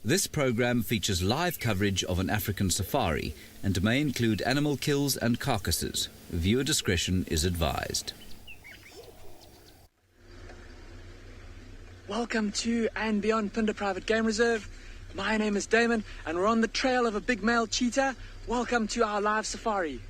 This program features live coverage of an African safari and may include animal kills and carcasses. Viewer discretion is advised. Welcome to and beyond Phinda Private Game Reserve. My name is Damon and we're on the trail of a big male cheetah. Welcome to our live safari.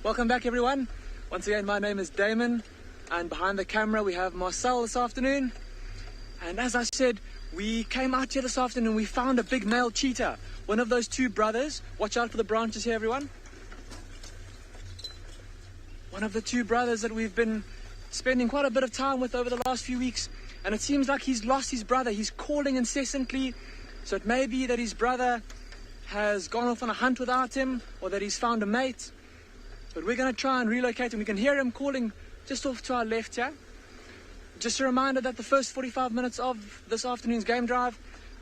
Welcome back, everyone. Once again, my name is Damon, and behind the camera we have Marcel this afternoon. And as I said, we came out here this afternoon and we found a big male cheetah. One of those two brothers. Watch out for the branches here, everyone. One of the two brothers that we've been spending quite a bit of time with over the last few weeks. And it seems like he's lost his brother. He's calling incessantly. So it may be that his brother has gone off on a hunt without him, or that he's found a mate. But we're going to try and relocate him. We can hear him calling just off to our left here. Just a reminder that the first 45 minutes of this afternoon's game drive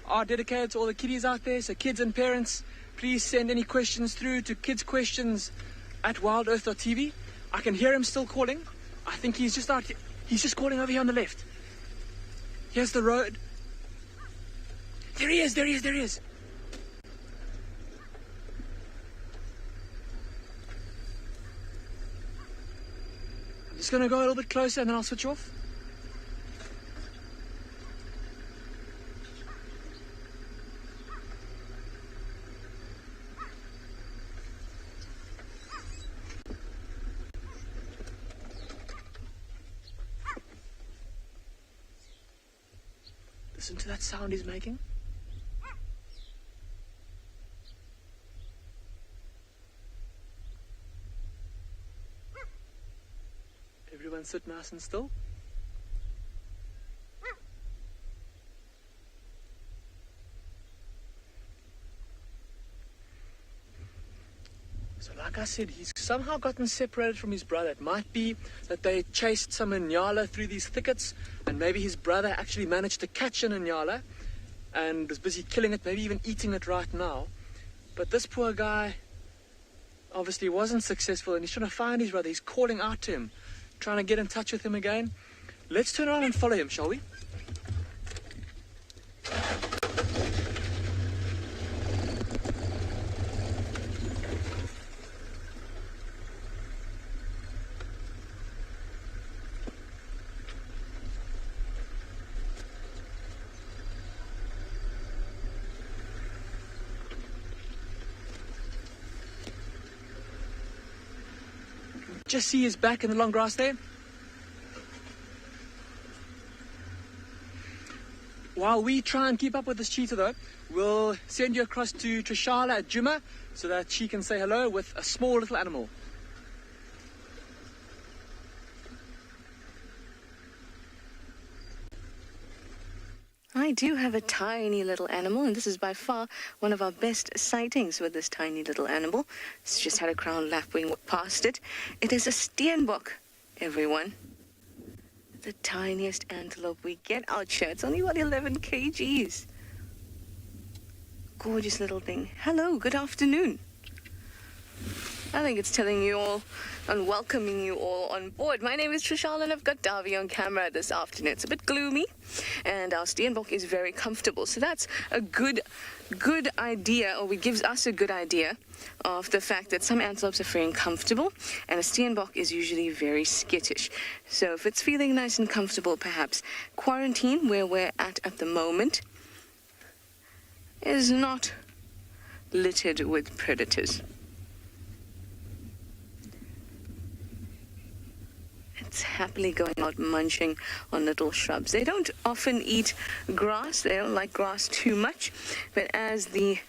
are dedicated to all the kiddies out there. So kids and parents, please send any questions through to kidsquestions@wildearth.tv. I can hear him still calling. I think he's just out here. He's just calling over here on the left. Here's the road. There he is, there he is, there he is. I'm just going to go a little bit closer and then I'll switch off. Listen to that sound he's making. Everyone sit nice and still. So like I said, he's somehow gotten separated from his brother. It might be that they chased some inyala through these thickets, and maybe his brother actually managed to catch an inyala and is busy killing it, maybe even eating it right now. But this poor guy obviously wasn't successful, and he's trying to find his brother. He's calling out to him, trying to get in touch with him again. Let's turn around and follow him, shall we? Just see his back in the long grass there. While we try and keep up with this cheetah though, we'll send you across to Trishala at Juma so that she can say hello with a small little animal. I do have a tiny little animal, and this is by far one of our best sightings with this tiny little animal. It's just had a crown lapwing past it. It is a steenbok, everyone. The tiniest antelope we get out here. It's only about 11 kgs. Gorgeous little thing. Hello, good afternoon. I think it's telling you all and welcoming you all on board. My name is Trishal and I've got Davi on camera this afternoon. It's a bit gloomy and our steenbok is very comfortable. So that's a good idea, or it gives us a good idea of the fact that some antelopes are very comfortable and a steenbok is usually very skittish. So if it's feeling nice and comfortable, perhaps quarantine, where we're at the moment, is not littered with predators. It's happily going out munching on little shrubs. They don't often eat grass. They don't like grass too much. But as the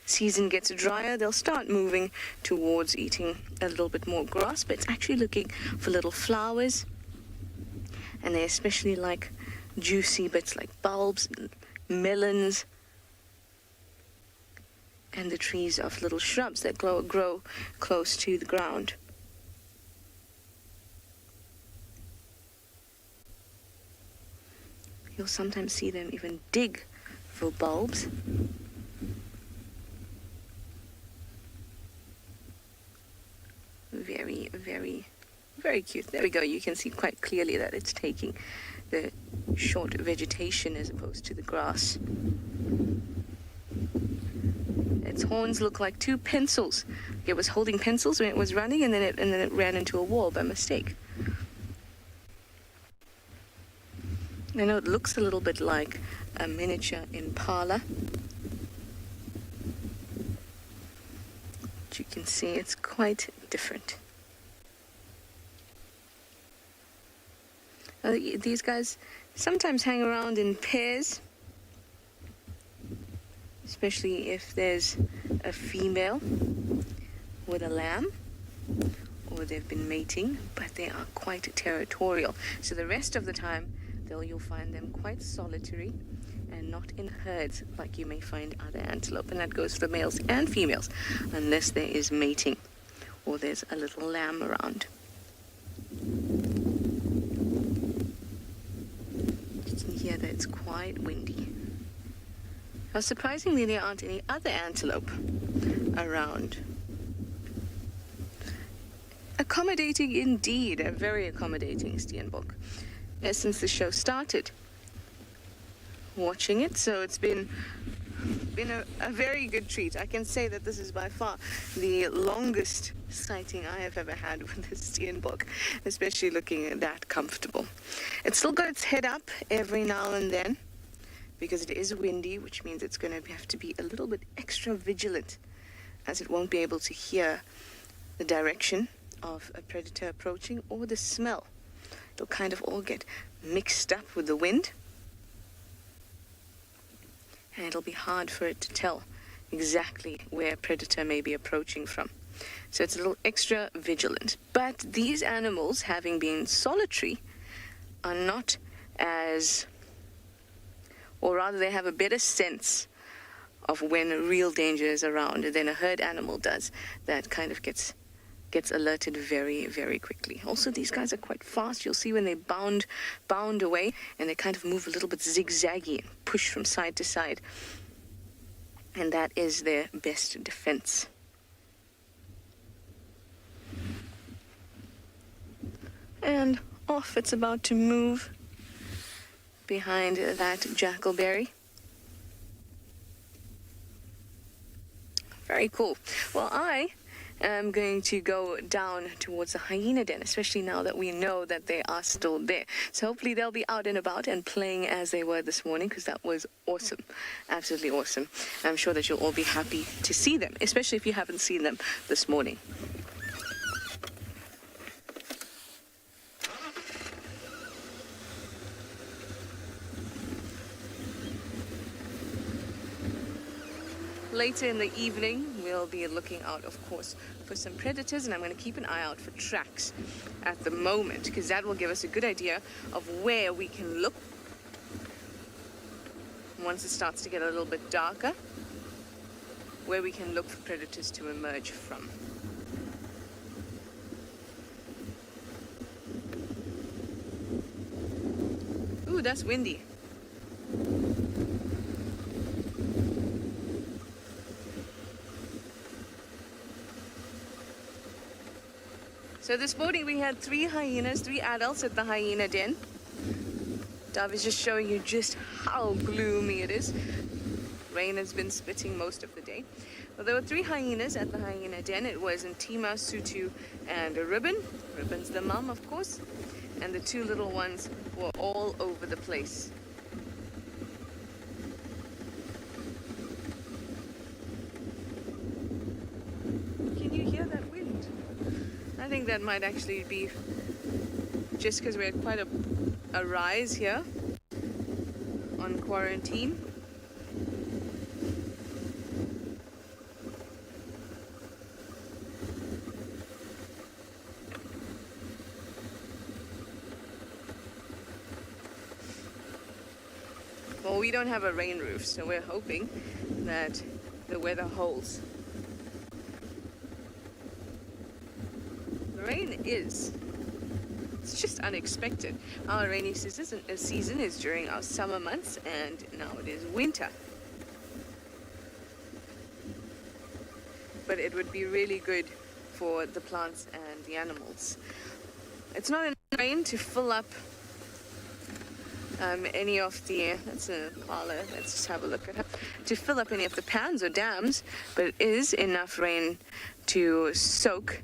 season gets drier, they'll start moving towards eating a little bit more grass. But it's actually looking for little flowers. And they especially like juicy bits like bulbs, melons, and the trees of little shrubs that grow close to the ground. You'll sometimes see them even dig for bulbs. Very, very, very cute. There we go. You can see quite clearly that it's taking the short vegetation as opposed to the grass. Its horns look like two pencils. It was holding pencils when it was running, and then it ran into a wall by mistake. I know it looks a little bit like a miniature impala. But you can see it's quite different. These guys sometimes hang around in pairs, especially if there's a female with a lamb, or they've been mating, but they are quite territorial. So the rest of the time, you'll find them quite solitary and not in herds like you may find other antelope. And that goes for males and females, unless there is mating or there's a little lamb around. You can hear that it's quite windy. Now, surprisingly, there aren't any other antelope around. Accommodating indeed, a very accommodating Steenbok. Since the show started, watching it, so it's been a very good treat. I can say that this is by far the longest sighting I have ever had with the Steenbok, especially looking that comfortable. It's still got its head up every now and then because it is windy, which means it's going to have to be a little bit extra vigilant, as it won't be able to hear the direction of a predator approaching or the smell. It'll kind of all get mixed up with the wind, and it'll be hard for it to tell exactly where a predator may be approaching from. So it's a little extra vigilant. But these animals, having been solitary, are not as, or rather they have a better sense of when real danger is around than a herd animal does. That kind of gets alerted very, very quickly. Also, these guys are quite fast. You'll see when they bound away, and they kind of move a little bit zigzaggy and push from side to side. And that is their best defense. And off it's about to move behind that jackalberry. Very cool. Well, I'm going to go down towards the hyena den, especially now that we know that they are still there. So hopefully they'll be out and about and playing as they were this morning, because that was awesome. Absolutely awesome. I'm sure that you'll all be happy to see them, especially if you haven't seen them this morning. Later in the evening, we'll be looking out, of course, for some predators, and I'm going to keep an eye out for tracks at the moment, because that will give us a good idea of where we can look once it starts to get a little bit darker, where we can look for predators to emerge from. Ooh, that's windy. So this morning we had 3 hyenas, 3 adults at the hyena den. Dav is just showing you just how gloomy it is. Rain has been spitting most of the day. Well, there were 3 hyenas at the hyena den. It was Ntima, Sutu, and Ribbon. Ribbon's the mum, of course. And the 2 little ones were all over the place. Can you hear that wind? I think that might actually be just because we're at quite a rise here on quarantine. Well, we don't have a rain roof, so we're hoping that the weather holds. The rain it's just unexpected. Our rainy season is during our summer months, and now it is winter. But it would be really good for the plants and the animals. It's not enough rain to fill up any of the, that's a parlor, let's just have a look at it, to fill up any of the ponds or dams, but it is enough rain to soak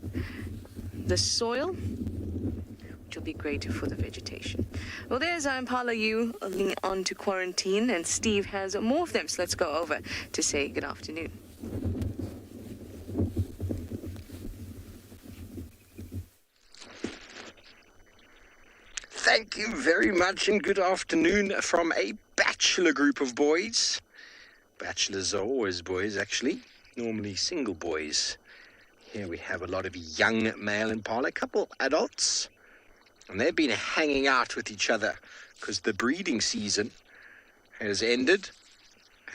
the soil, which will be great for the vegetation. Well, there's Impala U leading on to quarantine, and Steve has more of them, so let's go over to say good afternoon. Thank you very much and good afternoon from a bachelor group of boys. Bachelors are always boys, actually, normally single boys. Here we have a lot of young male impala, a couple adults, and they've been hanging out with each other because the breeding season has ended,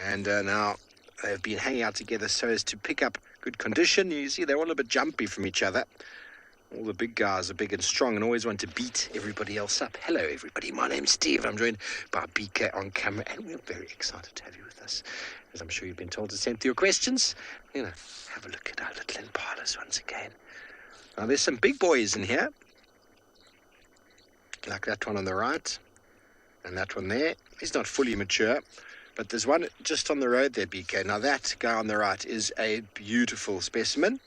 and now they've been hanging out together so as to pick up good condition. You see they're all a bit jumpy from each other. All the big guys are big and strong and always want to beat everybody else up. Hello, everybody. My name's Steve. I'm joined by BK on camera, and we're very excited to have you with us. As I'm sure you've been told to send through your questions, have a look at our little impalas once again. Now, there's some big boys in here, like that one on the right, and that one there. He's not fully mature, but there's one just on the road there, BK. Now, that guy on the right is a beautiful specimen.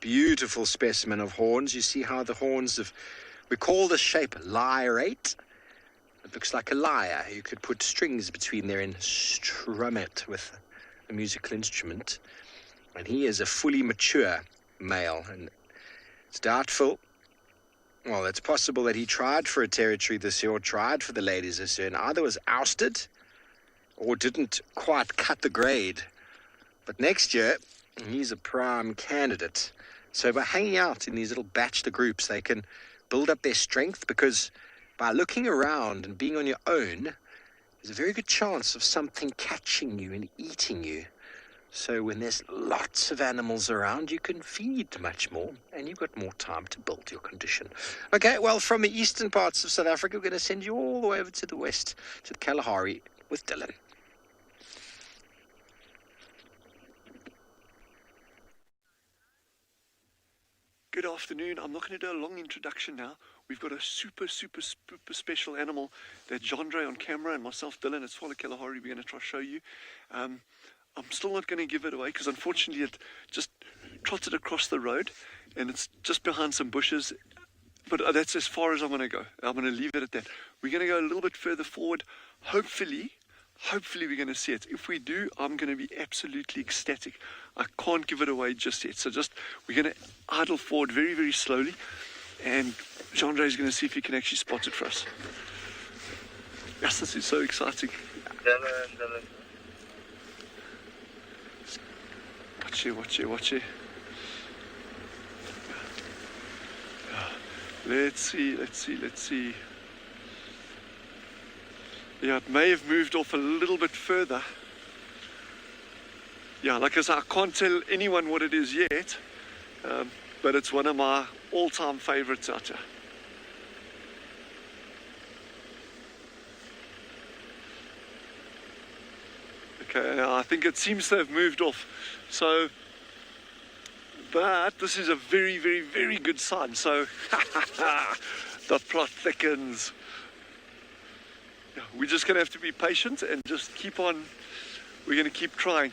Beautiful specimen of horns. You see how the horns we call this shape lyrate. It looks like a lyre. You could put strings between there and strum it with a musical instrument. And he is a fully mature male, and it's doubtful. Well, it's possible that he tried for a territory this year or tried for the ladies this year and either was ousted or didn't quite cut the grade. But next year, he's a prime candidate. So by hanging out in these little bachelor groups, they can build up their strength, because by looking around and being on your own, there's a very good chance of something catching you and eating you. So when there's lots of animals around, you can feed much more and you've got more time to build your condition. Okay, well, from the eastern parts of South Africa, we're going to send you all the way over to the west, to the Kalahari with Dylan. Good afternoon. I'm not going to do a long introduction now. We've got a super special animal that Jandre on camera and myself, Dylan, at Swallow Kalahari, we're going to try to show you. I'm still not going to give it away because unfortunately it just trotted across the road and it's just behind some bushes. But that's as far as I'm going to go. I'm going to leave it at that. We're going to go a little bit further forward. Hopefully we're going to see it. If we do, I'm going to be absolutely ecstatic. I can't give it away just yet. So we're going to idle forward very, very slowly. And Jandre is going to see if he can actually spot it for us. Yes, this is so exciting. Dylan. Watch here. Let's see. Yeah, it may have moved off a little bit further. Yeah, like I said, I can't tell anyone what it is yet, but it's one of my all-time favorites out here. Okay, I think it seems to have moved off. So, but this is a very, very, very good sign. So, the plot thickens. Yeah, we're just going to have to be patient and just keep on. We're going to keep trying.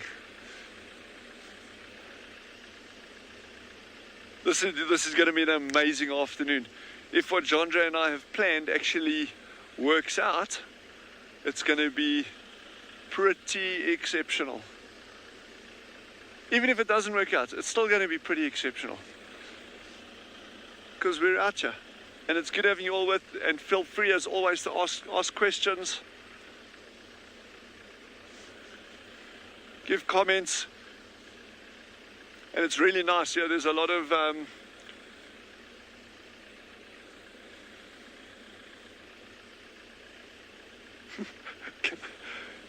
This is going to be an amazing afternoon. If what Jandre and I have planned actually works out, it's going to be pretty exceptional. Even if it doesn't work out, it's still going to be pretty exceptional. Because we're out here. And it's good having you all with, and feel free as always to ask questions. Give comments. And it's really nice. Yeah, there's a lot of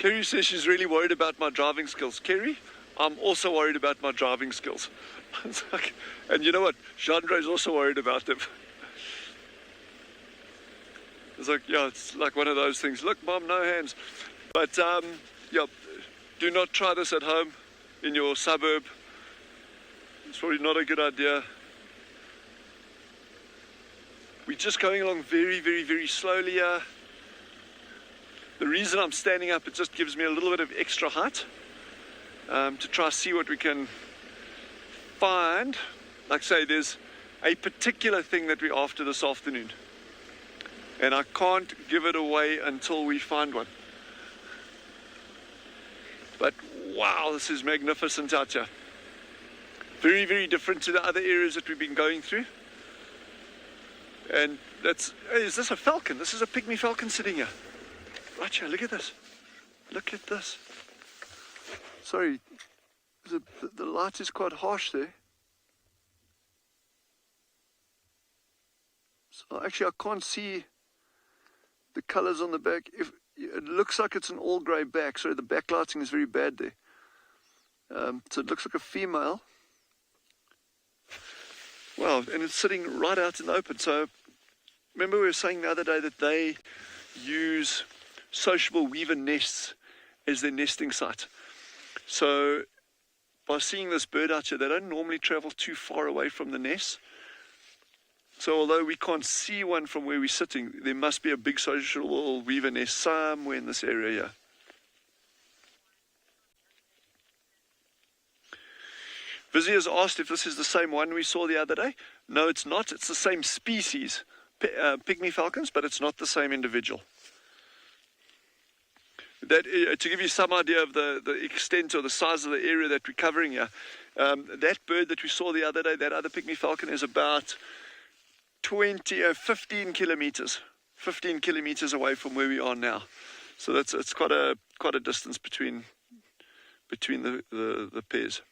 Kerry says she's really worried about my driving skills. Kerry, I'm also worried about my driving skills. It's like, and you know what? Chandra is also worried about them. It's like, yeah, it's like one of those things. Look, Mom, no hands. But, yeah, do not try this at home in your suburb. It's probably not a good idea. We're just going along very, very, very slowly here. The reason I'm standing up, it just gives me a little bit of extra height to try see what we can find. Like I say, there's a particular thing that we're after this afternoon. And I can't give it away until we find one. But wow, this is magnificent out here. Very, very different to the other areas that we've been going through. And that's, hey, is this a falcon? This is a pygmy falcon sitting here. Right here, look at this. Look at this. Sorry, the light is quite harsh there. So actually I can't see the colors on the back. It looks like it's an all grey back. Sorry, the backlighting is very bad there. So it looks like a female. Wow, and it's sitting right out in the open. So remember we were saying the other day that they use sociable weaver nests as their nesting site. So by seeing this bird out here, they don't normally travel too far away from the nest. So although we can't see one from where we're sitting, there must be a big sociable weaver nest somewhere in this area here. Vizzy has asked if this is the same one we saw the other day. No, it's not. It's the same species, pygmy falcons, but it's not the same individual. That, to give you some idea of the extent or the size of the area that we're covering here, that bird that we saw the other day, that other pygmy falcon, is about 15 kilometers away from where we are now. So it's quite a distance between the pairs.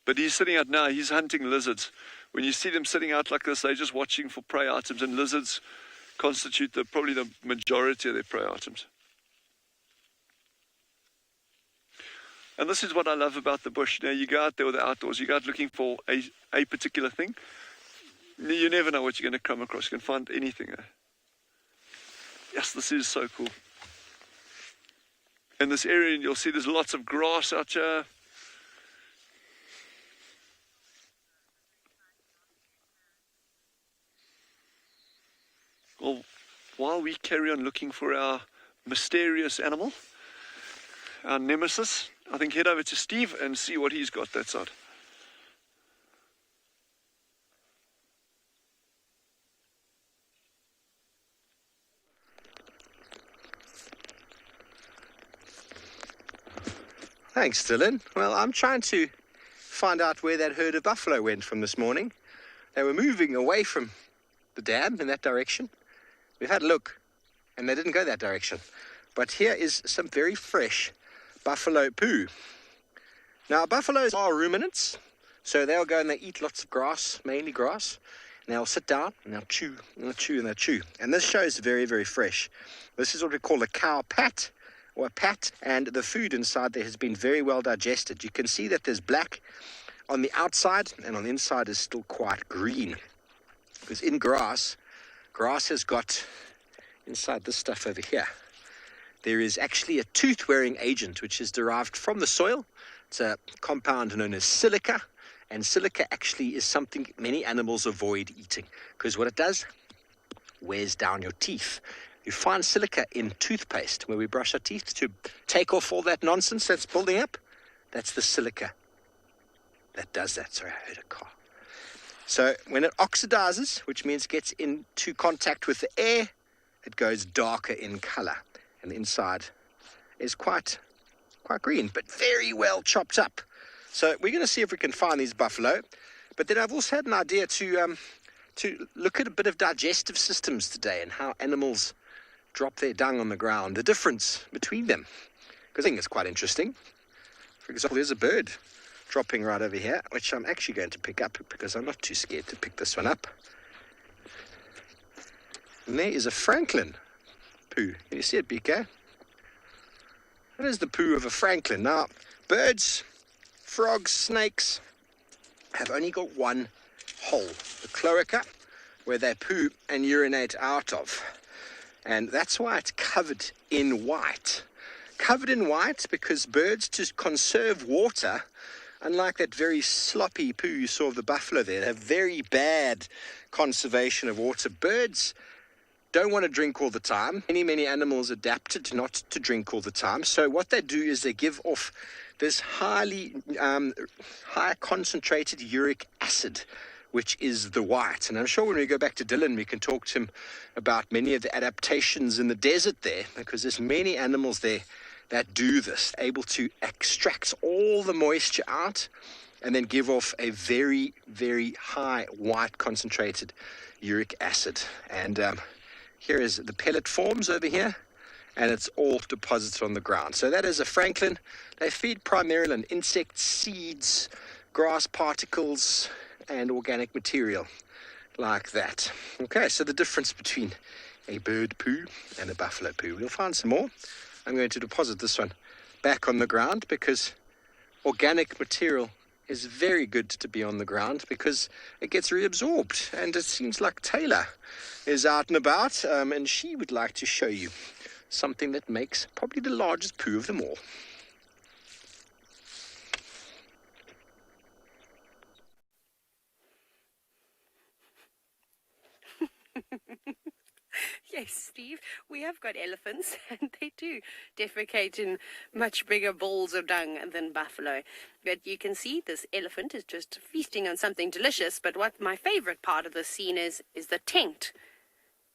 But he's sitting out now, he's hunting lizards. When you see them sitting out like this, they're just watching for prey items, and lizards constitute probably the majority of their prey items. And this is what I love about the bush. You go out there with the outdoors, you go out looking for a particular thing. You never know what you're going to come across. You can find anything. Yes, this is so cool. In this area, you'll see there's lots of grass out here. Well, while we carry on looking for our mysterious animal, our nemesis, I think head over to Steve and see what he's got that side. Thanks, Dylan. Well, I'm trying to find out where that herd of buffalo went from this morning. They were moving away from the dam in that direction. We've had a look, and they didn't go that direction. But here is some very fresh buffalo poo. Now, buffaloes are ruminants, so they'll go and they eat lots of grass, mainly grass, and they'll sit down and they'll chew, and they'll chew, and they'll chew. And this shows very, very fresh. This is what we call a cow pat, or a pat, and the food inside there has been very well digested. You can see that there's black on the outside, and on the inside is still quite green. Because in grass has got, inside this stuff over here, there is actually a tooth-wearing agent which is derived from the soil. It's a compound known as silica, and silica actually is something many animals avoid eating, because what it does, wears down your teeth. You find silica in toothpaste, where we brush our teeth to take off all that nonsense that's building up. That's the silica that does that. Sorry, I heard a car. So when it oxidizes, which means gets into contact with the air, it goes darker in color. And the inside is quite green, but very well chopped up. So we're going to see if we can find these buffalo. But then I've also had an idea to look at a bit of digestive systems today and how animals drop their dung on the ground, the difference between them. Because I think it's quite interesting. For example, there's a bird dropping right over here, which I'm actually going to pick up because I'm not too scared to pick this one up. And there is a Franklin poo. Can you see it, BK? That is the poo of a francolin. Now, birds, frogs, snakes have only got one hole, the cloaca, where they poo and urinate out of. And that's why it's covered in white. Covered in white because birds, to conserve water, unlike that very sloppy poo you saw of the buffalo there, they have very bad conservation of water. Birds don't want to drink all the time. Many animals adapted not to drink all the time. So what they do is they give off this high concentrated uric acid, which is the white. And I'm sure when we go back to Dylan, we can talk to him about many of the adaptations in the desert there, because there's many animals there that do this, able to extract all the moisture out and then give off a very, very high white concentrated uric acid. And here is the pellet forms over here, and it's all deposited on the ground. So that is a francolin. They feed primarily on insects, seeds, grass particles, and organic material like that. Okay, so the difference between a bird poo and a buffalo poo. We'll find some more. I'm going to deposit this one back on the ground because organic material is very good to be on the ground because it gets reabsorbed. And it seems like Taylor is out and about, and she would like to show you something that makes probably the largest poo of them all. Yes, Steve, we have got elephants, and they do defecate in much bigger balls of dung than buffalo. But you can see this elephant is just feasting on something delicious, but what my favorite part of the scene is the tent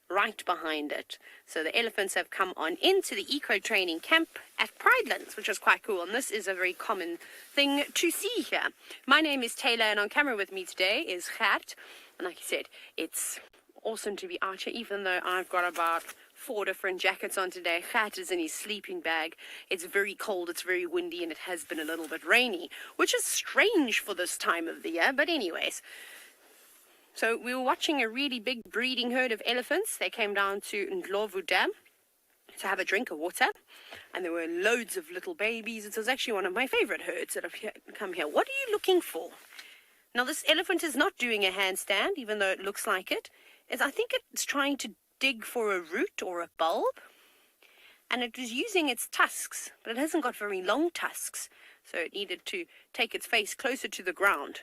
right behind it. So the elephants have come on into the eco-training camp at Pridelands, which is quite cool, and this is a very common thing to see here. My name is Taylor, and on camera with me today is Gert, and like I said, it's awesome to be out here, even though I've got about 4 different jackets on today. Gert is in his sleeping bag. It's very cold, it's very windy, and it has been a little bit rainy, which is strange for this time of the year, but anyways. So we were watching a really big breeding herd of elephants. They came down to Ndlovu Dam to have a drink of water, and there were loads of little babies. It was actually one of my favorite herds that have come here. What are you looking for? Now, this elephant is not doing a handstand, even though it looks like it. I think it's trying to dig for a root or a bulb, and it was using its tusks, but it hasn't got very long tusks, so it needed to take its face closer to the ground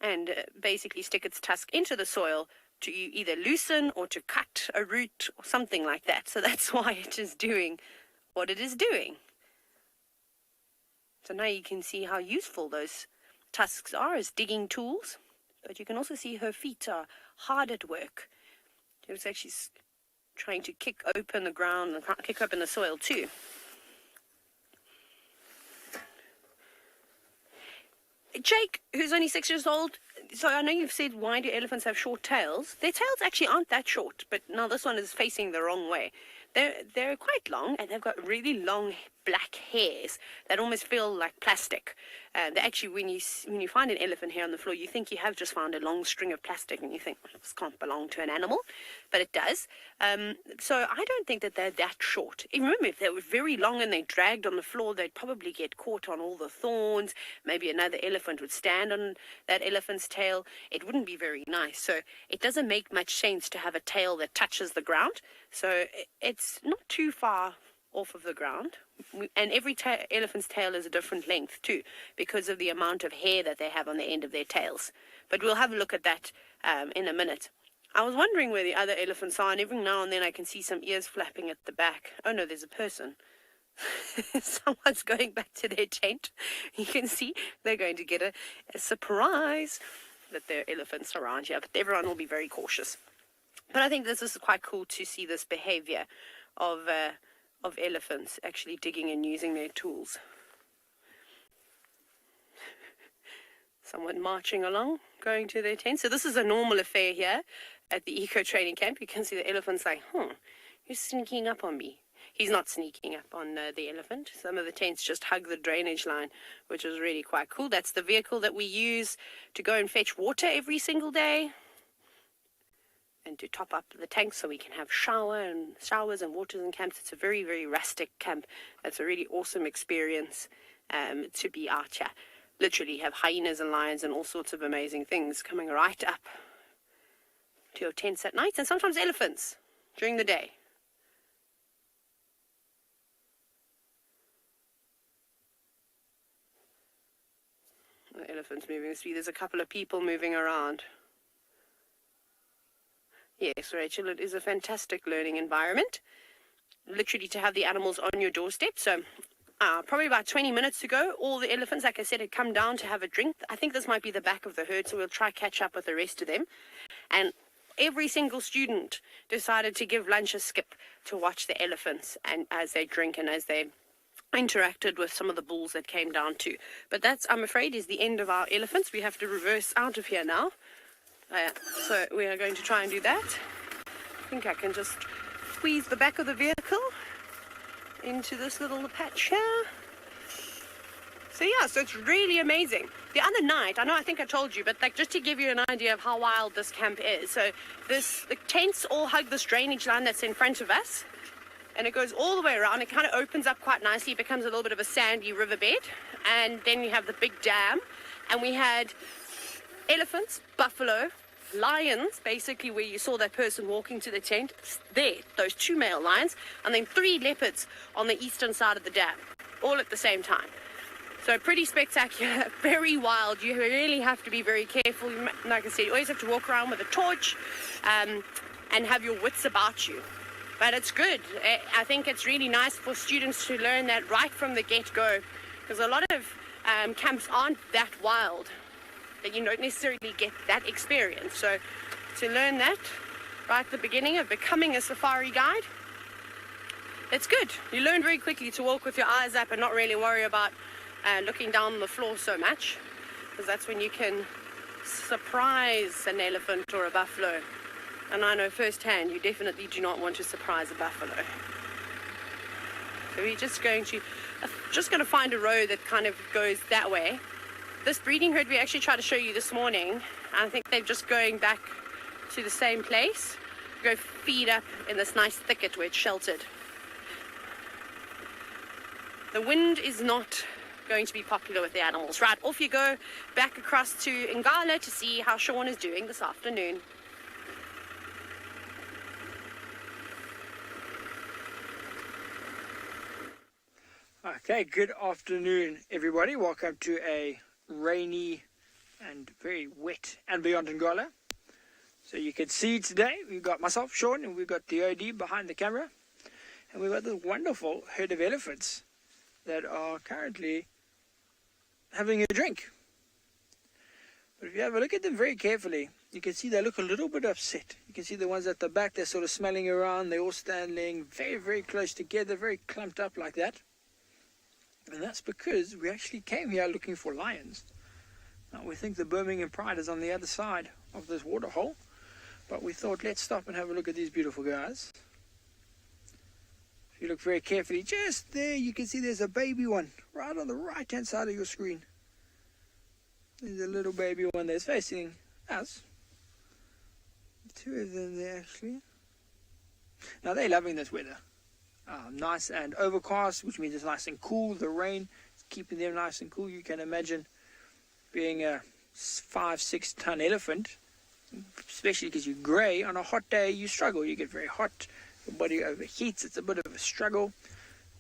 and basically stick its tusk into the soil to either loosen or to cut a root or something like that. So that's why it is doing what it is doing. So now you can see how useful those tusks are as digging tools, but you can also see her feet are hard at work. She was actually trying to kick open the ground and kick open the soil too. Jake, who's only 6 years old, so I know you've said, why do elephants have short tails? Their tails actually aren't that short, but now this one is facing the wrong way. They're quite long, and they've got really long black hairs that almost feel like plastic. They actually, when you find an elephant hair on the floor, you think you have just found a long string of plastic, and you think, this can't belong to an animal, but it does. So I don't think that they're that short. Remember, if they were very long and they dragged on the floor, they'd probably get caught on all the thorns. Maybe another elephant would stand on that elephant's tail. It wouldn't be very nice. So it doesn't make much sense to have a tail that touches the ground. So it's not too far off of the ground, and every elephant's tail is a different length too, because of the amount of hair that they have on the end of their tails. But we'll have a look at that in a minute. I was wondering where the other elephants are, and every now and then I can see some ears flapping at the back. Oh no, there's a person. Someone's going back to their tent. You can see they're going to get a surprise that there are elephants around here, but everyone will be very cautious. But I think this is quite cool to see this behavior of elephants actually digging and using their tools. Someone marching along, going to their tent. So this is a normal affair here at the eco-training camp. You can see the elephant's like, who's sneaking up on me? He's not sneaking up on the elephant. Some of the tents just hug the drainage line, which is really quite cool. That's the vehicle that we use to go and fetch water every single day. and to top up the tanks so we can have showers and waters and camps. It's a very, very rustic camp. It's a really awesome experience to be out here. Literally have hyenas and lions and all sorts of amazing things coming right up to your tents at night, and sometimes elephants during the day. The elephant's moving. There's a couple of people moving around. Yes, Rachel, it is a fantastic learning environment. Literally to have the animals on your doorstep. So probably about 20 minutes ago, all the elephants, like I said, had come down to have a drink. I think this might be the back of the herd, so we'll try catch up with the rest of them. And every single student decided to give lunch a skip to watch the elephants and as they drink and as they interacted with some of the bulls that came down too. But that's, I'm afraid, is the end of our elephants. We have to reverse out of here now. So we are going to try and do that. I think I can just squeeze the back of the vehicle into this little patch here. So yeah, so it's really amazing. The other night, I think I told you, but like just to give you an idea of how wild this camp is. So the tents all hug this drainage line that's in front of us. And it goes all the way around. It kind of opens up quite nicely. It becomes a little bit of a sandy riverbed. And then you have the big dam. And we had elephants, buffalo, lions, basically where you saw that person walking to the tent. There, those 2 male lions. And then 3 leopards on the eastern side of the dam. All at the same time. So pretty spectacular, very wild. You really have to be very careful. Like I said, you always have to walk around with a torch and have your wits about you. But it's good. I think it's really nice for students to learn that right from the get-go, because a lot of camps aren't that wild, that you don't necessarily get that experience. So to learn that right at the beginning of becoming a safari guide, it's good. You learn very quickly to walk with your eyes up and not really worry about looking down the floor so much, because that's when you can surprise an elephant or a buffalo. And I know firsthand, you definitely do not want to surprise a buffalo. So we're just going to find a road that kind of goes that way. This breeding herd we actually tried to show you this morning. I think they're just going back to the same place. Go feed up in this nice thicket where it's sheltered. The wind is not going to be popular with the animals. Right, off you go, back across to Ngala to see how Sean is doing this afternoon. Okay, good afternoon, everybody. Welcome to a rainy and very wet and beyond Ngala. So you can see today, we've got myself, Sean, and we've got the OD behind the camera. And we've got this wonderful herd of elephants that are currently having a drink. But if you have a look at them very carefully, you can see they look a little bit upset. You can see the ones at the back, they're sort of smelling around. They're all standing very, very close together, very clumped up like that. And that's because we actually came here looking for lions. Now we think the Birmingham Pride is on the other side of this waterhole, but we thought let's stop and have a look at these beautiful guys. If you look very carefully, just there you can see there's a baby one right on the right hand side of your screen. There's a little baby one that's facing us. 2 of them there actually. Now they're loving this weather. Nice and overcast, which means it's nice and cool. The rain is keeping them nice and cool. You can imagine being a 5-6 ton elephant, especially because you're grey. On a hot day you struggle, you get very hot, your body overheats, it's a bit of a struggle.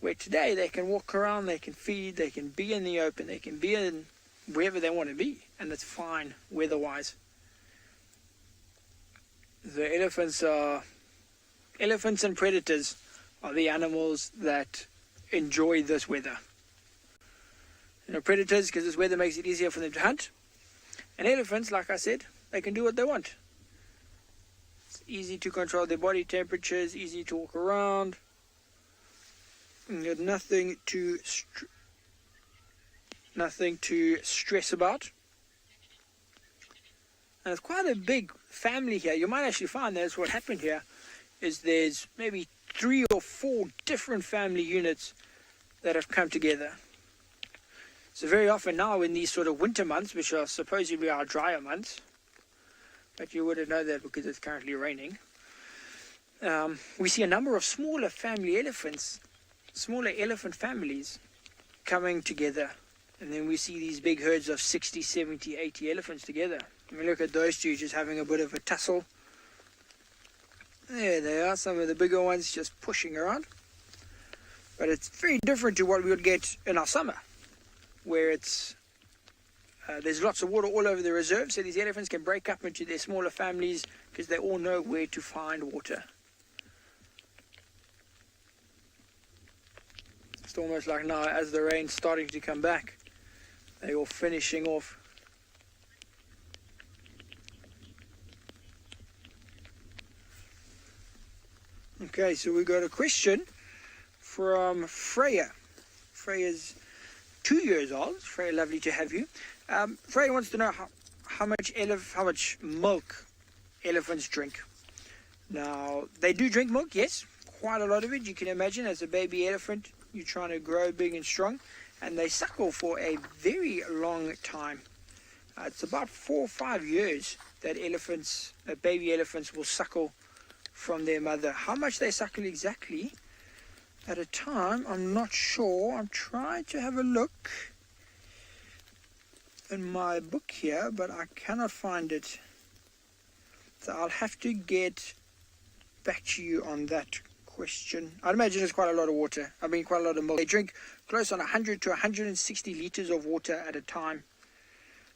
Where today they can walk around, they can feed, they can be in the open, they can be in wherever they want to be, and it's fine weather-wise. The elephants and predators are the animals that enjoy this weather. Predators, because this weather makes it easier for them to hunt. And elephants, like I said, they can do what they want. It's easy to control their body temperatures, easy to walk around. And you got nothing to stress about. And it's quite a big family here. You might actually find that's what happened here, is there's maybe 3 or 4 different family units that have come together. So very often now in these sort of winter months, which are supposedly our drier months, but you wouldn't know that because it's currently raining. We see a number of smaller elephant families coming together. And then we see these big herds of 60, 70, 80 elephants together. And we look at those two just having a bit of a tussle. There they are, some of the bigger ones just pushing around. But it's very different to what we would get in our summer, where it's there's lots of water all over the reserve, so these elephants can break up into their smaller families because they all know where to find water. It's almost like now, as the rain's starting to come back, they're all finishing off. Okay, so we got a question from Freya. Freya's 2 years old. Freya, lovely to have you. Freya wants to know how much milk elephants drink. Now, they do drink milk, yes, quite a lot of it. You can imagine, as a baby elephant, you're trying to grow big and strong, and they suckle for a very long time. It's about 4 or 5 years that baby elephants will suckle from their mother. How much they suckle exactly at a time, I'm not sure. I'm trying to have a look in my book here, but I cannot find it. So I'll have to get back to you on that question. I'd imagine it's quite a lot of water. Quite a lot of milk. They drink close on 100 to 160 liters of water at a time.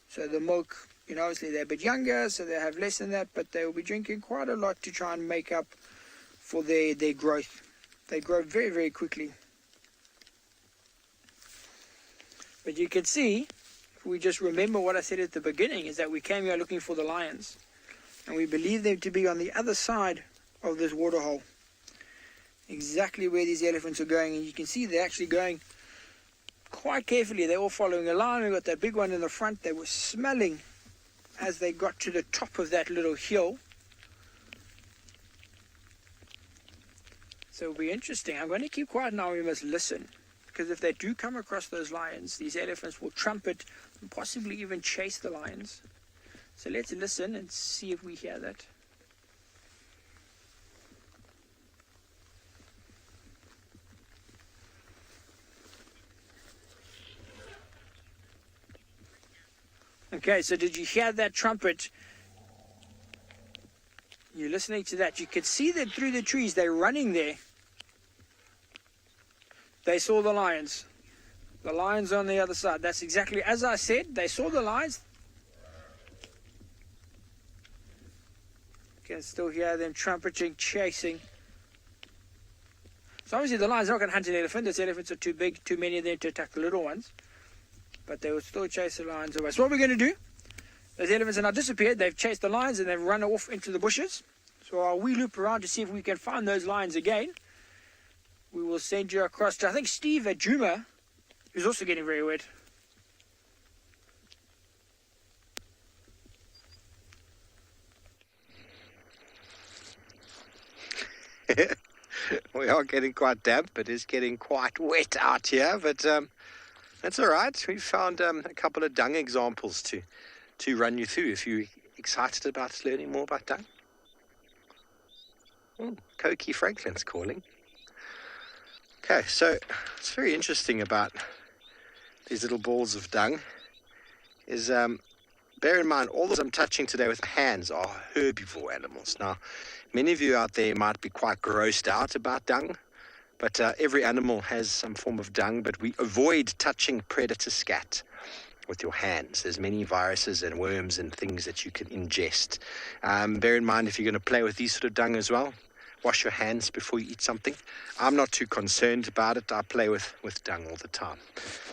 So the milk, obviously they're a bit younger, so they have less than that, but they will be drinking quite a lot to try and make up for their growth. They grow very, very quickly. But you can see, if we just remember what I said at the beginning, is that we came here looking for the lions. And we believe them to be on the other side of this waterhole. Exactly where these elephants are going. And you can see they're actually going quite carefully. They're all following a line. We've got that big one in the front. They were smelling as they got to the top of that little hill. So it'll be interesting. I'm going to keep quiet now. We must listen. Because if they do come across those lions, these elephants will trumpet and possibly even chase the lions. So let's listen and see if we hear that. Okay, so did you hear that trumpet? You're listening to that. You could see that through the trees. They're running there. They saw the lions. The lions on the other side. That's exactly as I said. They saw the lions. You can still hear them trumpeting, chasing. So obviously the lions are not going to hunt an elephant. Those elephants are too big, too many of them to attack the little ones. But they will still chase the lions away. So what we're going to do, those elephants are now disappeared. They've chased the lions and they've run off into the bushes. So while we loop around to see if we can find those lions again, we will send you across to, I think, Steve at Juma, who's also getting very wet. We are getting quite damp. It is getting quite wet out here, but that's all right. We found a couple of dung examples to run you through if you're excited about learning more about dung. Oh, Koki Franklin's calling. Okay, so it's very interesting about these little balls of dung is bear in mind all those I'm touching today with my hands are herbivore animals. Now, many of you out there might be quite grossed out about dung, but every animal has some form of dung, but we avoid touching predator scat with your hands. There's many viruses and worms and things that you can ingest. Bear in mind if you're going to play with these sort of dung as well, wash your hands before you eat something. I'm not too concerned about it. I play with dung all the time.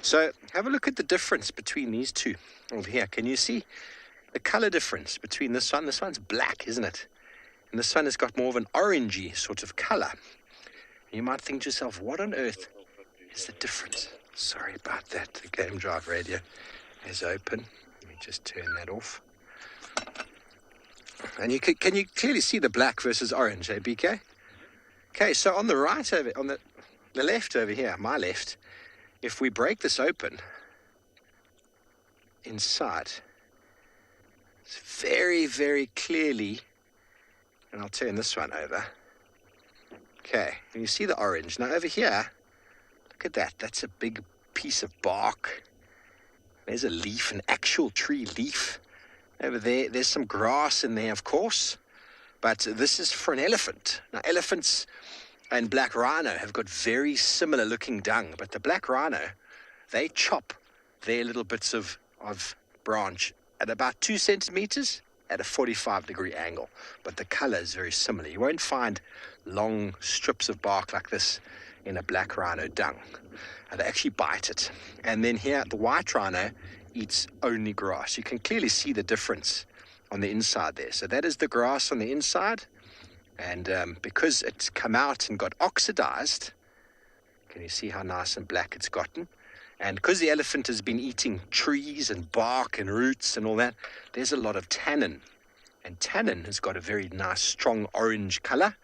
So have a look at the difference between these two over here. Can you see the color difference between this one? This one's black, isn't it? And this one has got more of an orangey sort of color. You might think to yourself, what on earth is the difference? Sorry about that. The Game Drive radio is open. Let me just turn that off. And can you clearly see the black versus orange, eh, BK? Okay, so on the right over, on the left over here, my left, if we break this open inside, It's very, very clearly, and I'll turn this one over. Okay, and you see the orange. Now over here, look at that. That's a big piece of bark. There's a leaf, an actual tree leaf. Over there, there's some grass in there, of course. But this is for an elephant. Now, elephants and black rhino have got very similar looking dung. But the black rhino, they chop their little bits of branch at about 2 centimeters at a 45-degree angle. But the color is very similar. You won't find long strips of bark like this in a black rhino dung. And they actually bite it. And then here, the white rhino eats only grass. You can clearly see the difference on the inside there. So that is the grass on the inside. And because it's come out and got oxidized, can you see how nice and black it's gotten? And because the elephant has been eating trees and bark and roots and all that, there's a lot of tannin. And tannin has got a very nice, strong orange color.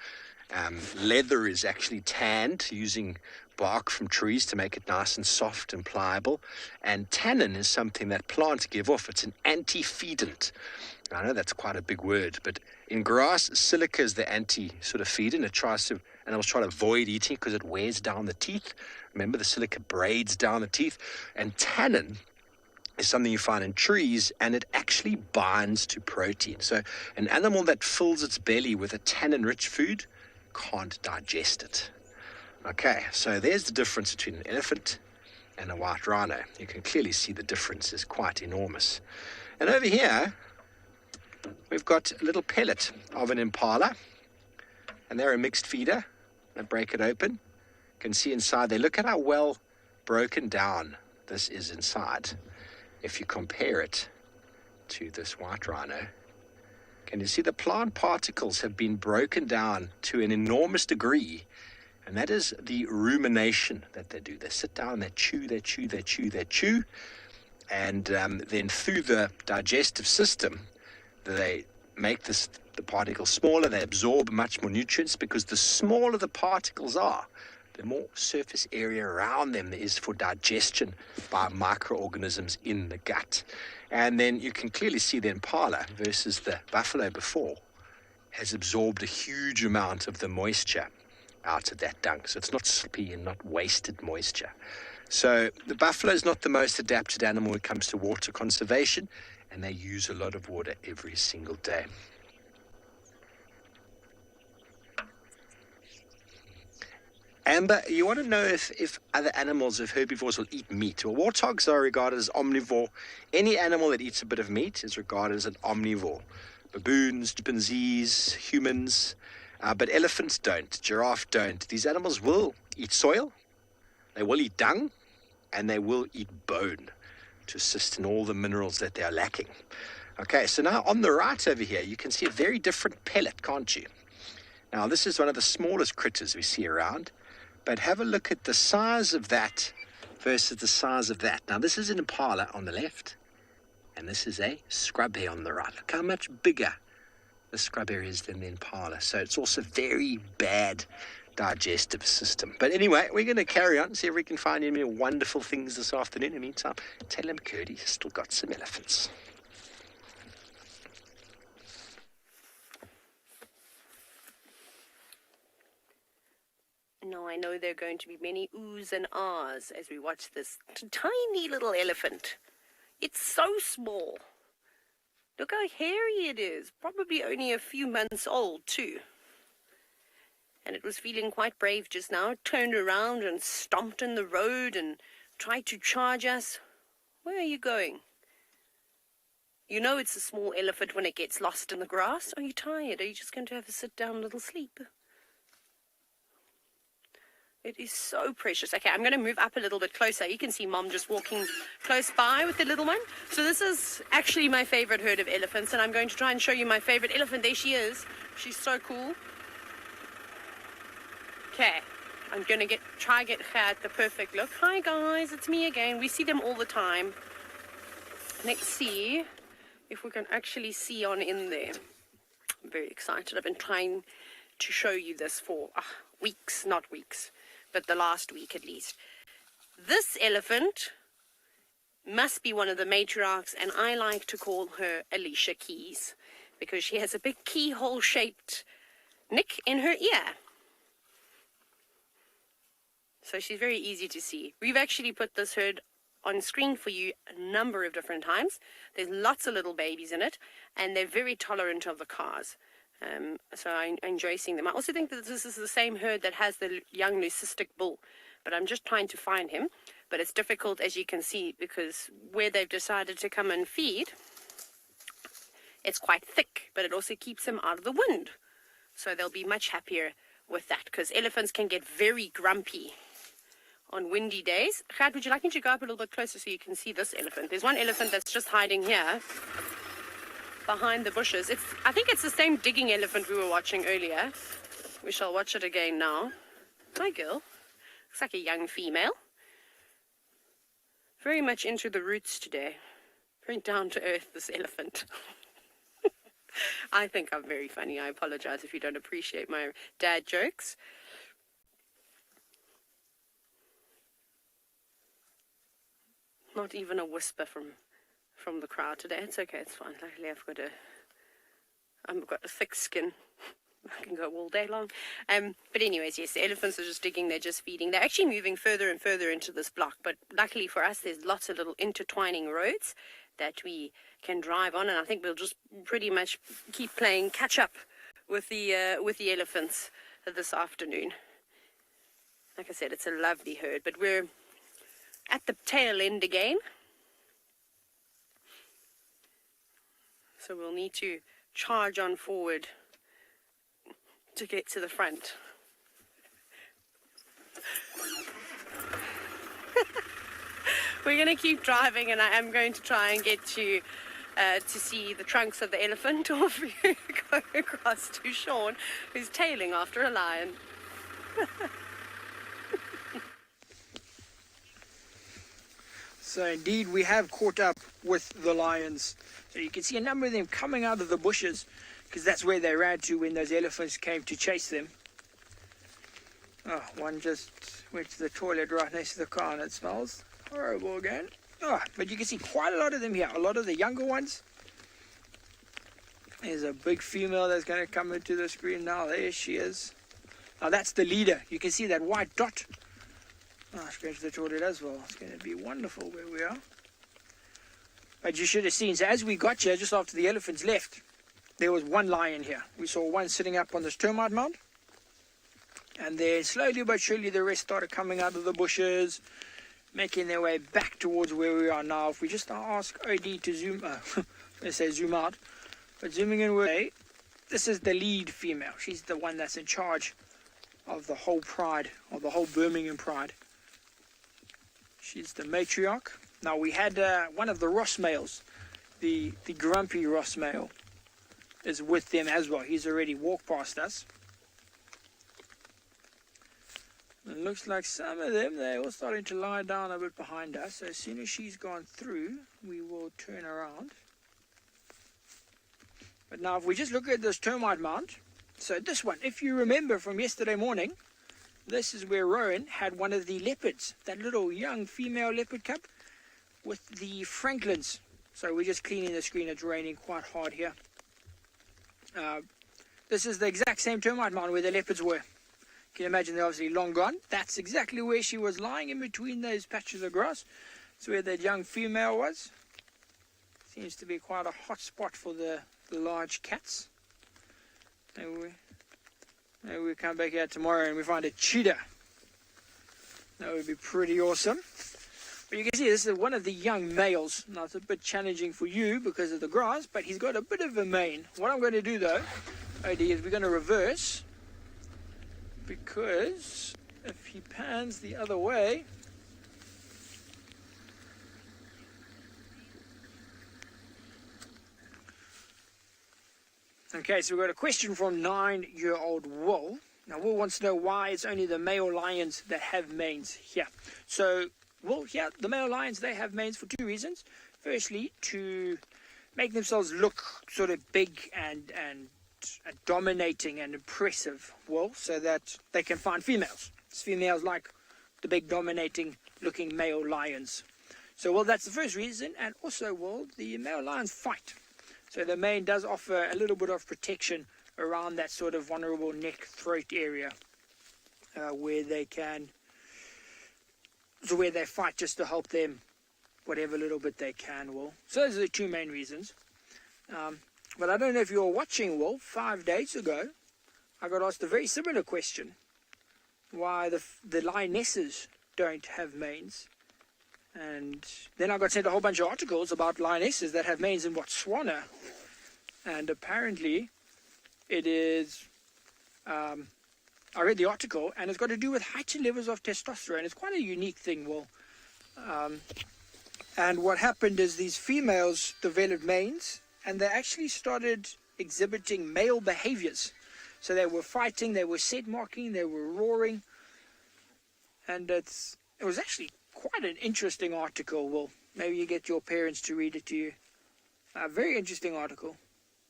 Leather is actually tanned using bark from trees to make it nice and soft and pliable. And tannin is something that plants give off. It's an anti-feedant. I know that's quite a big word, but in grass, silica is the anti-sort of feedant. Animals try to avoid eating because it wears down the teeth. Remember, the silica braids down the teeth. And tannin is something you find in trees, and it actually binds to protein. So an animal that fills its belly with a tannin-rich food can't digest it. Okay, so there's the difference between an elephant and a white rhino. You can clearly see the difference is quite enormous. And over here, we've got a little pellet of an impala, and they're a mixed feeder. I break it open. You can see inside there. Look at how well broken down this is inside. If you compare it to this white rhino, can you see the plant particles have been broken down to an enormous degree? And that is the rumination that they do. They sit down, they chew, they chew, they chew, they chew. And then through the digestive system, they make the particles smaller. They absorb much more nutrients because the smaller the particles are, the more surface area around them there is for digestion by microorganisms in the gut. And then you can clearly see the impala versus the buffalo before has absorbed a huge amount of the moisture out of that dung. So it's not slippy and not wasted moisture. So the buffalo is not the most adapted animal when it comes to water conservation, and they use a lot of water every single day. Amber, you want to know if other animals, if herbivores will eat meat. Well, warthogs are regarded as omnivore. Any animal that eats a bit of meat is regarded as an omnivore. Baboons, chimpanzees, humans, but elephants don't, giraffe don't. These animals will eat soil, they will eat dung, and they will eat bone to assist in all the minerals that they are lacking. Okay, so now on the right over here, you can see a very different pellet, can't you? Now, this is one of the smallest critters we see around, but have a look at the size of that versus the size of that. Now, this is an impala on the left, and this is a scrub hare on the right. Look how much bigger the scrub hare is than the impala. So it's also very bad digestive system. But anyway, we're going to carry on and see if we can find any more wonderful things this afternoon. In the meantime, Taylor McCurdy's still got some elephants. Now I know there are going to be many oohs and ahs as we watch this tiny little elephant. It's so small. Look how hairy it is. Probably only a few months old too. And it was feeling quite brave just now. It turned around and stomped in the road and tried to charge us. Where are you going? You know it's a small elephant when it gets lost in the grass. Are you tired? Are you just going to have a sit-down little sleep? It is so precious. Okay, I'm going to move up a little bit closer. You can see Mom just walking close by with the little one. So this is actually my favorite herd of elephants, and I'm going to try and show you my favorite elephant. There she is. She's so cool. Okay, I'm going to try get her at the perfect look. Hi guys, it's me again. We see them all the time. Let's see if we can actually see on in there. I'm very excited. I've been trying to show you this for weeks, not weeks, but the last week at least. This elephant must be one of the matriarchs, and I like to call her Alicia Keys because she has a big keyhole-shaped nick in her ear. So she's very easy to see. We've actually put this herd on screen for you a number of different times. There's lots of little babies in it, and they're very tolerant of the cars. So I enjoy seeing them. I also think that this is the same herd that has the young leucistic bull, but I'm just trying to find him. But it's difficult, as you can see, because where they've decided to come and feed, it's quite thick, but it also keeps them out of the wind. So they'll be much happier with that, because elephants can get very grumpy on windy days. Gert, would you like me to go up a little bit closer so you can see this elephant? There's one elephant that's just hiding here behind the bushes. I think it's the same digging elephant we were watching earlier. We shall watch it again now. Hi, girl. Looks like a young female. Very much into the roots today. Very down to earth, this elephant. I think I'm very funny. I apologize if you don't appreciate my dad jokes. Not even a whisper from the crowd today. It's okay, it's fine. Luckily I've got a thick skin. I can go all day long. But anyways, yes, the elephants are just digging, they're just feeding. They're actually moving further and further into this block, but luckily for us, there's lots of little intertwining roads that we can drive on, and I think we'll just pretty much keep playing catch up with the elephants this afternoon. Like I said, it's a lovely herd, but we're at the tail end again. So we'll need to charge on forward to get to the front. We're going to keep driving, and I am going to try and get to see the trunks of the elephant, or if we go across to Sean, who's tailing after a lion. So indeed, we have caught up with the lions. So you can see a number of them coming out of the bushes, because that's where they ran to when those elephants came to chase them. Oh, one just went to the toilet right next to the car, and it smells horrible again. Oh, but you can see quite a lot of them here. A lot of the younger ones. There's a big female that's going to come into the screen now. There she is. Now that's the leader. You can see that white dot. Oh, she's going to the toilet as well. It's going to be wonderful where we are. But you should have seen, so as we got here, just after the elephants left, there was one lion here. We saw one sitting up on this termite mound. And then slowly but surely the rest started coming out of the bushes, making their way back towards where we are now. If we just ask OD to zoom, let's say zoom out, but zooming in, this is the lead female. She's the one that's in charge of the whole pride, of the whole Birmingham pride. She's the matriarch. Now we had one of the Ross males, the grumpy Ross male, is with them as well. He's already walked past us. It looks like some of them, they're all starting to lie down a bit behind us. So as soon as she's gone through, we will turn around. But now if we just look at this termite mound, so this one, if you remember from yesterday morning, this is where Rowan had one of the leopards, that little young female leopard cub with the Franklins. So we're just cleaning the screen, it's raining quite hard here. This is the exact same termite mound where the leopards were. You can imagine they're obviously long gone. That's exactly where she was lying, in between those patches of grass. It's where that young female was. Seems to be quite a hot spot for the large cats. Maybe we come back here tomorrow and we find a cheetah. That would be pretty awesome. But you can see this is one of the young males. Now it's a bit challenging for you because of the grass, but he's got a bit of a mane. What I'm going to do though, OD, is we're going to reverse, because if he pans the other way, okay, so we've got a question from 9-year-old Will. Now Will wants to know why it's only the male lions that have manes here. So Will, here, the male lions, they have manes for two reasons. Firstly, to make themselves look sort of big and dominating and impressive, Will, so that they can find females. Females like the big dominating looking male lions. So, well, that's the first reason, and also, well, the male lions fight. So the mane does offer a little bit of protection around that sort of vulnerable neck, throat area where they fight, just to help them whatever little bit they can, Will. So those are the two main reasons. But I don't know if you were watching, Will. 5 days ago, I got asked a very similar question. Why the lionesses don't have manes. And then I got sent a whole bunch of articles about lionesses that have manes in Botswana. And apparently it is... I read the article, and it's got to do with heightened levels of testosterone. It's quite a unique thing, Will. And what happened is these females developed manes, and they actually started exhibiting male behaviors. So they were fighting, they were scent marking, they were roaring. And it was actually quite an interesting article, Will. Maybe you get your parents to read it to you. A very interesting article.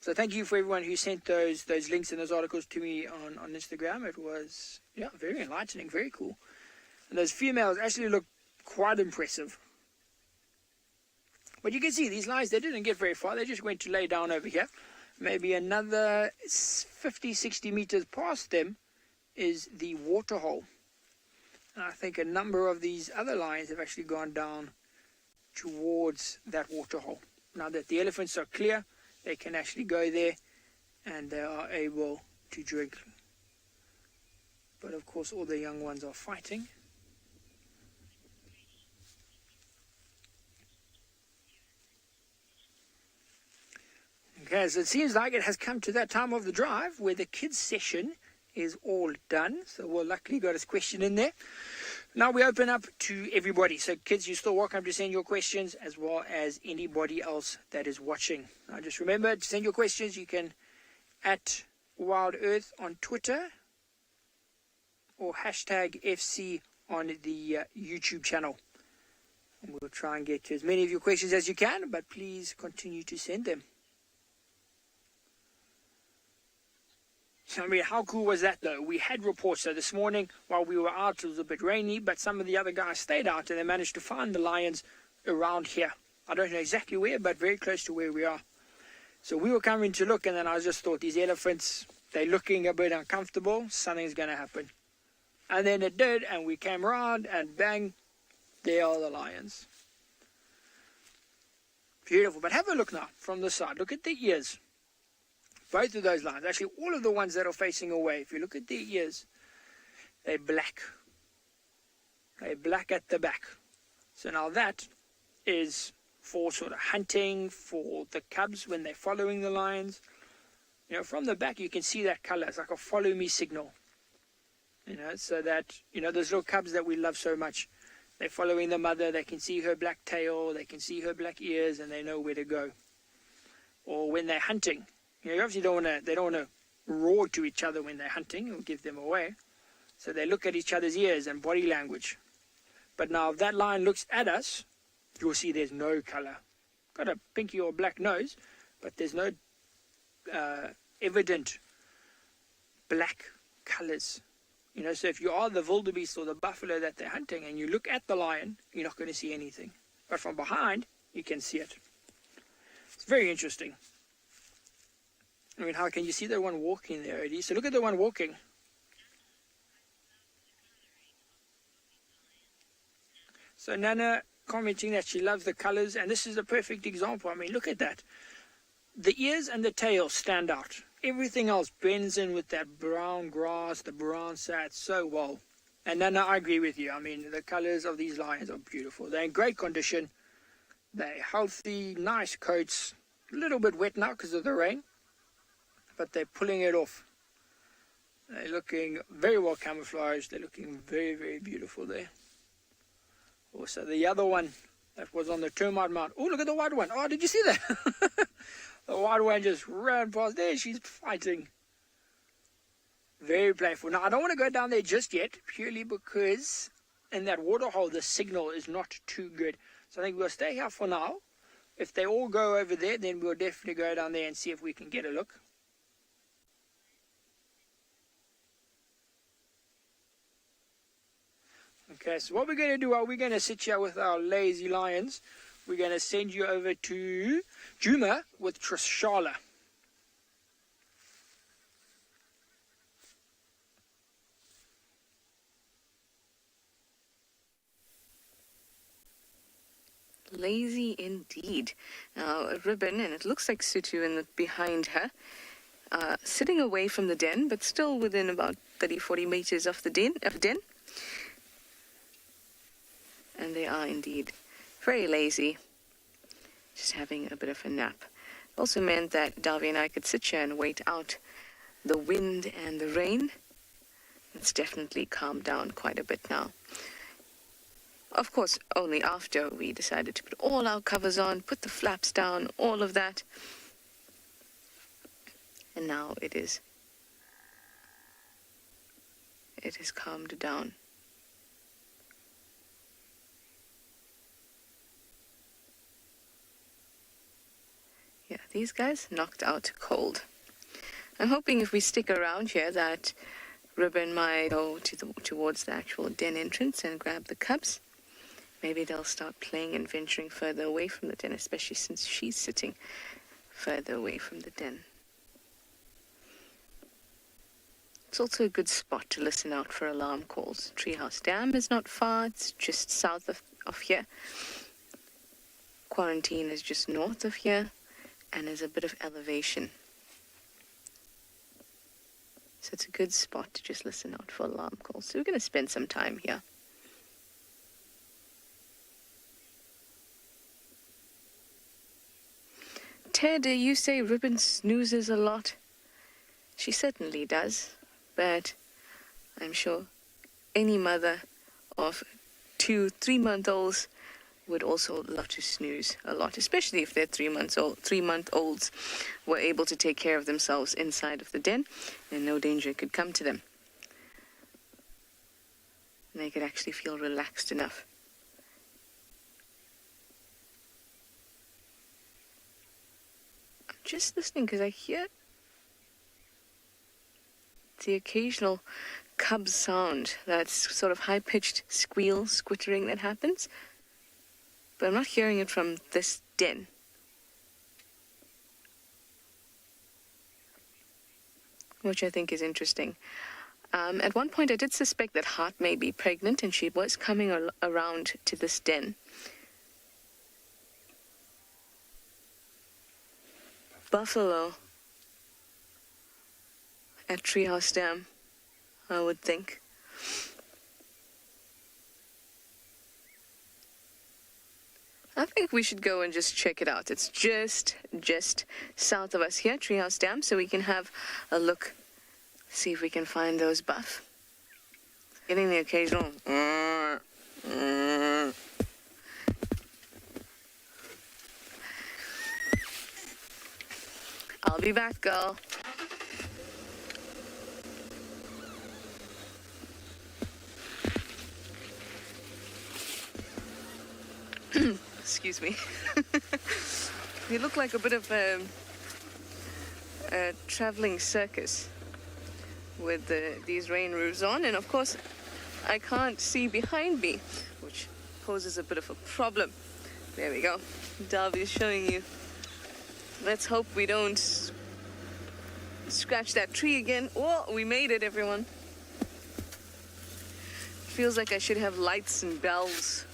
So thank you for everyone who sent those links and those articles to me on Instagram. It was, very enlightening, very cool. And those females actually look quite impressive. But you can see these lions, they didn't get very far. They just went to lay down over here. Maybe another 50, 60 meters past them is the waterhole. And I think a number of these other lions have actually gone down towards that waterhole. Now that the elephants are clear, they can actually go there and they are able to drink. But of course all the young ones are fighting. Okay, so it seems like it has come to that time of the drive where the kids session is all done. So we'll luckily got his question in there. Now we open up to everybody. So kids, you're still welcome to send your questions, as well as anybody else that is watching. Now just remember to send your questions. You can at WildEarth on Twitter or hashtag FC on the YouTube channel. And we'll try and get to as many of your questions as you can, but please continue to send them. I mean, how cool was that, though? We had reports. So this morning, while we were out, it was a bit rainy, but some of the other guys stayed out, and they managed to find the lions around here. I don't know exactly where, but very close to where we are. So we were coming to look, and then I just thought, these elephants, they're looking a bit uncomfortable. Something's going to happen. And then it did, and we came around, and bang, there are the lions. Beautiful. But have a look now from the side. Look at the ears. Both of those lions, actually all of the ones that are facing away, if you look at their ears, they're black. They're black at the back. So now that is for sort of hunting, for the cubs when they're following the lions. You know, from the back you can see that color. It's like a follow me signal. You know, so that, you know, those little cubs that we love so much, they're following the mother, they can see her black tail, they can see her black ears, and they know where to go. Or when they're hunting. You know, you obviously they don't want to roar to each other when they're hunting. It'll give them away. So they look at each other's ears and body language. But now if that lion looks at us, you'll see there's no color. Got a pinky or black nose, but there's no evident black colors. You know, so if you are the wildebeest or the buffalo that they're hunting and you look at the lion, you're not going to see anything. But from behind, you can see it. It's very interesting. I mean, how can you see the one walking there, Eddie? So look at the one walking. So Nana commenting that she loves the colors, and this is a perfect example. I mean, look at that. The ears and the tail stand out. Everything else blends in with that brown grass, the brown sat so well. And Nana, I agree with you. I mean, the colors of these lions are beautiful. They're in great condition. They're healthy, nice coats. A little bit wet now because of the rain, but they're pulling it off. They're looking very well camouflaged. They're looking very, very beautiful there. Also, the other one that was on the termite mound. Oh, look at the white one. Oh, did you see that? The white one just ran past there. She's fighting. Very playful. Now, I don't want to go down there just yet, purely because in that waterhole, the signal is not too good. So I think we'll stay here for now. If they all go over there, then we'll definitely go down there and see if we can get a look. Okay, so what we're going to do, we're going to sit here with our lazy lions. We're going to send you over to Juma with Trishala. Lazy indeed. Now, Ribbon, and it looks like Sutu behind her, sitting away from the den, but still within about 30-40 meters of the den. And they are indeed very lazy, just having a bit of a nap. It also meant that Davy and I could sit here and wait out the wind and the rain. It's definitely calmed down quite a bit now. Of course, only after we decided to put all our covers on, put the flaps down, all of that. And now it is calmed down. Yeah, these guys knocked out cold. I'm hoping if we stick around here that Ribbon might go towards the actual den entrance and grab the cubs. Maybe they'll start playing and venturing further away from the den, especially since she's sitting further away from the den. It's also a good spot to listen out for alarm calls. Treehouse Dam is not far, it's just south of here. Quarantine is just north of here, and there's a bit of elevation. So it's a good spot to just listen out for alarm calls. So we're going to spend some time here. Ted, you say Ribbon snoozes a lot. She certainly does, but I'm sure any mother of 2-3-month-olds would also love to snooze a lot, especially if their 3-month-olds were able to take care of themselves inside of the den and no danger could come to them. And they could actually feel relaxed enough. Just listening because I hear the occasional cub sound, that sort of high-pitched squeal, squittering that happens, but I'm not hearing it from this den. Which I think is interesting. At one point I did suspect that Heart may be pregnant and she was coming around to this den. Buffalo at Treehouse Dam, I would think. I think we should go and just check it out. It's just south of us here, Treehouse Dam, so we can have a look, see if we can find those buff. Getting the occasional I'll be back, girl. Excuse me. You look like a bit of a traveling circus with these rain roofs on, and of course I can't see behind me, which poses a bit of a problem. There we go. Darby's showing you. Let's hope we don't scratch that tree again. Oh, we made it, everyone. Feels like I should have lights and bells.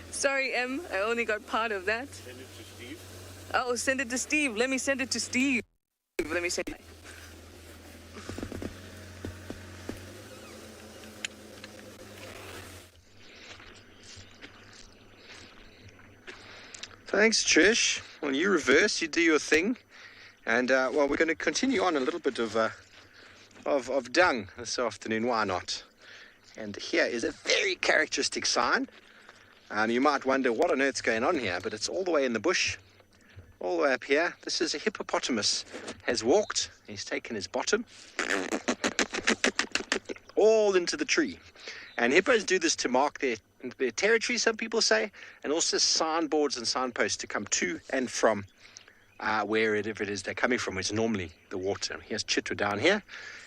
Sorry, Em, I only got part of that. Send it to Steve. Oh, send it to Steve. Let me send it to Steve. Let me send it. Thanks, Trish. Well, you reverse, you do your thing. And, well, we're going to continue on a little bit of dung this afternoon. Why not? And here is a very characteristic sign. You might wonder what on earth's going on here, but it's all the way in the bush, all the way up here. This is a hippopotamus. Has walked, he's taken his bottom, all into the tree. And hippos do this to mark their territory, some people say, and also signboards and signposts to come to and from wherever it is they're coming from, is normally the water. Here's Chitwa down here,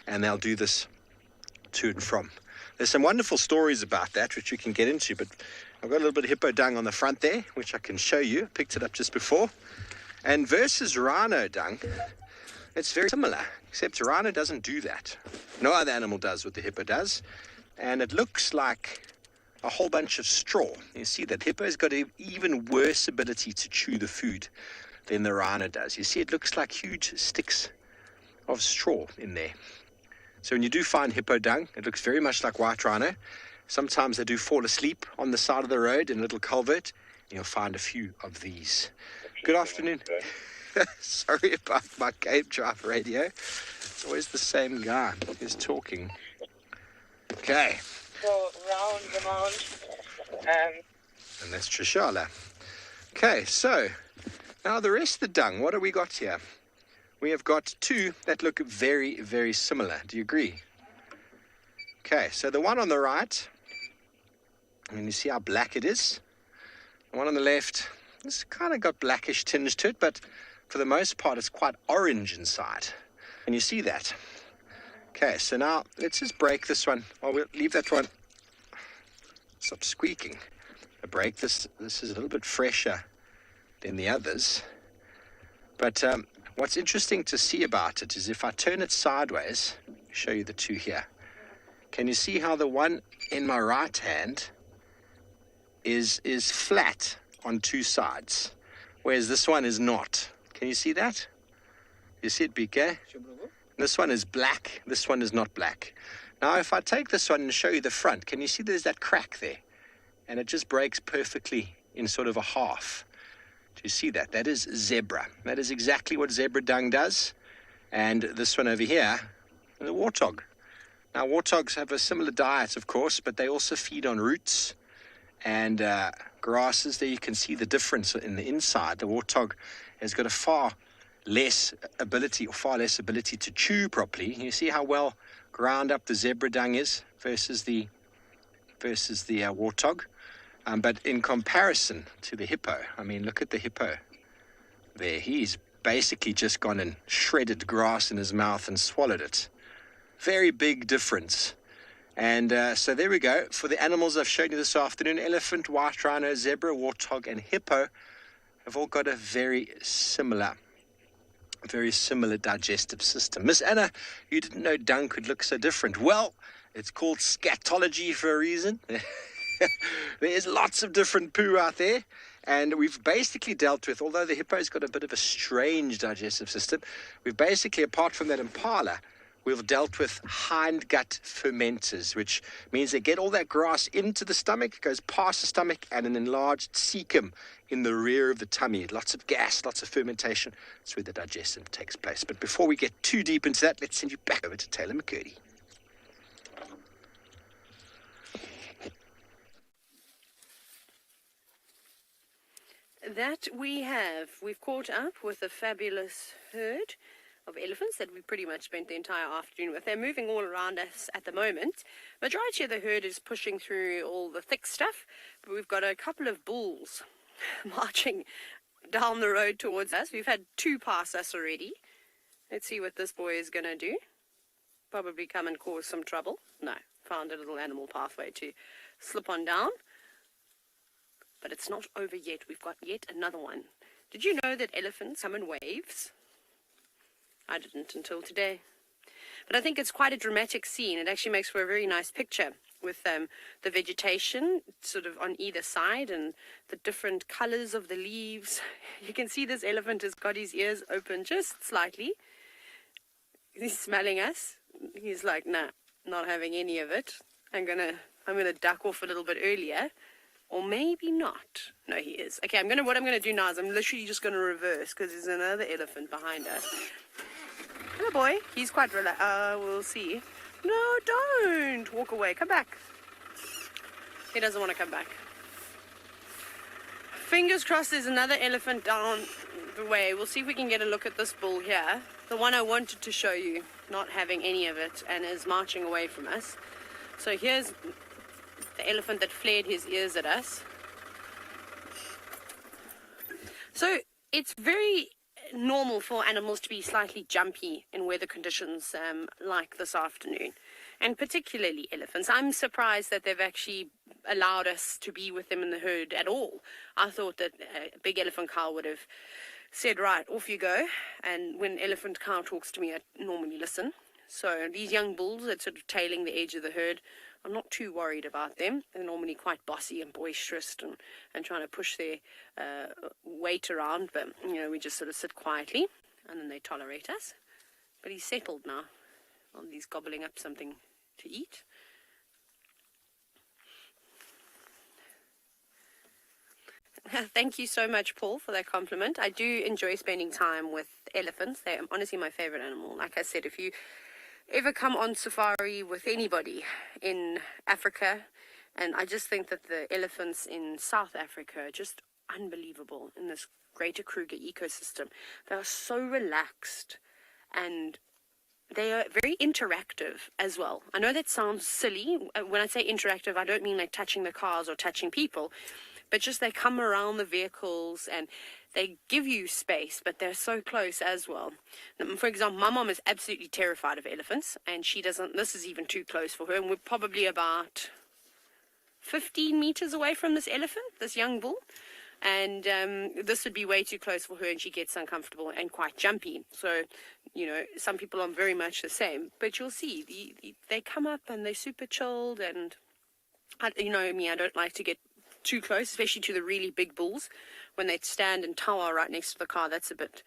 and they'll do this to and from. There's some wonderful stories about that, which we can get into, but I've got a little bit of hippo dung on the front there, which I can show you. Picked it up just before. And versus rhino dung, it's very similar, except rhino doesn't do that. No other animal does what the hippo does, and it looks like a whole bunch of straw. You see that hippo's got an even worse ability to chew the food than the rhino does. You see, it looks like huge sticks of straw in there. So when you do find hippo dung, it looks very much like white rhino. Sometimes they do fall asleep on the side of the road in a little culvert, and you'll find a few of these. Good afternoon. Sorry about my Cape Drive radio. It's always the same guy who's talking. Okay. Go round and round. And that's Trishala. Okay, so now the rest of the dung, what have we got here? We have got two that look very, very similar. Do you agree? Okay, so the one on the right, you see how black it is. The one on the left, it's kind of got blackish tinge to it, but for the most part, it's quite orange inside. And you see that. Okay, so now let's just break this one. Well, we'll leave that one. Stop squeaking. I break this. This is a little bit fresher than the others. But what's interesting to see about it is if I turn it sideways, show you the two here. Can you see how the one in my right hand is flat on two sides, whereas this one is not? Can you see that? You see it, BK? This one is black, this one is not black. Now, if I take this one and show you the front, can you see there's that crack there? And it just breaks perfectly in sort of a half. Do you see that? That is zebra. That is exactly what zebra dung does. And this one over here, the warthog. Now, warthogs have a similar diet, of course, but they also feed on roots and grasses. There you can see the difference in the inside. The warthog has got a far less ability to chew properly. You see how well ground up the zebra dung is versus the warthog. But in comparison to the hippo, I mean, look at the hippo there. He's basically just gone and shredded grass in his mouth and swallowed it. Very big difference. And so there we go. For the animals I've shown you this afternoon, elephant, white rhino, zebra, warthog, and hippo have all got a very similar digestive system. Miss Anna, you didn't know dung could look so different. Well, it's called scatology for a reason. There's lots of different poo out there, and we've basically dealt with, although the hippo's got a bit of a strange digestive system, we've basically, apart from that impala, we've dealt with hindgut fermenters, which means they get all that grass into the stomach, goes past the stomach, and an enlarged cecum in the rear of the tummy. Lots of gas, lots of fermentation. That's where the digestion takes place. But before we get too deep into that, let's send you back over to Taylor McCurdy. That we've caught up with a fabulous herd of elephants that we pretty much spent the entire afternoon with. They're moving all around us at the moment. Majority of the herd is pushing through all the thick stuff, but we've got a couple of bulls marching down the road towards us. We've had two pass us already. Let's see what this boy is going to do. Probably come and cause some trouble. No, found a little animal pathway to slip on down. But it's not over yet. We've got yet another one. Did you know that elephants come in waves? I didn't until today. But I think it's quite a dramatic scene. It actually makes for a very nice picture with the vegetation sort of on either side and the different colors of the leaves. You can see this elephant has got his ears open just slightly. He's smelling us. He's like, nah, not having any of it. I'm gonna duck off a little bit earlier. Or maybe not. No, he is. Okay, what I'm gonna do now is I'm literally just gonna reverse because there's another elephant behind us. Hello, boy. He's quite relaxed. We'll see. No, don't walk away. Come back. He doesn't want to come back. Fingers crossed there's another elephant down the way. We'll see if we can get a look at this bull here. The one I wanted to show you, not having any of it and is marching away from us. So here's the elephant that flared his ears at us. So it's very normal for animals to be slightly jumpy in weather conditions like this afternoon, and particularly elephants. I'm surprised that they've actually allowed us to be with them in the herd at all. I thought that a big elephant cow would have said, right, off you go. And when elephant cow talks to me, I normally listen. So these young bulls that sort of tailing the edge of the herd, I'm not too worried about them. They're normally quite bossy and boisterous and trying to push their weight around. But, you know, we just sort of sit quietly and then they tolerate us. But he's settled now. Well, he's gobbling up something to eat. Thank you so much, Paul, for that compliment. I do enjoy spending time with elephants. They're honestly my favorite animal. Like I said, if you ever come on safari with anybody in Africa, and I just think that the elephants in South Africa are just unbelievable in this greater Kruger ecosystem. They are so relaxed and they are very interactive as well. I know that sounds silly. When I say interactive, I don't mean like touching the cars or touching people, but just they come around the vehicles and they give you space, but they're so close as well. For example, my mom is absolutely terrified of elephants, and she doesn't, this is even too close for her, and we're probably about 15 meters away from this elephant, this young bull, and this would be way too close for her, and she gets uncomfortable and quite jumpy. So, you know, some people are very much the same, but you'll see, they come up and they're super chilled, and, you know me, I don't like to get too close, especially to the really big bulls. When they stand and tower right next to the car, that's a bit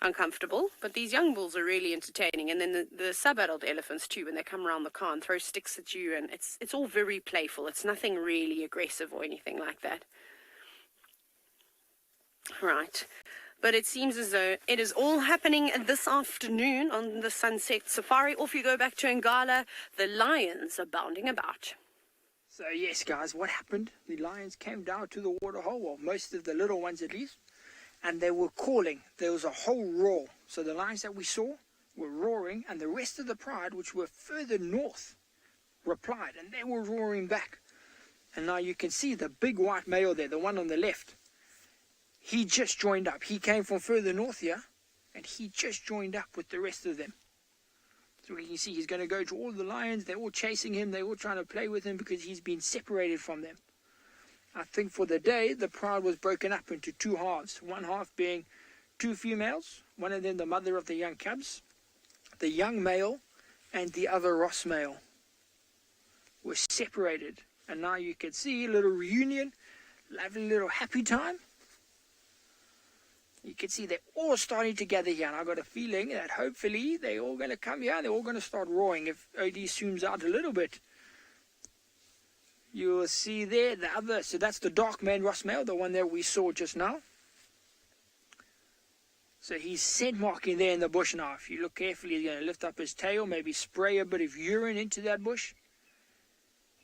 uncomfortable. But these young bulls are really entertaining. And then the sub-adult elephants too, when they come around the car and throw sticks at you, and it's all very playful. It's nothing really aggressive or anything like that. Right. But it seems as though it is all happening this afternoon on the Sunset Safari. Off you go back to Ngala. The lions are bounding about. So yes, guys, what happened? The lions came down to the waterhole, well, most of the little ones at least, and they were calling. There was a whole roar. So the lions that we saw were roaring, and the rest of the pride, which were further north, replied, and they were roaring back. And now you can see the big white male there, the one on the left. He just joined up. He came from further north here, and he just joined up with the rest of them. So you can see he's going to go to all the lions. They're all chasing him. They're all trying to play with him because he's been separated from them. I think for the day, the pride was broken up into two halves. One half being two females, one of them the mother of the young cubs, the young male, and the other Ross male were separated. And now you can see a little reunion, lovely little happy time. You can see they're all starting to gather here, and I've got a feeling that hopefully they're all going to come here and they're all going to start roaring. If OD zooms out a little bit, you will see there the other, so that's the dark man Ross male, the one that we saw just now. So he's scent marking there in the bush now. If you look carefully, he's going to lift up his tail, maybe spray a bit of urine into that bush.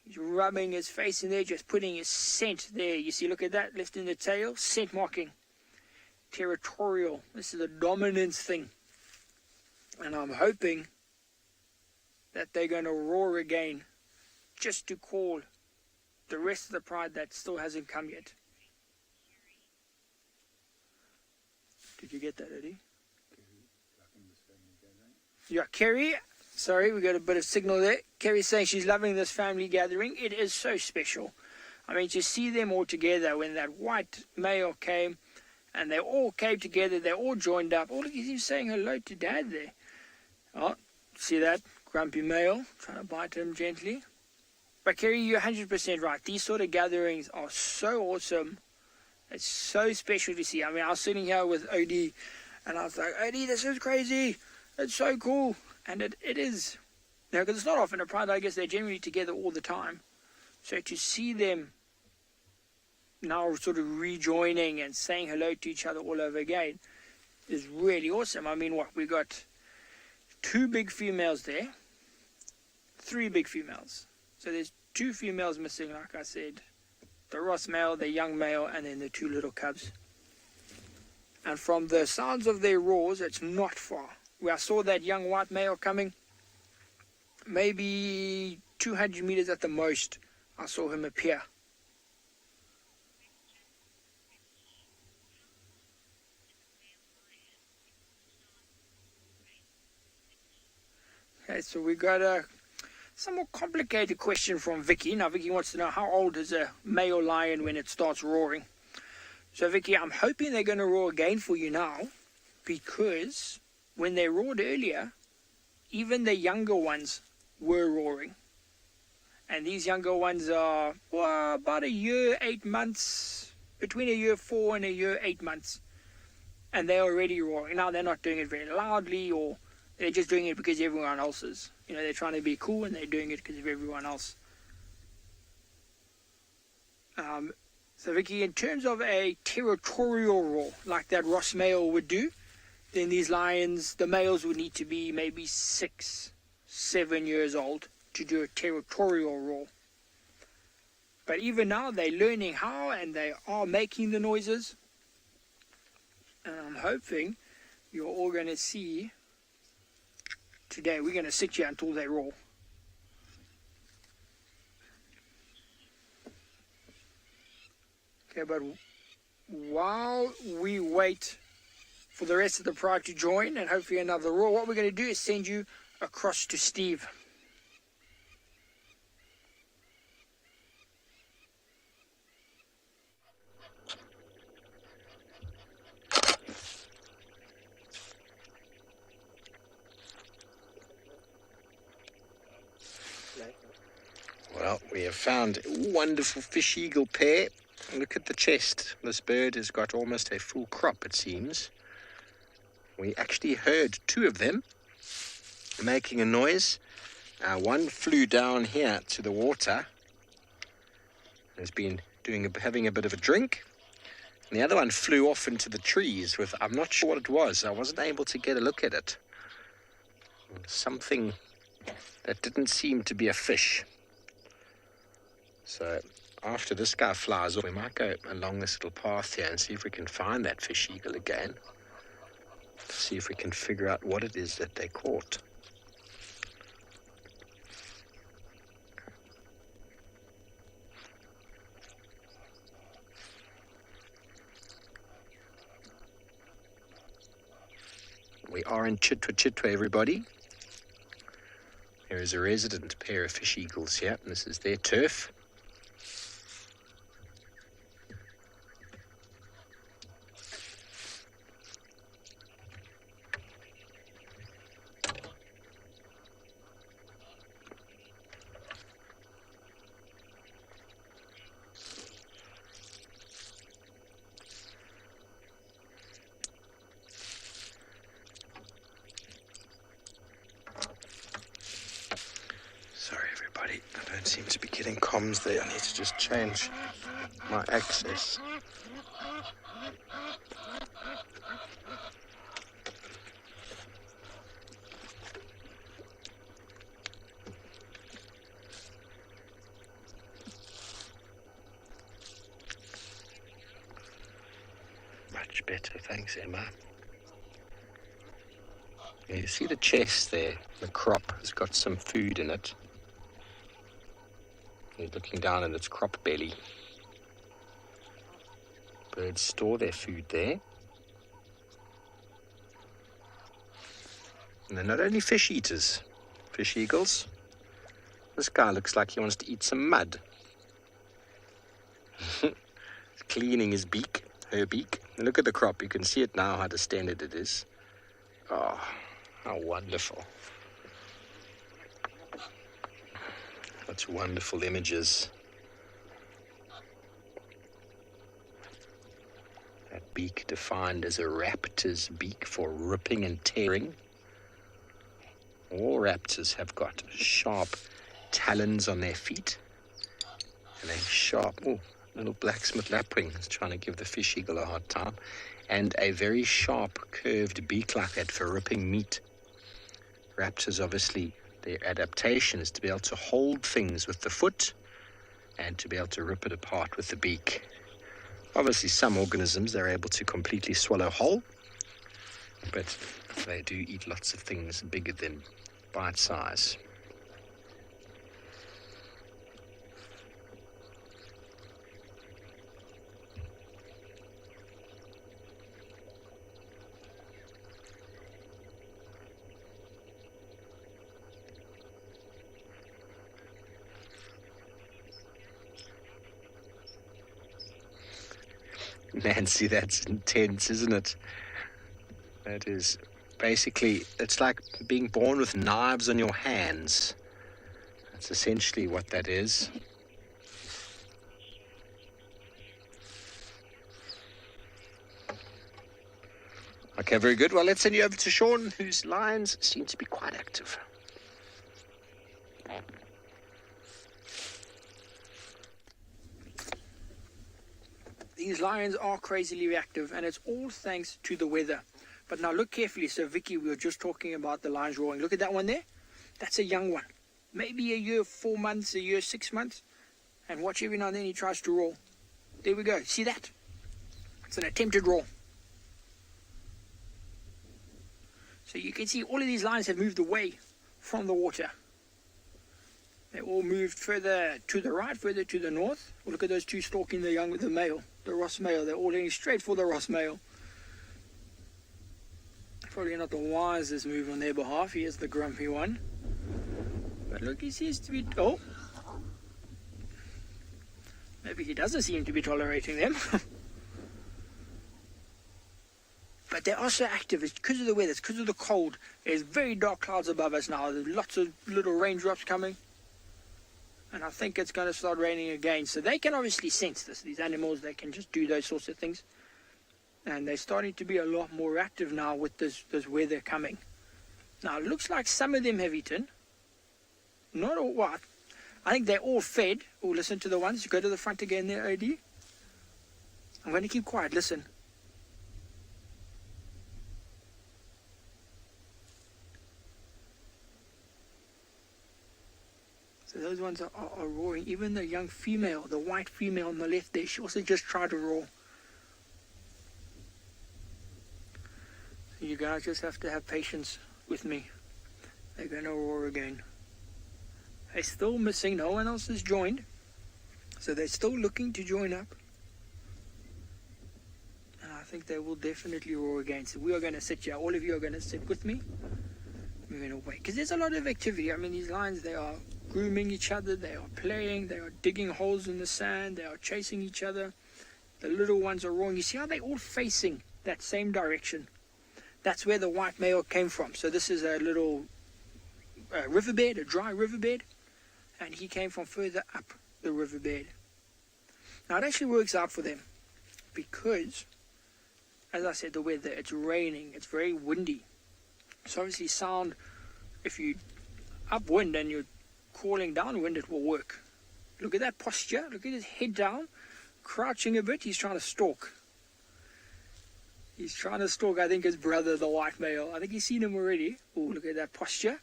He's rubbing his face in there, just putting his scent there. You see, look at that, lifting the tail, scent marking. Territorial. This is a dominance thing, and I'm hoping that they're going to roar again just to call the rest of the pride that still hasn't come yet. Did you get that, Eddie? Yeah, Kerry, sorry, we got a bit of signal there. Kerry's saying she's loving this family gathering. It is so special. I mean, to see them all together when that white male came, and they all came together, they all joined up. Oh, look, he's saying hello to Dad there. Oh, see that? Grumpy male, trying to bite him gently. But Kerry, you're 100% right. These sort of gatherings are so awesome. It's so special to see. I mean, I was sitting here with OD, and I was like, OD, this is crazy. It's so cool. And it is. You know, because it's not often a pride, I guess they're generally together all the time. So to see them now sort of rejoining and saying hello to each other all over again is really awesome. I mean, what, we got two big females there, three big females. So there's two females missing, like I said, the Ross male, the young male, and then the two little cubs. And from the sounds of their roars, it's not far. Where I saw that young white male coming, maybe 200 meters at the most, I saw him appear. Okay, so we got a somewhat complicated question from Vicky. Now, Vicky wants to know how old is a male lion when it starts roaring. So, Vicky, I'm hoping they're going to roar again for you now, because when they roared earlier, even the younger ones were roaring. And these younger ones are about a year, 8 months, between a year 4 and a year 8 months. And they're already roaring. Now, they're not doing it very loudly, or they're just doing it because everyone else is. You know, they're trying to be cool and they're doing it because of everyone else. So, Vicky, in terms of a territorial roar, like that Ross male would do, then these lions, the males would need to be maybe 6, 7 years old to do a territorial roar. But even now, they're learning how, and they are making the noises. And I'm hoping you're all going to see today. We're going to sit here until they roar. Okay, but while we wait for the rest of the pride to join and hopefully another roar, what we're going to do is send you across to Steve. Well, we have found a wonderful fish eagle pair. Look at the chest. This bird has got almost a full crop, it seems. We actually heard 2 of them making a noise. One flew down here to the water. Has been having a bit of a drink. And the other one flew off into the trees with, I'm not sure what it was. I wasn't able to get a look at it. Something that didn't seem to be a fish. So after this guy flies off, we might go along this little path here and see if we can find that fish eagle again. See if we can figure out what it is that they caught. We are in Chitwa, everybody. There is a resident pair of fish eagles here, and this is their turf. Sorry, everybody. I don't seem to be getting comms there. I need to just change my access. Much better, thanks, Emma. You see the chest there? The crop has got some food in it. You're looking down at its crop belly. Birds store their food there. And they're not only fish eaters, fish eagles. This guy looks like he wants to eat some mud. Cleaning his beak, her beak. And look at the crop. You can see it now, how distended it is. Oh, how wonderful. Such wonderful images. That beak defined as a raptor's beak for ripping and tearing. All raptors have got sharp talons on their feet. And a sharp, little blacksmith lapwing is trying to give the fish eagle a hard time. And a very sharp, curved beak like that for ripping meat. Raptors, obviously, their adaptation is to be able to hold things with the foot and to be able to rip it apart with the beak. Obviously, some organisms they're able to completely swallow whole, but they do eat lots of things bigger than bite size. Nancy, that's intense, isn't it? That is basically, it's like being born with knives on your hands. That's essentially what that is. Okay, very good. Well, let's send you over to Sean, whose lions seem to be quite active. These lions are crazily reactive, and it's all thanks to the weather. But now look carefully. So, Vicky, we were just talking about the lions roaring. Look at that one there. That's a young one. Maybe a year, 4 months, a year, 6 months. And watch, every now and then he tries to roar. There we go. See that? It's an attempted roar. So you can see all of these lions have moved away from the water. They all moved further to the right, further to the north. Well, look at those two stalking the young with the male, the Ross male. They're all heading straight for the Ross male. Probably not the wisest move on their behalf. He is the grumpy one. But look, he seems to be... Oh! Maybe he doesn't seem to be tolerating them. But they're also active. It's because of the weather. It's because of the cold. There's very dark clouds above us now. There's lots of little raindrops coming. And I think it's going to start raining again. So they can obviously sense this. These animals, they can just do those sorts of things. And they're starting to be a lot more active now with this weather coming. Now, it looks like some of them have eaten. Not all. Well, I think they're all fed. Oh, listen to the ones. Go to the front again there, OD. I'm going to keep quiet. Listen. So those ones are roaring. Even the young female, the white female on the left there, she also just tried to roar. So you guys just have to have patience with me. They're going to roar again. They're still missing. No one else has joined. So they're still looking to join up. And I think they will definitely roar again. So we are going to sit here. All of you are going to sit with me. We're going to wait. Because there's a lot of activity. I mean, these lions, they are grooming each other. They are playing. They are digging holes in the sand. They are chasing each other. The little ones are roaring. You see how they're all facing that same direction? That's where the white male came from. So this is a little riverbed, a dry riverbed. And he came from further up the riverbed. Now it actually works out for them. Because, as I said, the weather, it's raining. It's very windy. So obviously sound, if you upwind and you're calling downwind, it will work. Look at that posture. Look at his head down. Crouching a bit. He's trying to stalk. He's trying to stalk, I think, his brother, the white male. I think he's seen him already. Oh, look at that posture.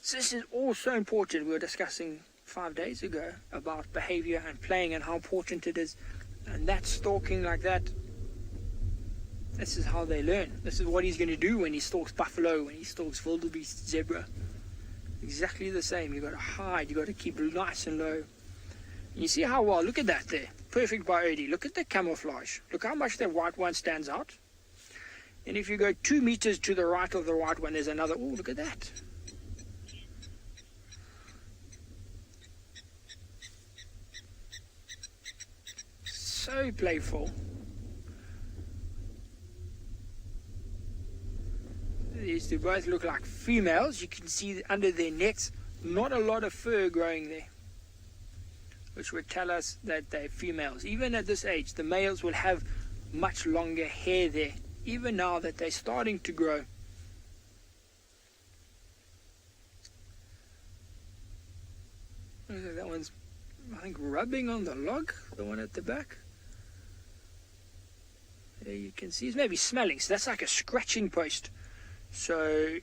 So this is all so important. We were discussing 5 days ago about behavior and playing and how important it is. And that stalking like that, this is how they learn. This is what he's going to do when he stalks buffalo, when he stalks wildebeest, zebra. Exactly the same. You've got to hide. You've got to keep nice and low. And you see how well, look at that there. Perfect by Odie. Look at the camouflage. Look how much that white one stands out. And if you go 2 meters to the right of the white one, there's another. Oh, look at that. So playful. These two both look like females. You can see under their necks, not a lot of fur growing there, which would tell us that they're females. Even at this age, the males will have much longer hair there, even now that they're starting to grow. That one's, I think, rubbing on the log, the one at the back. There you can see, it's maybe smelling, so that's like a scratching post. So,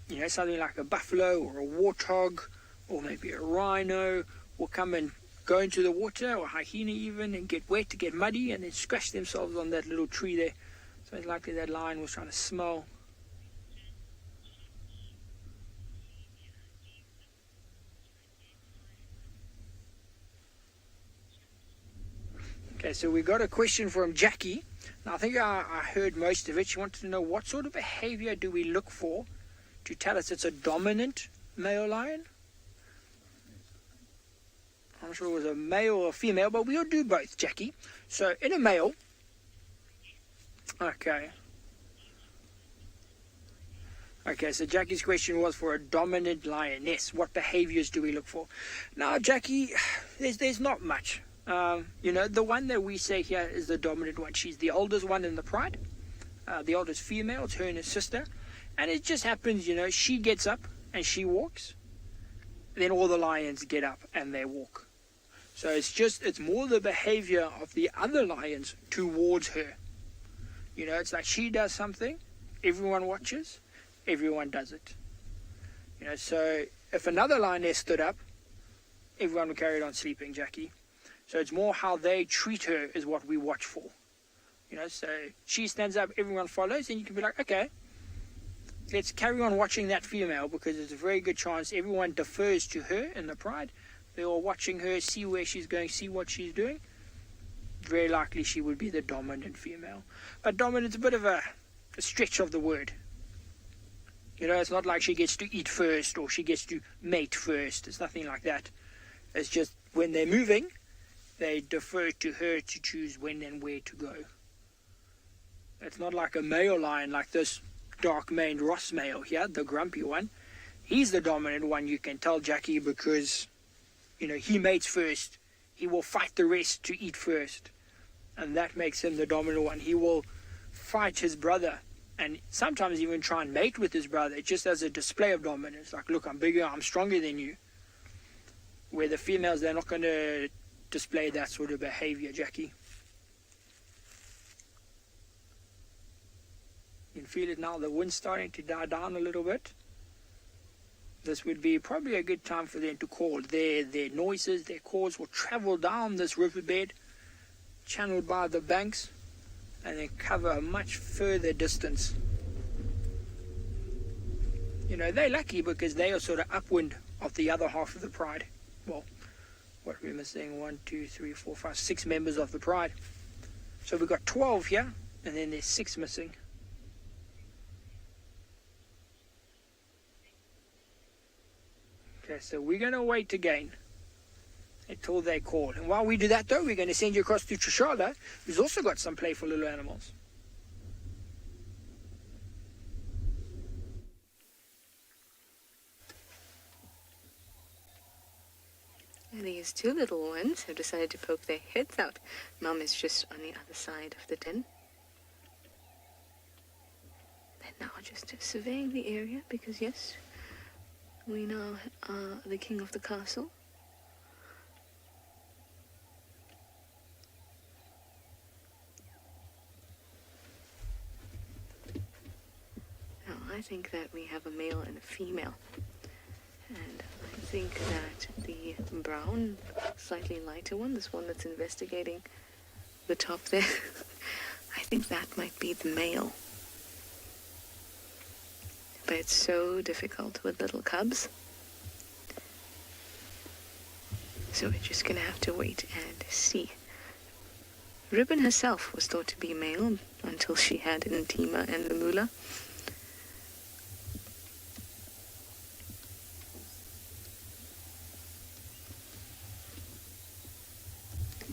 you know, something like a buffalo or a warthog or maybe a rhino will come and go into the water, or hyena even, and get wet, to get muddy, and then scratch themselves on that little tree there. So it's likely that lion was trying to smell. Okay, so we got a question from Jackie. Now, I think I heard most of it. She wanted to know, what sort of behavior do we look for to tell us it's a dominant male lion? I'm not sure it was a male or a female, but we'll do both, Jackie. So in a male, Okay. Okay, so Jackie's question was for a dominant lioness. What behaviors do we look for? Now, Jackie, there's not much. The one that we say here is the dominant one. She's the oldest one in the pride. The oldest female. It's her and her sister. And it just happens, she gets up and she walks. Then all the lions get up and they walk. So it's more the behavior of the other lions towards her. It's like she does something, everyone watches, everyone does it. So if another lioness stood up, everyone would carry on sleeping, Jackie. So it's more how they treat her is what we watch for. So she stands up, everyone follows, and you can be like, okay, let's carry on watching that female, because there's a very good chance everyone defers to her in the pride. They're all watching her, see where she's going, see what she's doing. Very likely she would be the dominant female. But dominant's a bit of a stretch of the word. It's not like she gets to eat first or she gets to mate first. It's nothing like that. It's just when they're moving, they defer to her to choose when and where to go. It's not like a male lion like this dark-maned Ross male here, the grumpy one. He's the dominant one, you can tell, Jackie, because, he mates first. He will fight the rest to eat first. And that makes him the dominant one. He will fight his brother and sometimes even try and mate with his brother just as a display of dominance. Like, look, I'm bigger, I'm stronger than you. Where the females, they're not going to display that sort of behavior, Jackie. You can feel it now, the wind's starting to die down a little bit. This would be probably a good time for them to call. Their noises, their calls will travel down this riverbed, channeled by the banks, and then cover a much further distance. They're lucky because they are sort of upwind of the other half of the pride. Well, what we're missing, 1, 2, 3, 4, 5, 6 members of the pride. So we've got 12 here, and then there's 6 missing. Okay, so we're going to wait again until they call. And while we do that, though, we're going to send you across to Trishala, who's also got some playful little animals. These 2 little ones have decided to poke their heads out. Mum is just on the other side of the den. They're now just surveying the area because, yes, we now are the king of the castle. Now, I think that we have a male and a female. And I think that the brown, slightly lighter one, this one that's investigating the top there, I think that might be the male. But it's so difficult with little cubs. So we're just going to have to wait and see. Ribbon herself was thought to be male until she had Intima and the Moolah.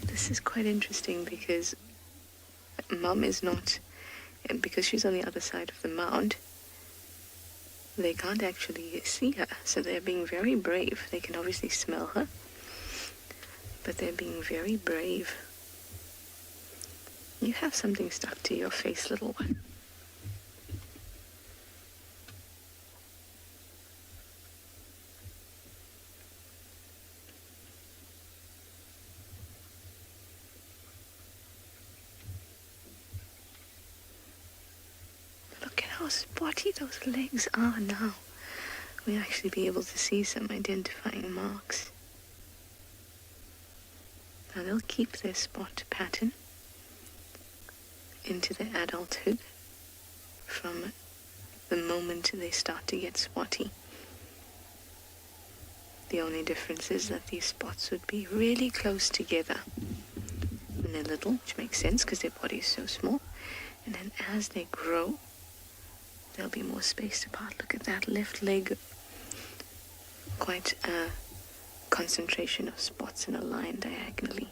This is quite interesting because Mum is not, and because she's on the other side of the mound, they can't actually see her, so they're being very brave. They can obviously smell her, but they're being very brave. You have something stuck to your face, little one. Spotty those legs are now. We'll actually be able to see some identifying marks. Now they'll keep their spot pattern into their adulthood from the moment they start to get spotty. The only difference is that these spots would be really close together when they're little, which makes sense because their body is so small. And then as they grow, there'll be more spaced apart. Look at that left leg. Quite a concentration of spots in a line diagonally.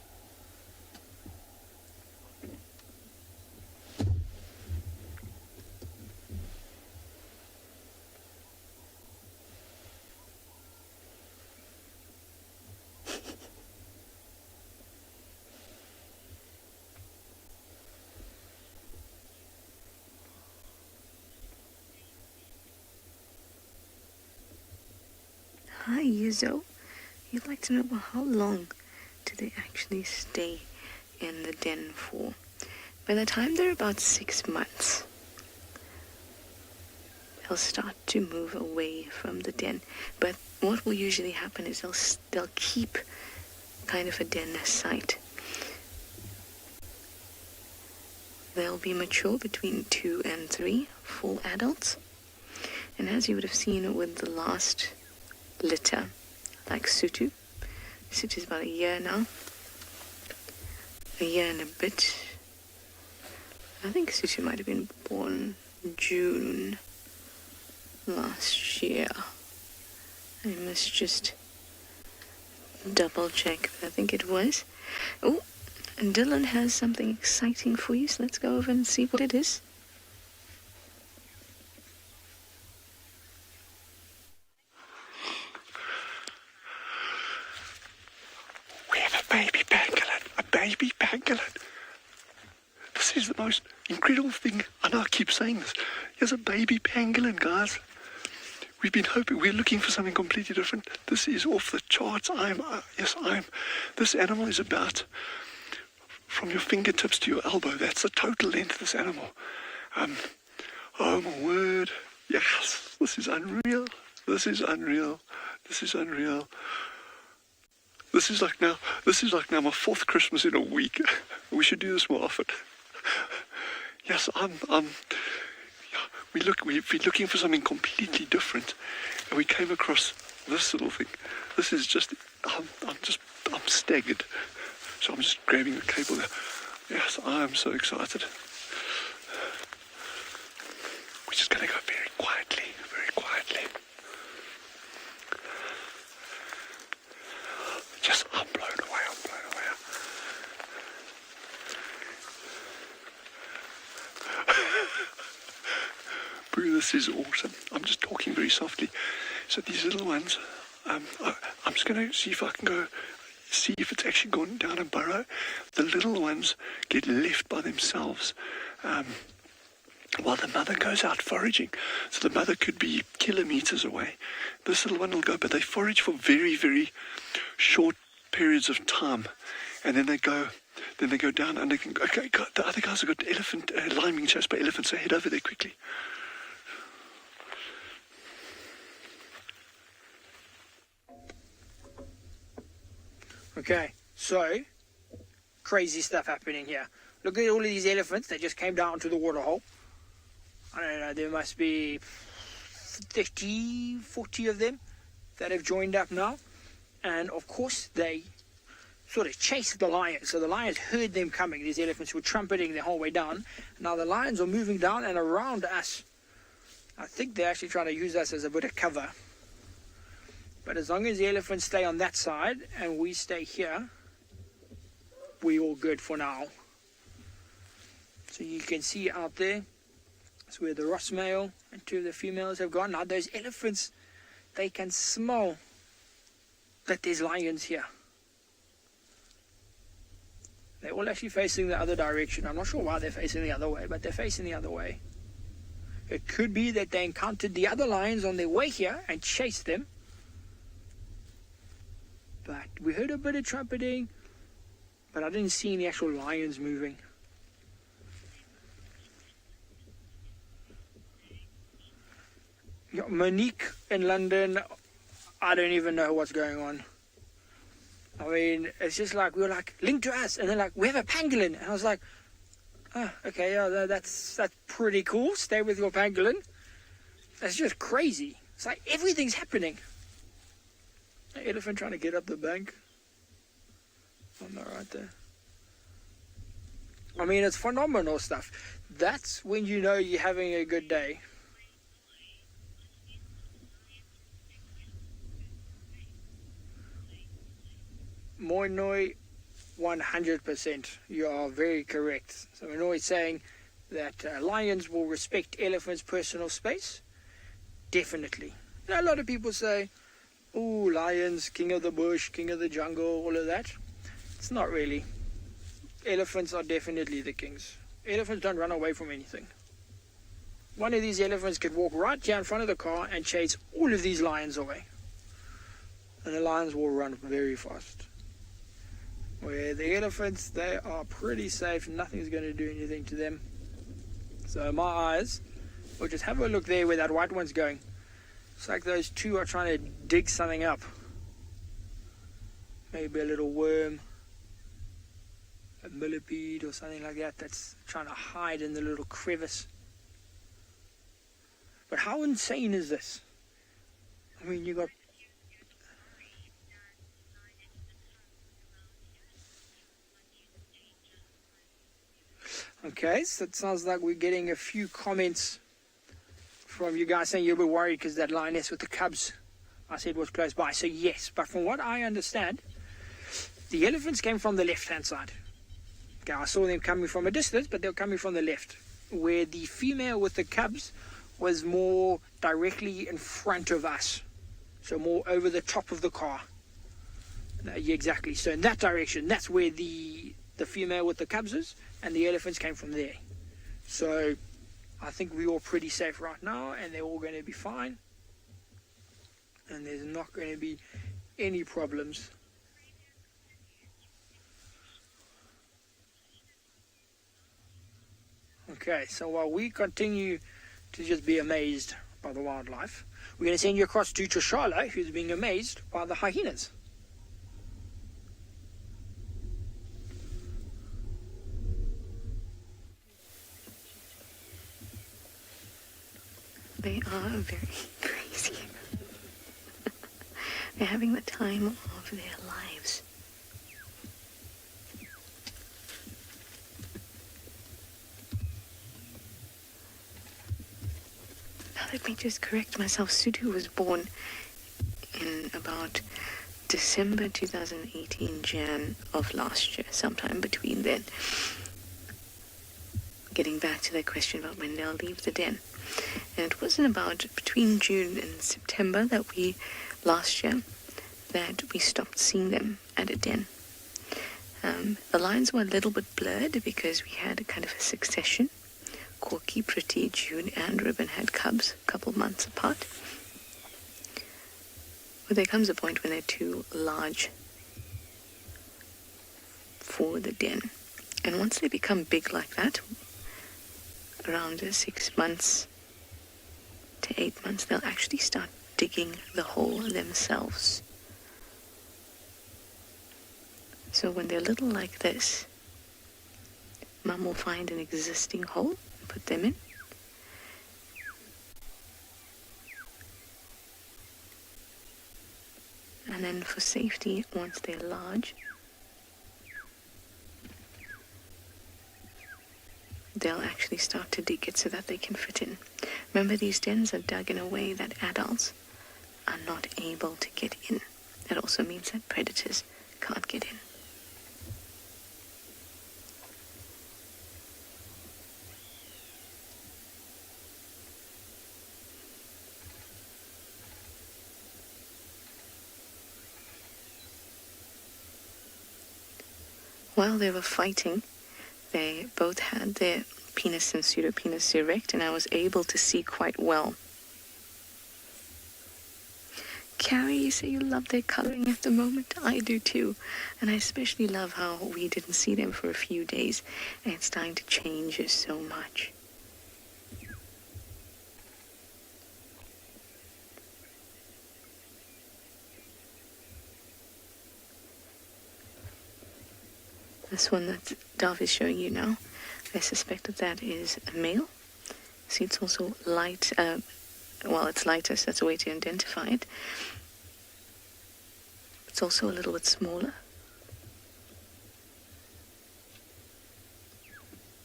Hi, Yuzo. You'd like to know, well, how long do they actually stay in the den for? By the time they're about 6 months, they'll start to move away from the den. But what will usually happen is they'll keep kind of a den site. They'll be mature between 2 and 3 full adults. And as you would have seen with the last litter, like Sutu. Sutu's about a year now. A year and a bit. I think Sutu might have been born June last year. I must just double check, but I think it was. Oh, and Dylan has something exciting for you, so let's go over and see what it is. We have a baby pangolin. A baby pangolin. This is the most incredible thing. I know I keep saying this. Here's a baby pangolin, guys. We've been hoping, we're looking for something completely different. This is off the charts. This animal is about from your fingertips to your elbow. That's the total length of this animal. Oh my word. Yes, this is unreal. This is unreal. This is unreal. This is like now my 4th Christmas in a week. We should do this more often. Yes, we've been looking for something completely different, and we came across this little thing. This is just, I'm staggered. So I'm just grabbing the cable there. Yes, I'm so excited. We're just going to go very quietly, very quietly. Just, I'm blown away, I'm blown away. Boo, this is awesome. I'm just talking very softly. So these little ones, I'm just going to see if I can go see if it's actually gone down a burrow. The little ones get left by themselves while the mother goes out foraging. So the mother could be kilometers away. This little one will go, but they forage for very, very short periods of time, and then they go down, and they can. Okay, the other guys have got elephant lion being chased by elephants. So head over there quickly. Okay, so crazy stuff happening here. Look at all of these elephants that just came down to the waterhole. I don't know, there must be 30, 40 of them that have joined up now. And of course they sort of chased the lions. So the lions heard them coming. These elephants were trumpeting the whole way down. Now the lions are moving down and around us. I think they're actually trying to use us as a bit of cover. But as long as the elephants stay on that side and we stay here, we're all good for now. So you can see out there, that's where the Ross male and 2 of the females have gone. Now those elephants, they can smell that there's lions here. They're all actually facing the other direction. I'm not sure why they're facing the other way, but they're facing the other way. It could be that they encountered the other lions on their way here and chased them. But we heard a bit of trumpeting, but I didn't see any actual lions moving. Monique in London, I don't even know what's going on. I mean, it's just like, we were like, link to us, and they're like, we have a pangolin. And I was like, oh, okay, yeah, that's pretty cool. Stay with your pangolin. That's just crazy. It's like everything's happening. Elephant trying to get up the bank. I'm not right there. I mean, it's phenomenal stuff. That's when you know you're having a good day. Moinoi, 100%. You are very correct. So Moinoi is saying that lions will respect elephants' personal space. Definitely. Now, a lot of people say, ooh, lions, king of the bush, king of the jungle, all of that. It's not really. Elephants are definitely the kings. Elephants don't run away from anything. One of these elephants could walk right here in front of the car and chase all of these lions away. lions will run very fast. Where the elephants, they are pretty safe. Nothing's going to do anything to them. So my eyes will just have a look there where that white one's going. It's like those two are trying to dig something up. Maybe a little worm, a millipede or something like that that's trying to hide in the little crevice. But how insane is this? I mean, you got... Okay, so it sounds like we're getting a few comments from you guys saying you're a bit worried because that lioness with the cubs, I said, was close by. So yes, but from what I understand, the elephants came from the left-hand side. Okay, I saw them coming from a distance, but they were coming from the left, where the female with the cubs was more directly in front of us, so more over the top of the car. Yeah, exactly. So in that direction, that's where the female with the cubs is, and the elephants came from there. So I think we're all pretty safe right now, and they're all going to be fine, and there's not going to be any problems. Okay, so while we continue to just be amazed by the wildlife, we're going to send you across to Trishala, who's being amazed by the hyenas. They are very crazy. They're having the time of their lives. Now let me just correct myself. Sudu was born in about December 2018, Jan of last year, sometime between then. Getting back to that question about when they'll leave the den. And it wasn't about between June and September last year that we stopped seeing them at a den. The lines were a little bit blurred because we had a kind of a succession. Corky, Pretty, June, and Ribbon had cubs a couple months apart. But there comes a point when they're too large for the den. And once they become big like that, around 6 months to 8 months, they'll actually start digging the hole themselves. So when they're little like this, Mum will find an existing hole, put them in, and then for safety, once they're large, they'll actually start to dig it so that they can fit in. Remember, these dens are dug in a way that adults are not able to get in. That also means that predators can't get in. While they were fighting, they both had their penis and pseudopenis erect, and I was able to see quite well. Carrie, you say you love their coloring at the moment? I do too. And I especially love how we didn't see them for a few days, and it's starting to change so much. This one that Dov is showing you now, I suspect that is a male. See, it's also light, it's lighter, so that's a way to identify it. It's also a little bit smaller.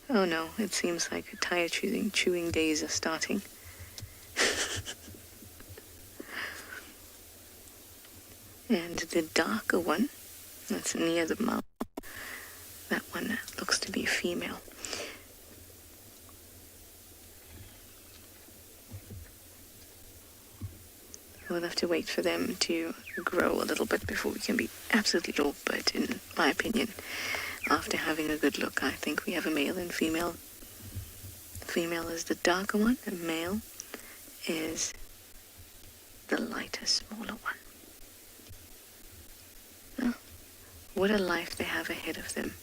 Oh no, it seems like tire chewing days are starting. And the darker one, that's near the mouth, that one looks to be female. We'll have to wait for them to grow a little bit before we can be absolutely sure, but in my opinion, after having a good look, I think we have a male and female. Female is the darker one, and male is the lighter, smaller one. What a life they have ahead of them.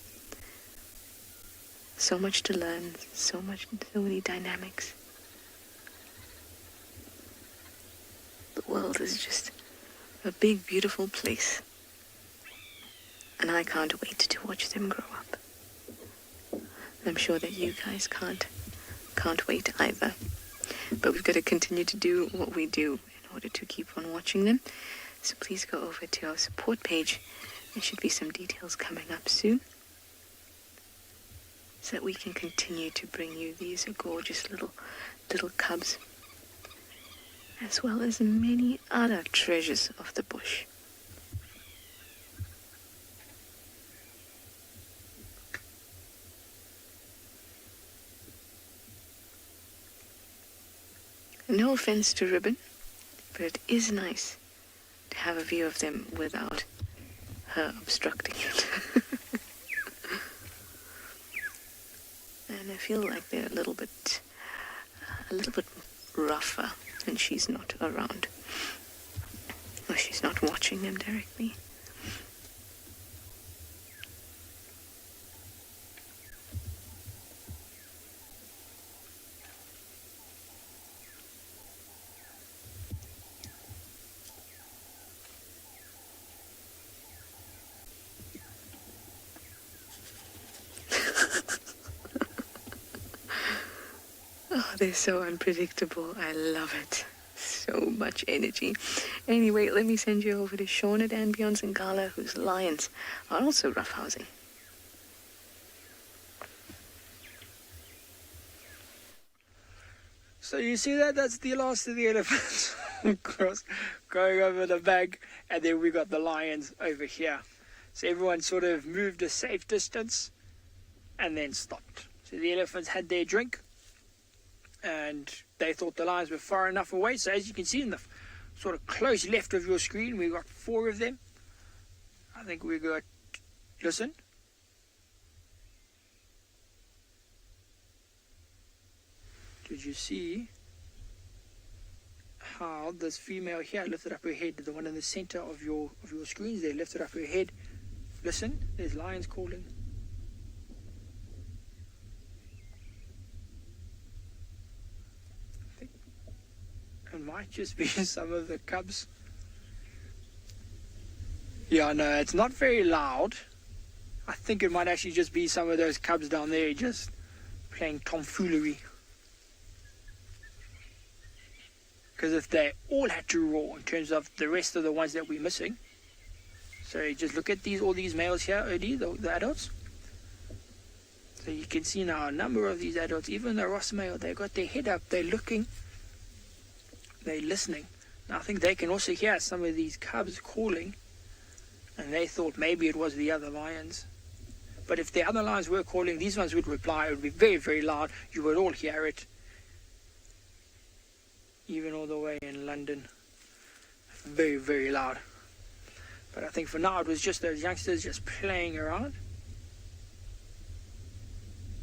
So much to learn, so many dynamics. The world is just a big, beautiful place. And I can't wait to watch them grow up. I'm sure that you guys can't wait either. But we've got to continue to do what we do in order to keep on watching them. So please go over to our support page. There should be some details coming up soon, so that we can continue to bring you these gorgeous little cubs, as well as many other treasures of the bush. No offense to Ribbon, but it is nice to have a view of them without her obstructing it. And I feel like they're a little bit rougher when she's not around, or she's not watching them directly. Oh, they're so unpredictable. I love it. So much energy. Anyway, let me send you over to Shauna, Dan, Beyonce, and Gala, whose lions are also roughhousing. So you see that? That's the last of the elephants. Going over the bag, and then we got the lions over here. So everyone sort of moved a safe distance and then stopped. So the elephants had their drink, and they thought the lions were far enough away. So as you can see in the sort of close left of your screen, we got 4 of them. I think we got, listen. Did you see how this female here lifted up her head? The one in the center of your screens there lifted up her head. Listen, there's lions calling. It might just be some of the cubs. Yeah, no, it's not very loud. I think it might actually just be some of those cubs down there just playing tomfoolery. Because if they all had to roar in terms of the rest of the ones that we're missing. So just look at all these males here, Odie, the adults. So you can see now a number of these adults, even the Ross male, they got their head up, they're looking. They're listening. Now, I think they can also hear some of these cubs calling, and they thought maybe it was the other lions. But if the other lions were calling, these ones would reply. It would be very, very loud. You would all hear it, even all the way in London. Very, very loud. But I think for now it was just those youngsters just playing around,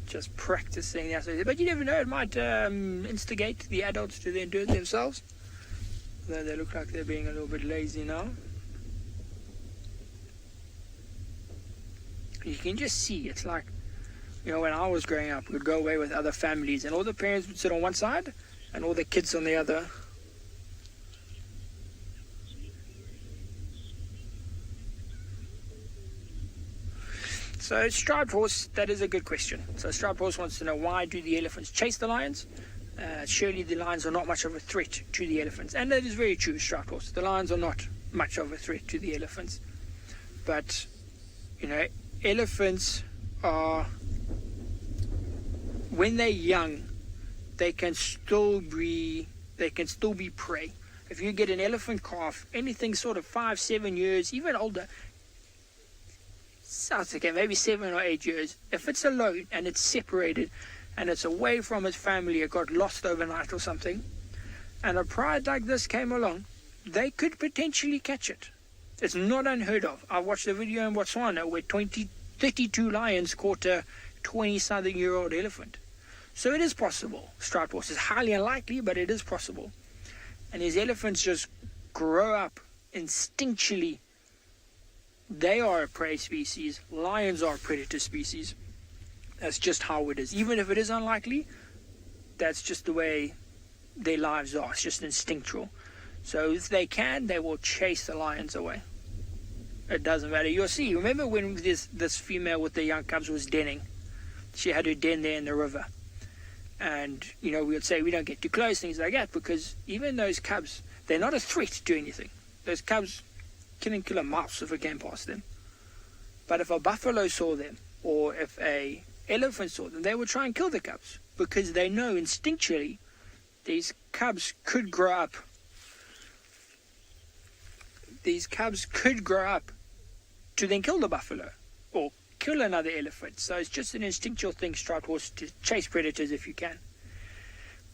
just practicing. But you never know, it might instigate the adults to then do it themselves. Though they look like they're being a little bit lazy now. You can just see, it's like, you know, when I was growing up, we'd go away with other families and all the parents would sit on one side and all the kids on the other. So Striped Horse, that is a good question. So Striped Horse wants to know, why do the elephants chase the lions? Surely the lions are not much of a threat to the elephants. And that is very true, Striped Horse. The lions are not much of a threat to the elephants. But, you know, elephants are, when they're young, they can still be prey. If you get an elephant calf, anything sort of 5-7 years, even older, sounds okay, maybe 7 or 8 years, if it's alone and it's separated and it's away from its family, it got lost overnight or something, and a pride like this came along, they could potentially catch it. It's not unheard of. I watched a video in Botswana where 32 lions caught a 20-something-year-old elephant. So it is possible. Striped Horse is highly unlikely, but it is possible. And these elephants just grow up instinctually They are a prey species. Lions are a predator species. That's just how it is. Even if it is unlikely, that's just the way their lives are. It's just instinctual. So if they can, they will chase the lions away. It doesn't matter. You'll see. Remember when this female with the young cubs was denning? She had her den there in the river. And, we would say we don't get too close, things like that, because even those cubs, they're not a threat to anything. Those cubs couldn't kill a mouse if it came past them. But if a buffalo saw them, or if a elephant saw them, they would try and kill the cubs, because they know instinctually these cubs could grow up. These cubs could grow up to then kill the buffalo, or kill another elephant. So it's just an instinctual thing, striped horse, to chase predators if you can.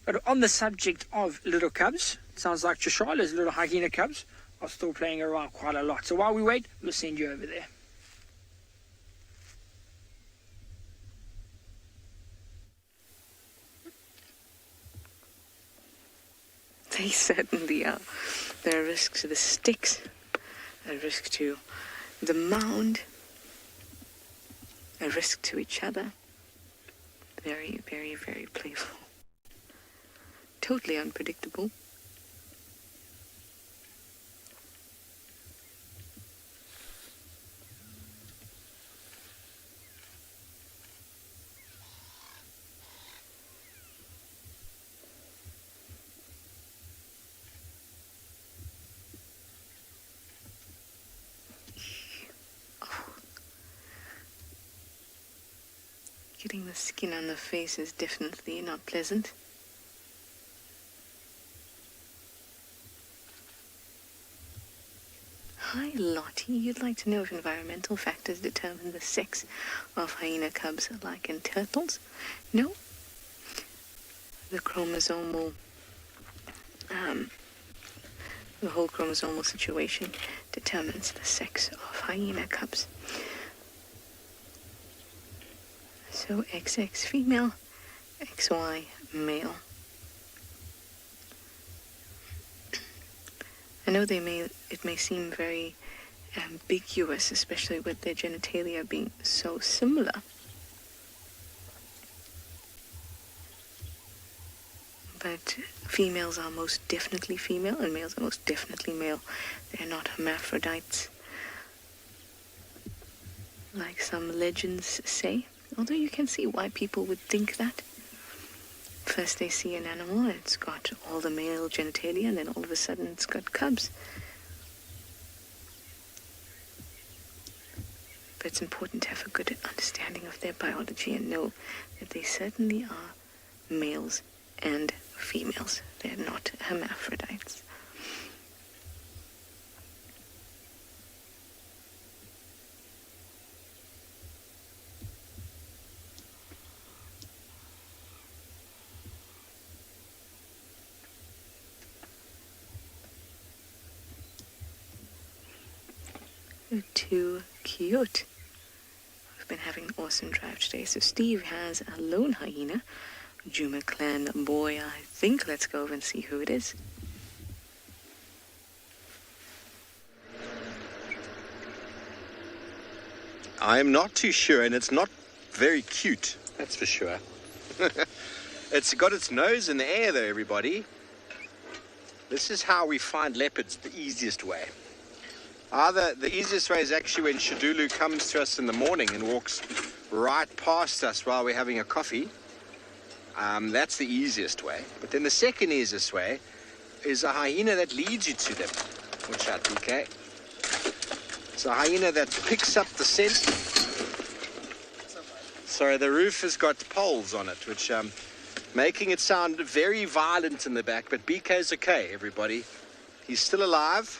But on the subject of little cubs, it sounds like Trishala's little hyena cubs are still playing around quite a lot. So while we wait, we'll send you over there. They certainly are. There are risks to the sticks, a risk to the mound, a risk to each other. Very, very, very playful. Totally unpredictable. Getting the skin on the face is definitely not pleasant. Hi Lottie, you'd like to know if environmental factors determine the sex of hyena cubs like in turtles? No. The whole chromosomal situation determines the sex of hyena cubs. So XX female, XY male. I know it may seem very ambiguous, especially with their genitalia being so similar. But females are most definitely female and males are most definitely male. They're not hermaphrodites, like some legends say. Although you can see why people would think that. First they see an animal and it's got all the male genitalia, and then all of a sudden it's got cubs. But it's important to have a good understanding of their biology and know that they certainly are males and females. They're not hermaphrodites. Too cute. We've been having an awesome drive today. So Steve has a lone hyena, Juma clan boy, I think. Let's go over and see who it is. I'm not too sure, and it's not very cute, that's for sure. It's got its nose in the air though, everybody. This is how we find leopards the easiest way. The easiest way is actually when Shadulu comes to us in the morning and walks right past us while we're having a coffee. That's the easiest way. But then the second easiest way is a hyena that leads you to them. Watch out, DK. It's a hyena that picks up the scent. Sorry, the roof has got poles on it, which making it sound very violent in the back. But BK's okay, everybody. He's still alive.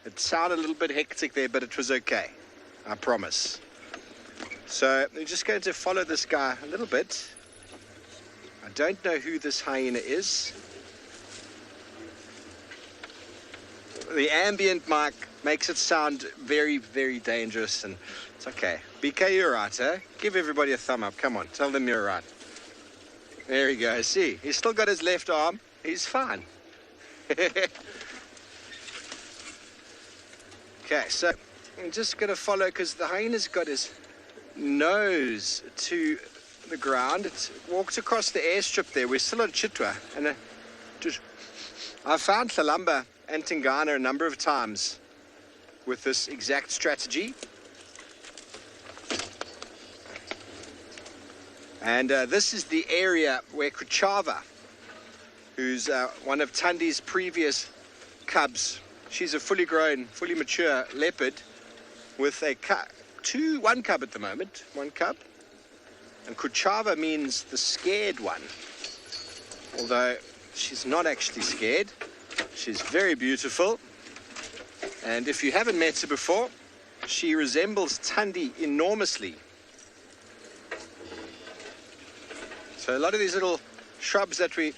It sounded a little bit hectic there, but it was okay. I promise. So we're just going to follow this guy a little bit. I don't know who this hyena is. The ambient mic makes it sound very, very dangerous, and it's okay. BK, you're right, eh? Give everybody a thumb up. Come on, tell them you're right. There he goes. See, he's still got his left arm. He's fine. Okay, so I'm just going to follow because the hyena's got his nose to the ground. It walked across the airstrip there. We're still on Chitwa, and I found Thalamba and Tingana a number of times with this exact strategy. And this is the area where Kuchava, who's one of Tandi's previous cubs, she's a fully grown, fully mature leopard with a one cub at the moment, one cub. And Kuchava means the scared one, although she's not actually scared. She's very beautiful. And if you haven't met her before, she resembles Tandi enormously. So a lot of these little shrubs that we're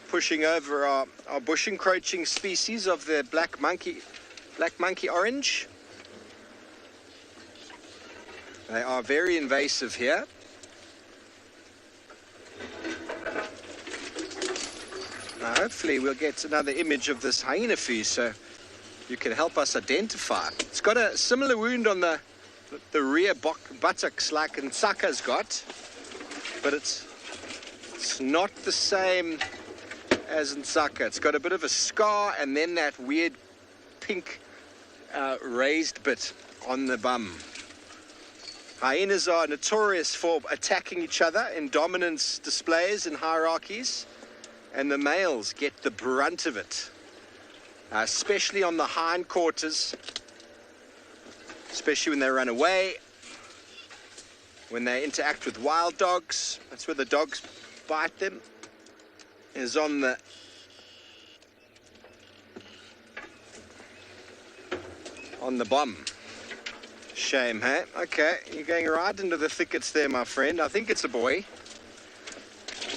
pushing over are bush encroaching species of the black monkey orange. They are very invasive here. Now hopefully we'll get another image of this hyena for you so you can help us identify. It's got a similar wound on the rear buttocks like Nsaka's got, but it's not the same as Nsaka. It's got a bit of a scar and then that weird pink raised bit on the bum. Hyenas are notorious for attacking each other in dominance displays and hierarchies, and the males get the brunt of it, especially on the hindquarters, especially when they run away, when they interact with wild dogs. That's where the dogs bite them, is on the bum. Shame, hey? Okay, you're going right into the thickets there, my friend. I think it's a boy,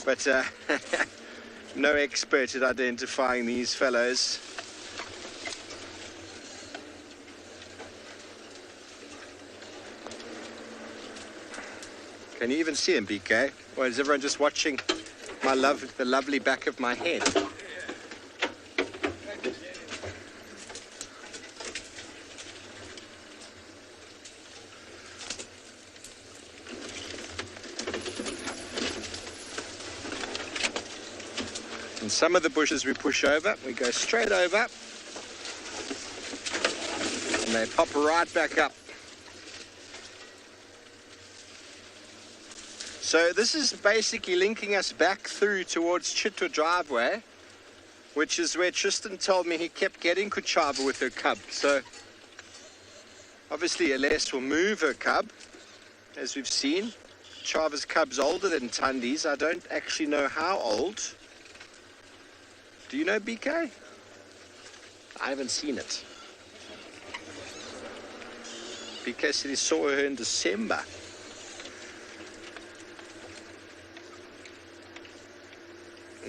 but no expert at identifying these fellows. Can you even see him, BK? Or is everyone just watching the lovely back of my head? And some of the bushes we push over, we go straight over, and they pop right back up. So this is basically linking us back through towards Chitwa driveway, which is where Tristan told me he kept getting Kuchava with her cub. So obviously Aleste will move her cub, as we've seen. Kuchava's cub's older than Tandi's. I don't actually know how old. Do you know, BK? I haven't seen it. BK said he saw her in December.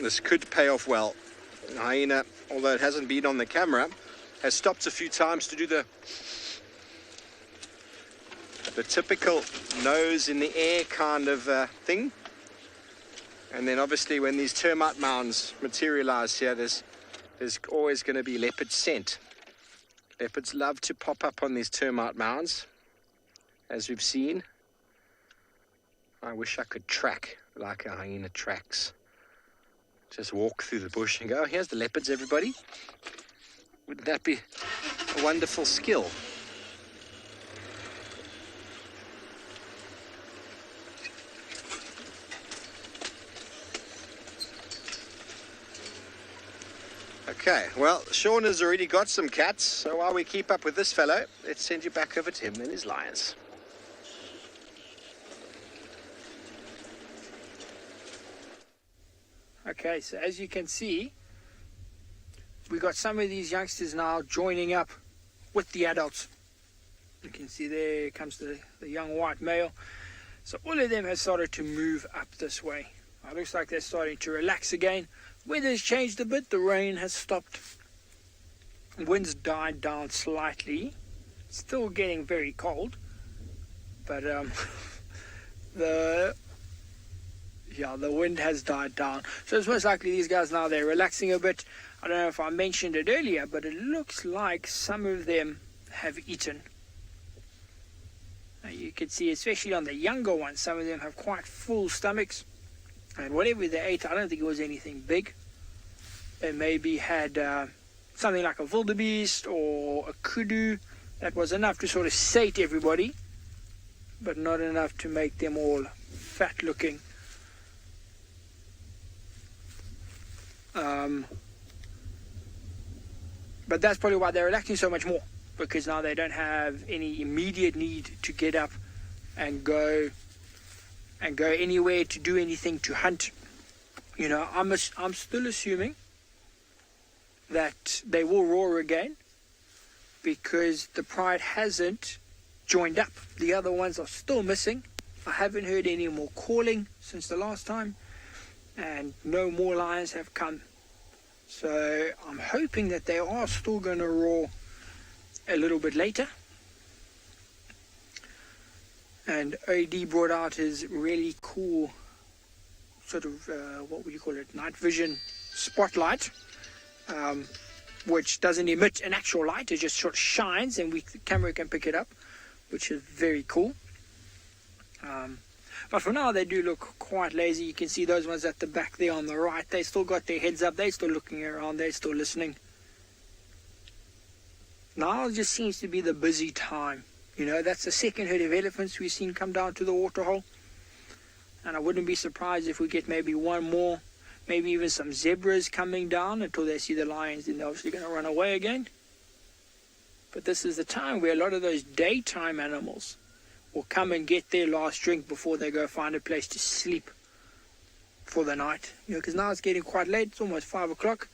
This could pay off well. Hyena, although it hasn't been on the camera, has stopped a few times to do the typical nose in the air kind of thing. And then obviously when these termite mounds materialize here, there's always going to be leopard scent. Leopards love to pop up on these termite mounds, as we've seen. I wish I could track like a hyena tracks. Just walk through the bush and go, oh, here's the leopards, everybody. Wouldn't that be a wonderful skill? Okay, well, Sean has already got some cats, so while we keep up with this fellow, let's send you back over to him and his lions. Okay, so as you can see, we got some of these youngsters now joining up with the adults. You can see there comes the young white male. So all of them have started to move up this way. It looks like they're starting to relax again. Weather's changed a bit, the rain has stopped. Wind's died down slightly. Still getting very cold. But the wind has died down. So it's most likely these guys now, they're relaxing a bit. I don't know if I mentioned it earlier, but it looks like some of them have eaten. Now you can see, especially on the younger ones, some of them have quite full stomachs. And whatever they ate, I don't think it was anything big. They maybe had something like a wildebeest or a kudu. That was enough to sort of sate everybody, but not enough to make them all fat looking. But that's probably why they're relaxing so much more, because now they don't have any immediate need to get up and go anywhere to do anything, to hunt. You know, I'm still assuming that they will roar again, because the pride hasn't joined up. The other ones are still missing. I haven't heard any more calling since the last time, and no more lions have come. So I'm hoping that they are still going to roar a little bit later. And OD brought out his really cool sort of, what would you call it, night vision spotlight, which doesn't emit an actual light. It just sort of shines, and the camera can pick it up, which is very cool. But for now, they do look quite lazy. You can see those ones at the back there on the right. They still got their heads up. They're still looking around. They're still listening. Now it just seems to be the busy time. You know, that's the second herd of elephants we've seen come down to the waterhole. And I wouldn't be surprised if we get maybe one more, maybe even some zebras coming down until they see the lions. Then they're obviously going to run away again. But this is the time where a lot of those daytime animals will come and get their last drink before they go find a place to sleep for the night. You know, because now it's getting quite late. It's almost 5 o'clock.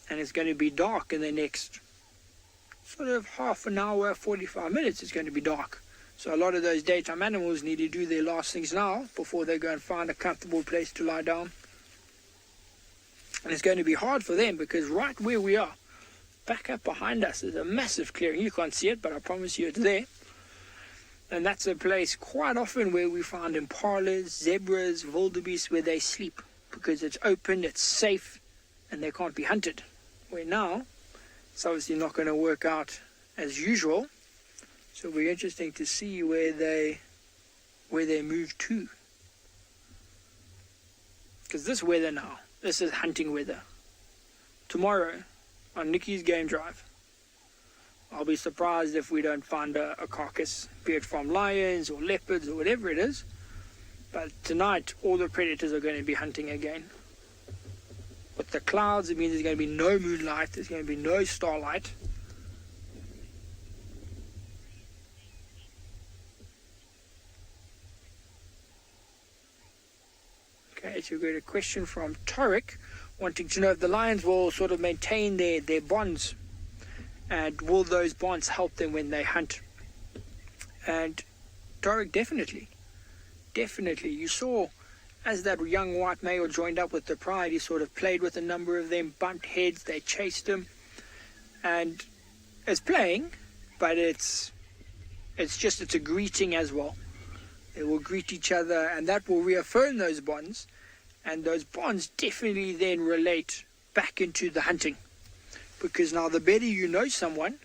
And it's going to be dark in the next sort of half an hour, 45 minutes. It's going to be dark. So a lot of those daytime animals need to do their last things now before they go and find a comfortable place to lie down. And it's going to be hard for them, because right where we are, back up behind us, is a massive clearing. You can't see it, but I promise you it's there. And that's a place quite often where we find impalas, zebras, wildebeest, where they sleep, because it's open, it's safe, and they can't be hunted. Where now, it's obviously not going to work out as usual. So it'll be interesting to see where they move to. Because this weather now, this is hunting weather. Tomorrow, on Nikki's game drive, I'll be surprised if we don't find a carcass, be it from lions or leopards or whatever it is. But tonight, all the predators are going to be hunting again. With the clouds, it means there's going to be no moonlight, there's going to be no starlight. Okay, so we've got a question from Torek, wanting to know if the lions will sort of maintain their bonds, and will those bonds help them when they hunt. And Torek, definitely. You saw, as that young white male joined up with the pride, he sort of played with a number of them, bumped heads, they chased him. And it's playing, but it's a greeting as well. They will greet each other, and that will reaffirm those bonds. And those bonds definitely then relate back into the hunting. Because now the better you know someone,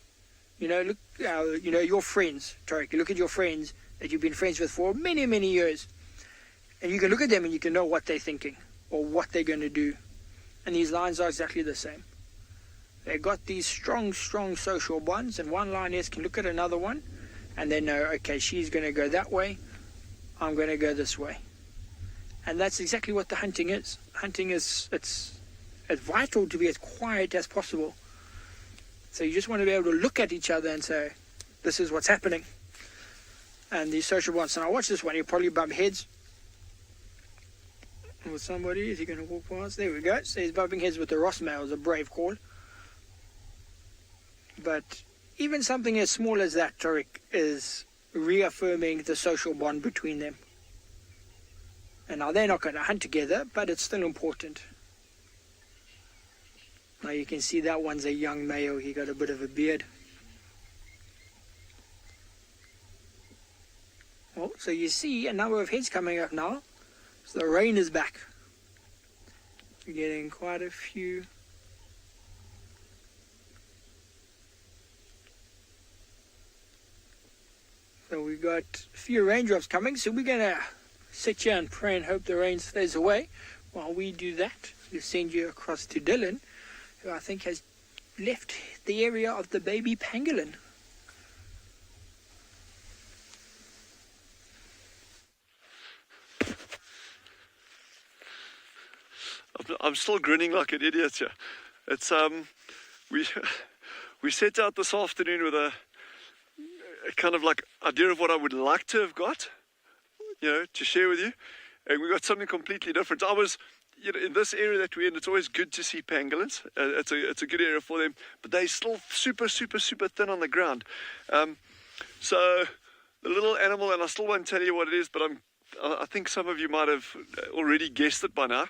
you know, look, your friends, Tarek, you look at your friends that you've been friends with for many, many years. And you can look at them and you can know what they're thinking or what they're going to do. And these lions are exactly the same. They've got these strong social bonds, and one lioness can look at another one and they know, okay, she's going to go that way, I'm going to go this way. And that's exactly what the hunting is. Hunting is, it's vital to be as quiet as possible. So you just want to be able to look at each other and say, this is what's happening. And these social bonds. And I watch this one, he'll probably bump heads with somebody. Is he going to walk past? There we go. So he's bumping heads with the Ross males, a brave call. But even something as small as that, Tarek, is reaffirming the social bond between them. And now they're not going to hunt together, but it's still important. Now you can see that one's a young male. He got a bit of a beard. Well, so you see a number of heads coming up now. So the rain is back. We're getting quite a few. So we got a few raindrops coming, so we're going to sit here and pray and hope the rain stays away. While we do that, we'll send you across to Dylan, who I think has left the area of the baby pangolin. I'm still grinning like an idiot here. It's we set out this afternoon with a kind of like idea of what I would like to have got, to share with you, and we got something completely different. I was, in this area that we're in, it's always good to see pangolins. It's a good area for them, but they're still super thin on the ground. So the little animal, and I still won't tell you what it is, but I think some of you might have already guessed it by now.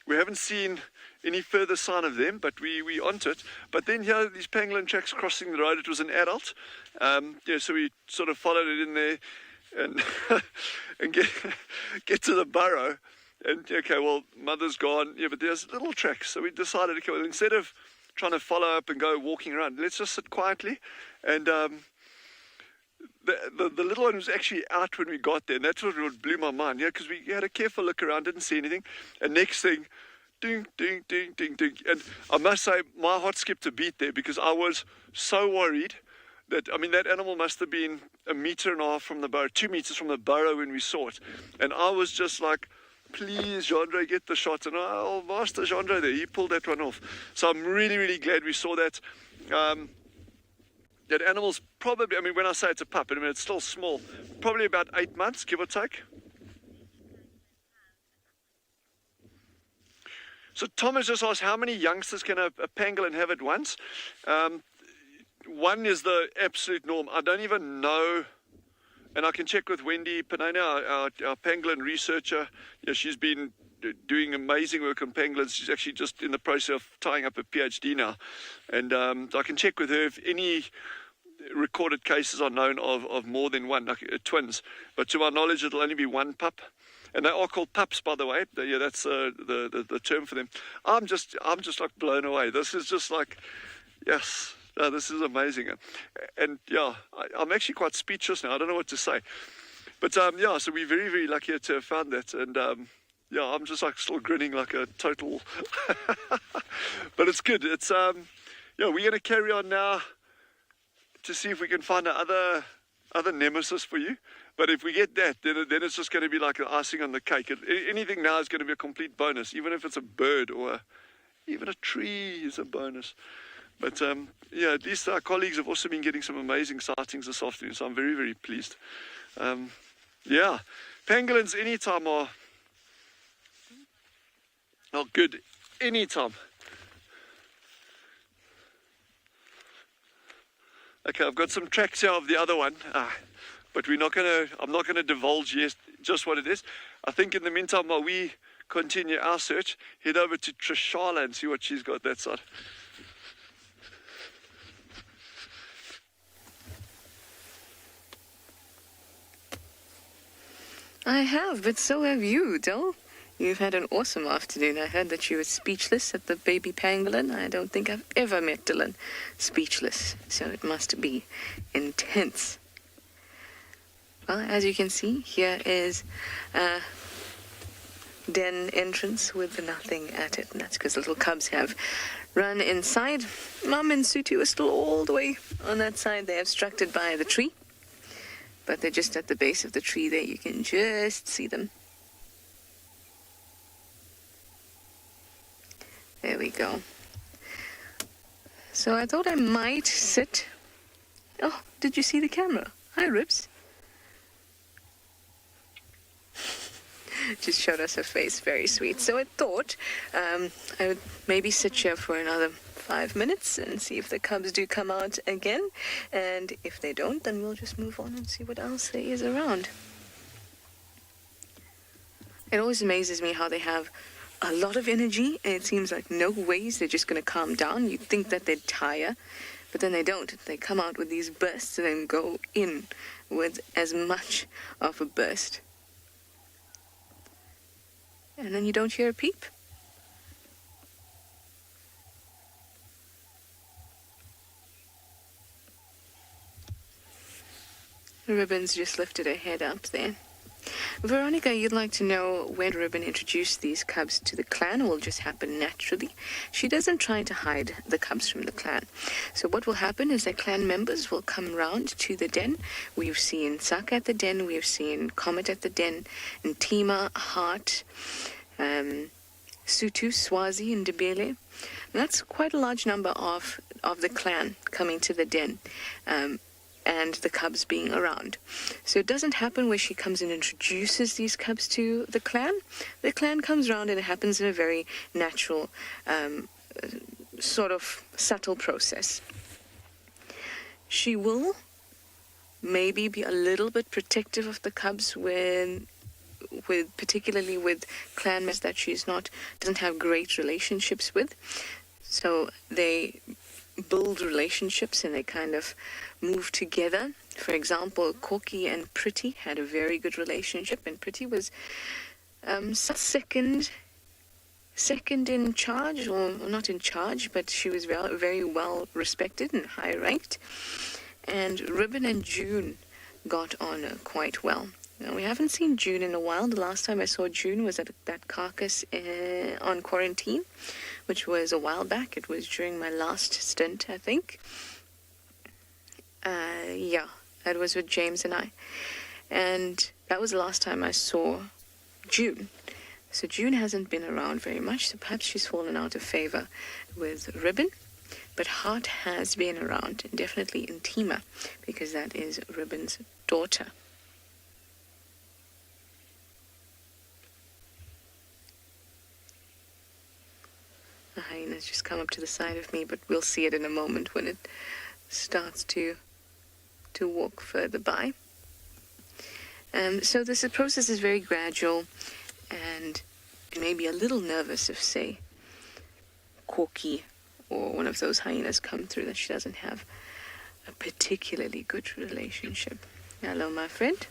We haven't seen any further sign of them, but we onto it. But then here, these pangolin tracks crossing the road. It was an adult, so we sort of followed it in there, and and get to the burrow, and okay, well, mother's gone. Yeah, but there's little tracks. So we decided, okay, well, instead of trying to follow up and go walking around, let's just sit quietly. And the little one was actually out when we got there, and that's what blew my mind, because we had a careful look around, didn't see anything, and next thing, ding, ding, ding, ding, ding, and I must say, my heart skipped a beat there, because I was so worried that, that animal must have been 1.5 meters from the burrow, 2 meters from the burrow when we saw it, and I was just like, please, Jandre, get the shot, and Master Jandre there, he pulled that one off, so I'm really glad we saw that. That animal's probably, when I say it's a pup, it's still small, probably about 8 months, give or take. So Tom has just asked, how many youngsters can a pangolin have at once? One is the absolute norm. I don't even know, and I can check with Wendy Penena, our pangolin researcher. She's been doing amazing work on pangolins. She's actually just in the process of tying up a PhD now, and I can check with her if any recorded cases are known of more than one, like twins. But to my knowledge, it'll only be one pup, and they are called pups, by the way. That's the term for them. I'm just like blown away. This is just like, yes, no, this is amazing, and I'm actually quite speechless now. I don't know what to say, but so we're very lucky to have found that, and I'm just like still grinning like a total. But it's good. It's we're gonna carry on now to see if we can find other nemesis for you. But if we get that, then it's just going to be like the icing on the cake. Anything now is going to be a complete bonus, even if it's a bird or even a tree is a bonus. But at least our colleagues have also been getting some amazing sightings this afternoon, so I'm very pleased. Pangolins anytime are good, anytime. Okay, I've got some tracks here of the other one, but I'm not gonna divulge just what it is. I think in the meantime, while we continue our search, head over to Trishala and see what she's got that side. I have, but so have you, Dil. You've had an awesome afternoon. I heard that you were speechless at the baby pangolin. I don't think I've ever met Dylan speechless, so it must be intense. Well, as you can see, here is a den entrance with nothing at it, and that's because little cubs have run inside. Mum and Sutu are still all the way on that side. They're obstructed by the tree, but they're just at the base of the tree there. You can just see them. There we go. So I thought I might sit. Oh, did you see the camera? Hi, Ribs. Just showed us her face. Very sweet. So I thought I would maybe sit here for another 5 minutes and see if the cubs do come out again. And if they don't, then we'll just move on and see what else there is around. It always amazes me how they have a lot of energy, and it seems like no ways they're just going to calm down. You'd think that they'd tire, but then they don't. They come out with these bursts and then go in with as much of a burst. And then you don't hear a peep. Ribbon's just lifted her head up there. Veronica, you'd like to know when Ribbon introduced these cubs to the clan. It will just happen naturally. She doesn't try to hide the cubs from the clan. So what will happen is that clan members will come round to the den. We've seen Saka at the den, we've seen Comet at the den, and Tima, Hart, Sutu, Swazi, and Ndebele. And that's quite a large number of the clan coming to the den. And the cubs being around. So it doesn't happen where she comes and introduces these cubs to the clan. The clan comes around and it happens in a very natural, sort of subtle process. She will maybe be a little bit protective of the cubs particularly with clan members that doesn't have great relationships with. So they build relationships and they kind of move together. For example, Corky and Pretty had a very good relationship, and Pretty was second in charge, or not in charge, but she was very well respected and high ranked. And Ribbon and June got on quite well. Now, we haven't seen June in a while. The last time I saw June was at that carcass on quarantine, which was a while back. It was during my last stint, I think. Yeah, that was with James and I. And that was the last time I saw June. So June hasn't been around very much, so perhaps she's fallen out of favor with Ribbon. But Hart has been around, and definitely in Tima, because that is Ribbon's daughter. The hyena's just come up to the side of me, but we'll see it in a moment when it starts to walk further by. So this process is very gradual, and it may be a little nervous if, say, Corky or one of those hyenas come through that she doesn't have a particularly good relationship. Hello, my friend.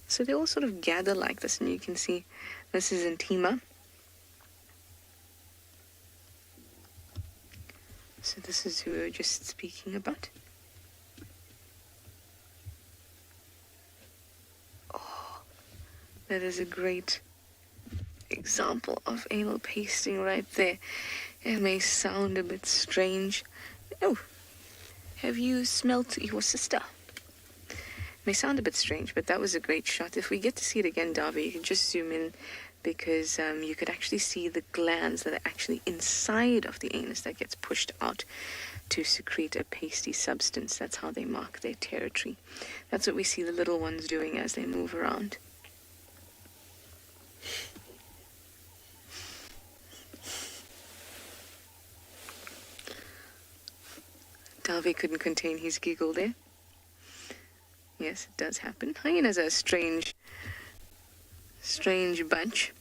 So they all sort of gather like this, and you can see this is in Tima. So this is who we were just speaking about. Oh, that is a great example of anal pasting right there. It may sound a bit strange. Oh, have you smelt your sister? May sound a bit strange, but that was a great shot. If we get to see it again, Darby, you can just zoom in, because you could actually see the glands that are actually inside of the anus that gets pushed out to secrete a pasty substance. That's how they mark their territory. That's what we see the little ones doing as they move around. Darby couldn't contain his giggle there. Yes, it does happen. Hyenas are a strange bunch.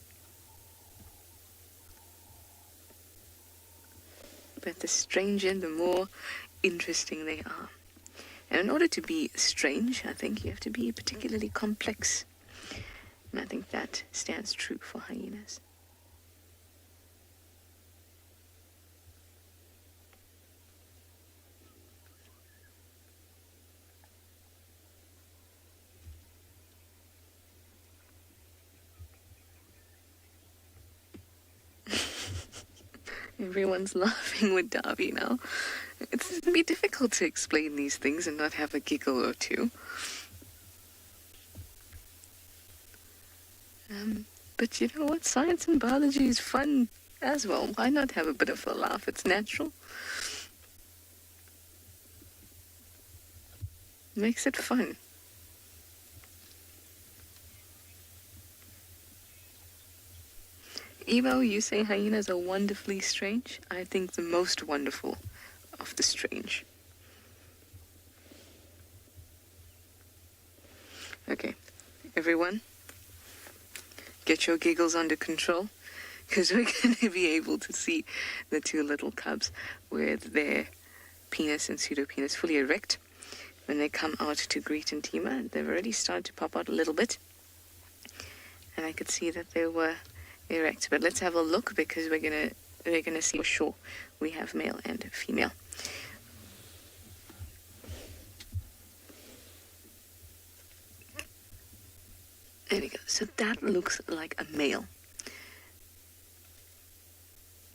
But the stranger, the more interesting they are. And in order to be strange, I think you have to be particularly complex. And I think that stands true for hyenas. Everyone's laughing with Darby now. It's going to be difficult to explain these things and not have a giggle or two. But you know what? Science and biology is fun as well. Why not have a bit of a laugh? It's natural. Makes it fun. Evo, you say hyenas are wonderfully strange? I think the most wonderful of the strange. Okay, everyone, get your giggles under control, because we're going to be able to see the two little cubs with their penis and pseudopenis fully erect. when they come out to greet Ntima. They've already started to pop out a little bit. And I could see that they were erect. But let's have a look, because we're gonna see for sure we have male and female. There we go. So that looks like a male.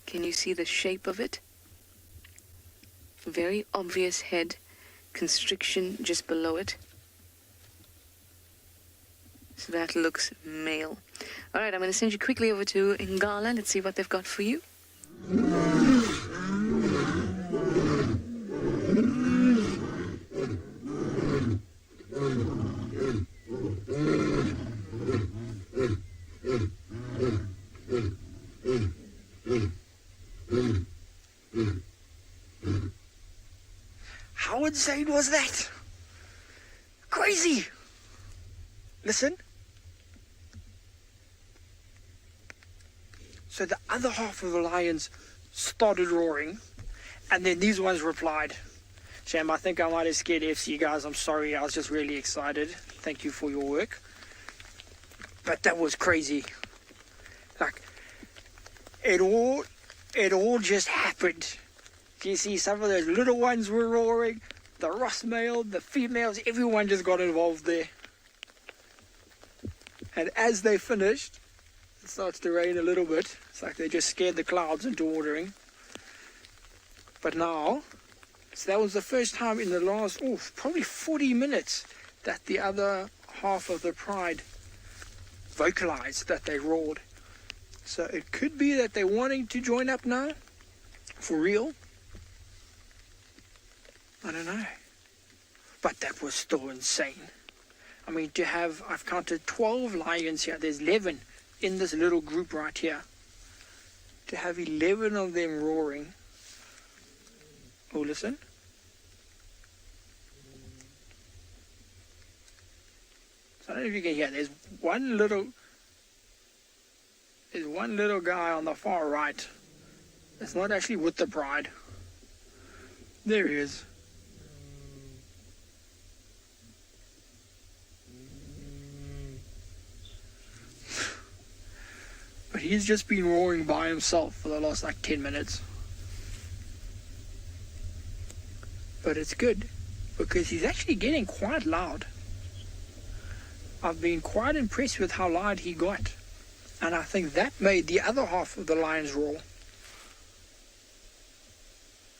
Can you see the shape of it? Very obvious head constriction just below it. So that looks male. All right, I'm going to send you quickly over to Ngala. Let's see what they've got for you. How insane was that? Crazy! Listen. So the other half of the lions started roaring, and then these ones replied. Sham, I think I might have scared FC, guys. I'm sorry. I was just really excited. Thank you for your work. But that was crazy. Like, it all just happened. You see, some of those little ones were roaring. The Ross male, the females, everyone just got involved there. And as they finished, it starts to rain a little bit. It's like they just scared the clouds into watering. But now, so that was the first time in the last, probably 40 minutes that the other half of the pride vocalized that they roared. So it could be that they're wanting to join up now, for real. I don't know. But that was still insane. I mean, to have, I've counted 12 lions here. There's 11 in this little group right here. To have 11 of them roaring. Oh, listen. So I don't know if you can hear. There's one little guy on the far right. It's not actually with the pride. There he is. But he's just been roaring by himself for the last 10 minutes. But it's good, because he's actually getting quite loud. I've been quite impressed with how loud he got. And I think that made the other half of the lions roar,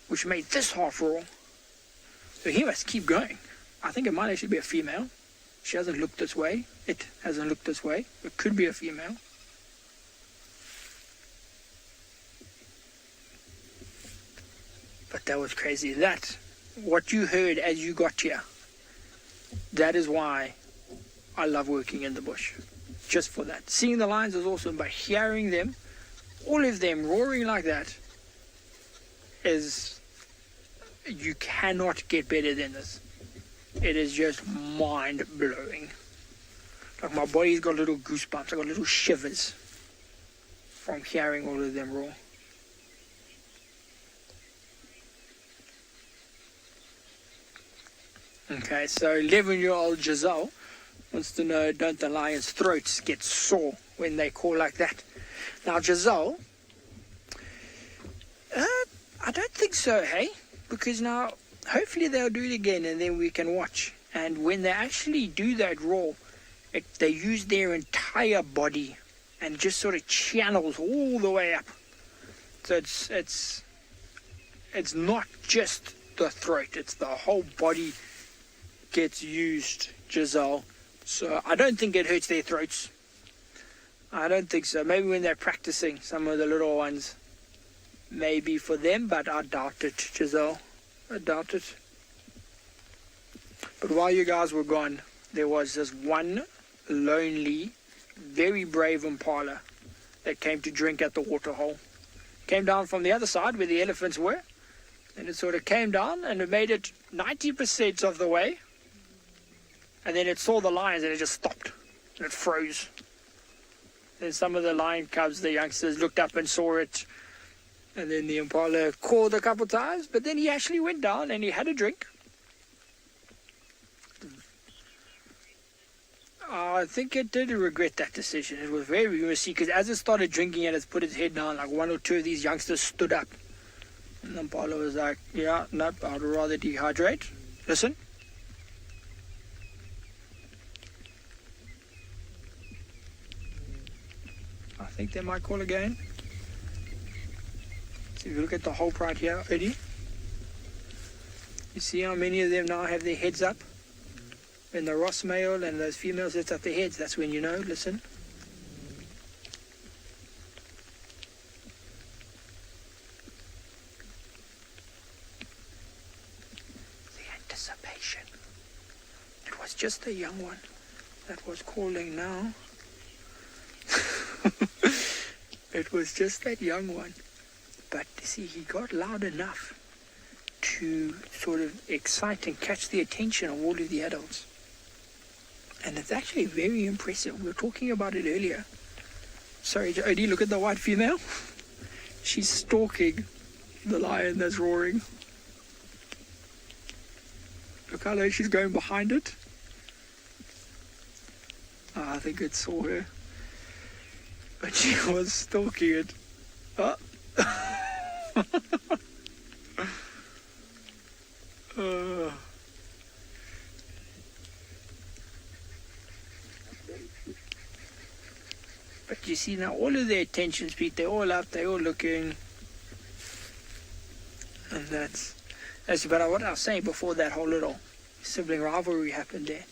which made this half roar. So he must keep going. I think it might actually be a female. She hasn't looked this way. It hasn't looked this way. It could be a female. But that was crazy. That, what you heard as you got here, that is why I love working in the bush. Just for that. Seeing the lions is awesome, but hearing them, all of them roaring like that, is, you cannot get better than this. It is just mind-blowing. Like, my body's got little goosebumps. I got little shivers from hearing all of them roar. Okay, so 11-year-old Giselle wants to know, don't the lions' throats get sore when they call like that? Now, Giselle, I don't think so, hey? Because now, hopefully they'll do it again and then we can watch. And when they actually do that roar, they use their entire body and just sort of channels all the way up. So it's not just the throat, it's the whole body gets used, Giselle. So I don't think it hurts their throats. I don't think so. Maybe when they're practicing, some of the little ones, maybe for them, but I doubt it, Giselle. I doubt it. But while you guys were gone, there was this one lonely, very brave impala that came to drink at the waterhole. Came down from the other side where the elephants were, and it sort of came down and it made it 90% of the way. And then it saw the lions and it just stopped. And it froze. Then some of the lion cubs, the youngsters, looked up and saw it. And then the impala called a couple times. But then he actually went down and he had a drink. I think it did regret that decision. It was very risky because as it started drinking it, it's put its head down. Like one or two of these youngsters stood up. And then Paulo was like, yeah, nope, I'd rather dehydrate. Listen. I think they might call again. So if you look at the whole right here, Eddie, you see how many of them now have their heads up? When the Ross male and those females lift up their heads, that's when you know, listen. The anticipation. It was just a young one that was calling now. It was just that young one. But see, he got loud enough to sort of excite and catch the attention of all of the adults. And it's actually very impressive. We were talking about it earlier. Sorry, Jody, look at the white female. She's stalking the lion that's roaring. Look how low she's going behind it. Oh, I think it saw her. But she was stalking it. Oh. But you see now all of their attention speed, they're all up, they're all looking. And that's but what I was saying before that whole little sibling rivalry happened there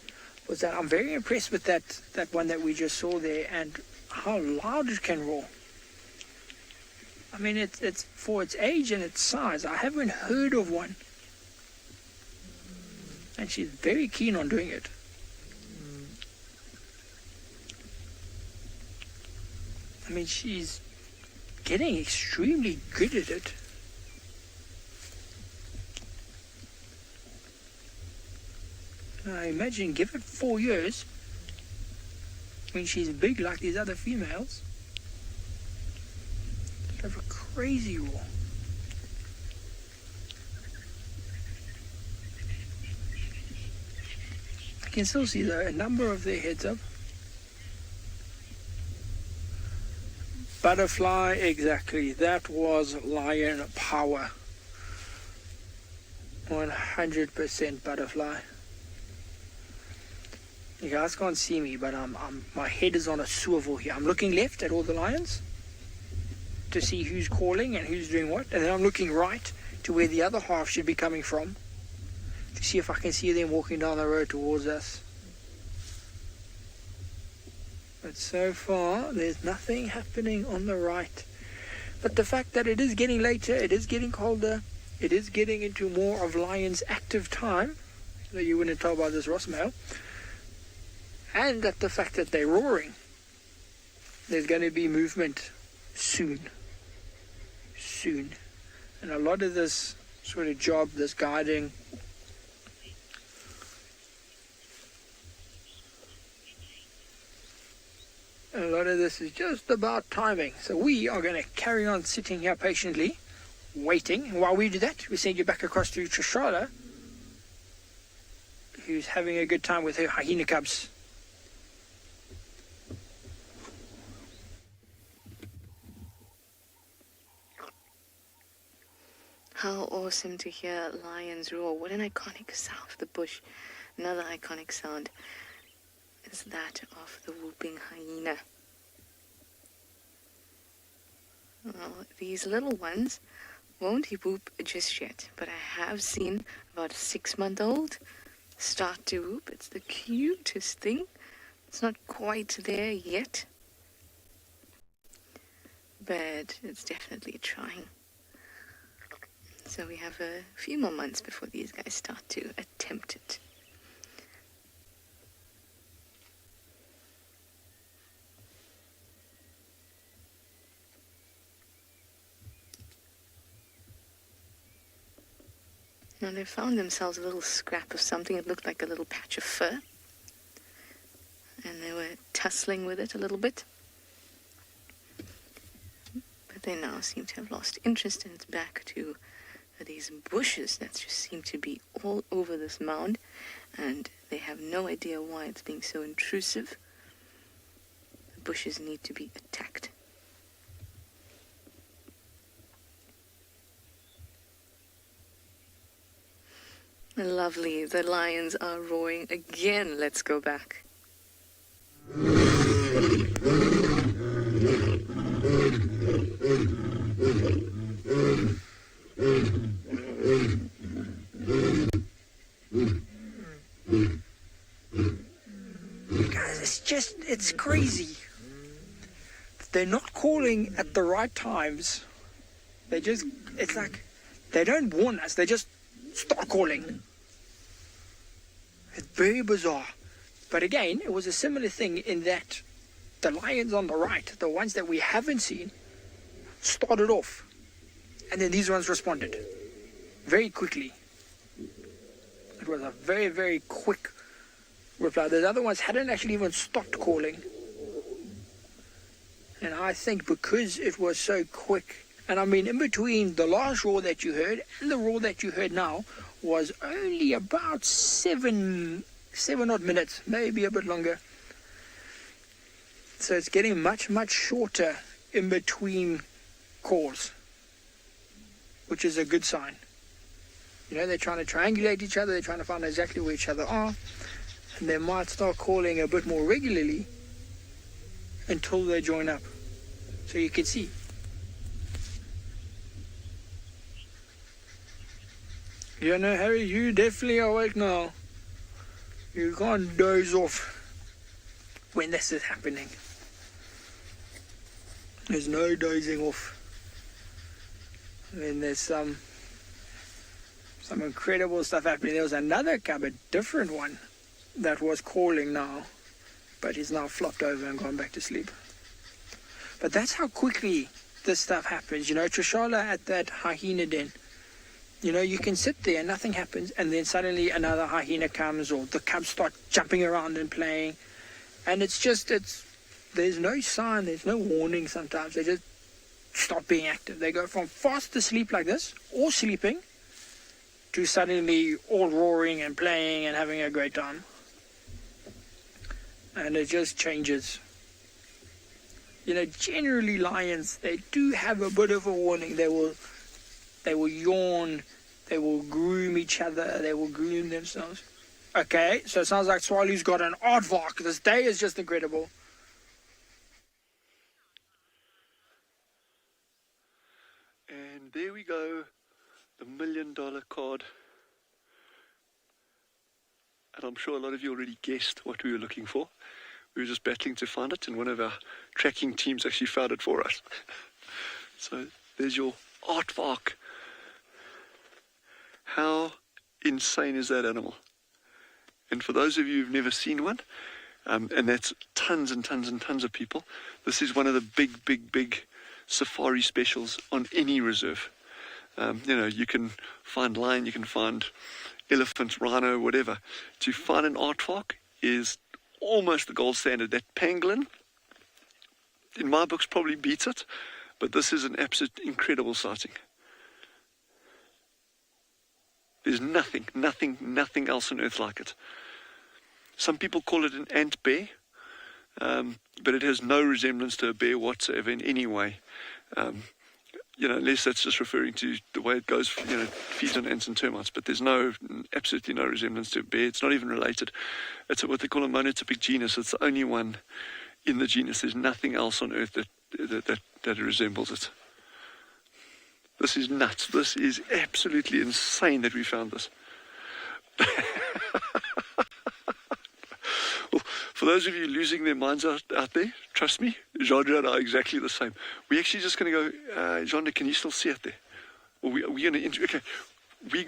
was that I'm very impressed with that one that we just saw there and how loud it can roar. I mean, it's for its age and its size. I haven't heard of one. And she's very keen on doing it. I mean, she's getting extremely good at it. Now, imagine, give it 4 years, when she's big like these other females. She'll have a crazy roar. I can still see a number of their heads up. Butterfly, exactly. That was lion power. 100% butterfly. You guys can't see me, but my head is on a swivel here. I'm looking left at all the lions to see who's calling and who's doing what, and then I'm looking right to where the other half should be coming from to see if I can see them walking down the road towards us. But so far, there's nothing happening on the right. But the fact that it is getting later, it is getting colder, it is getting into more of lion's active time, that you wouldn't tell by this Ross male, and that the fact that they're roaring, there's going to be movement soon. Soon. And a lot of this sort of job, this guiding, a lot of this is just about timing. So we are going to carry on sitting here patiently, waiting. And while we do that, we send you back across to Trishala, who's having a good time with her hyena cubs. How awesome to hear lions roar. What an iconic sound of the bush. Another iconic sound is that of the whooping hyena. Well, these little ones won't whoop just yet, but I have seen about a 6-month-old start to whoop. It's the cutest thing. It's not quite there yet, but it's definitely trying. So we have a few more months before these guys start to attempt it. Now they found themselves a little scrap of something. It looked like a little patch of fur. And they were tussling with it a little bit. But they now seem to have lost interest, and it's back to these bushes that just seem to be all over this mound. and they have no idea why it's being so intrusive. The bushes need to be attacked. Lovely, the lions are roaring again. Let's go back. Guys, it's crazy. They're not calling at the right times. It's like, they don't warn us, they just start calling. It's very bizarre. But again, it was a similar thing in that the lions on the right, the ones that we haven't seen, started off. And then these ones responded very quickly. It was a very, very quick reply. The other ones hadn't actually even stopped calling. And I think because it was so quick, and I mean in between the last roar that you heard and the roar that you heard now was only about seven odd minutes, maybe a bit longer. So it's getting much, much shorter in between calls, which is a good sign. You know, they're trying to triangulate each other, they're trying to find exactly where each other are, and they might start calling a bit more regularly until they join up. So you can see. Yeah, no, Harry, you definitely awake now. You can't doze off when this is happening. There's no dozing off. I mean, there's some incredible stuff happening. There was another cub, a different one, that was calling now, but he's now flopped over and gone back to sleep. But that's how quickly this stuff happens. You know, Trishala at that hyena den, you know, you can sit there and nothing happens, and then suddenly another hyena comes, or the cubs start jumping around and playing, and there's no sign, there's no warning sometimes. They just stop being active. They go from fast asleep like this, or sleeping, to suddenly all roaring and playing and having a great time. And it just changes. You know, generally lions, they do have a bit of a warning. They will yawn, they will groom each other, they will groom themselves. Okay, so it sounds like Swali's got an aardvark. This day is just incredible. And there we go, the $1 million card. And I'm sure a lot of you already guessed what we were looking for. We were just battling to find it, and one of our tracking teams actually found it for us. So there's your aardvark. How insane is that animal? And for those of you who've never seen one, and that's tons and tons and tons of people, this is one of the big safari specials on any reserve. You know, you can find lion, you can find elephant, rhino, whatever. To find an aardvark is almost the gold standard. That pangolin, in my books, probably beats it, but this is an absolute incredible sighting. There's nothing else on earth like it. Some people call it an ant bear, but it has no resemblance to a bear whatsoever in any way. You know, unless that's just referring to the way it goes, you know, feeds on ants and termites, but there's absolutely no resemblance to a bear. It's not even related. It's what they call a monotypic genus. It's the only one in the genus. There's nothing else on earth that resembles it. This is nuts. This is absolutely insane that we found this. Well, for those of you losing their minds out there, trust me, Jean and I are exactly the same. We're actually just going to go, Jean, can you still see it there? Or we're going to, okay, we're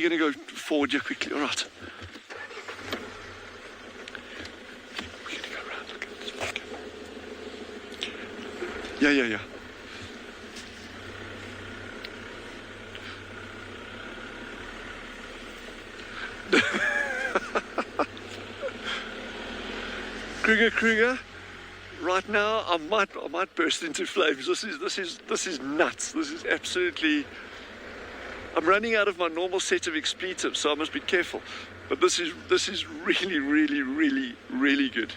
going to go forward here quickly, all right. We're going to go around, look at this back. Yeah. Kruger, right now I might burst into flames. This is nuts. This is absolutely I'm running out of my normal set of expletives, so I must be careful. But this is really, really, really, really good.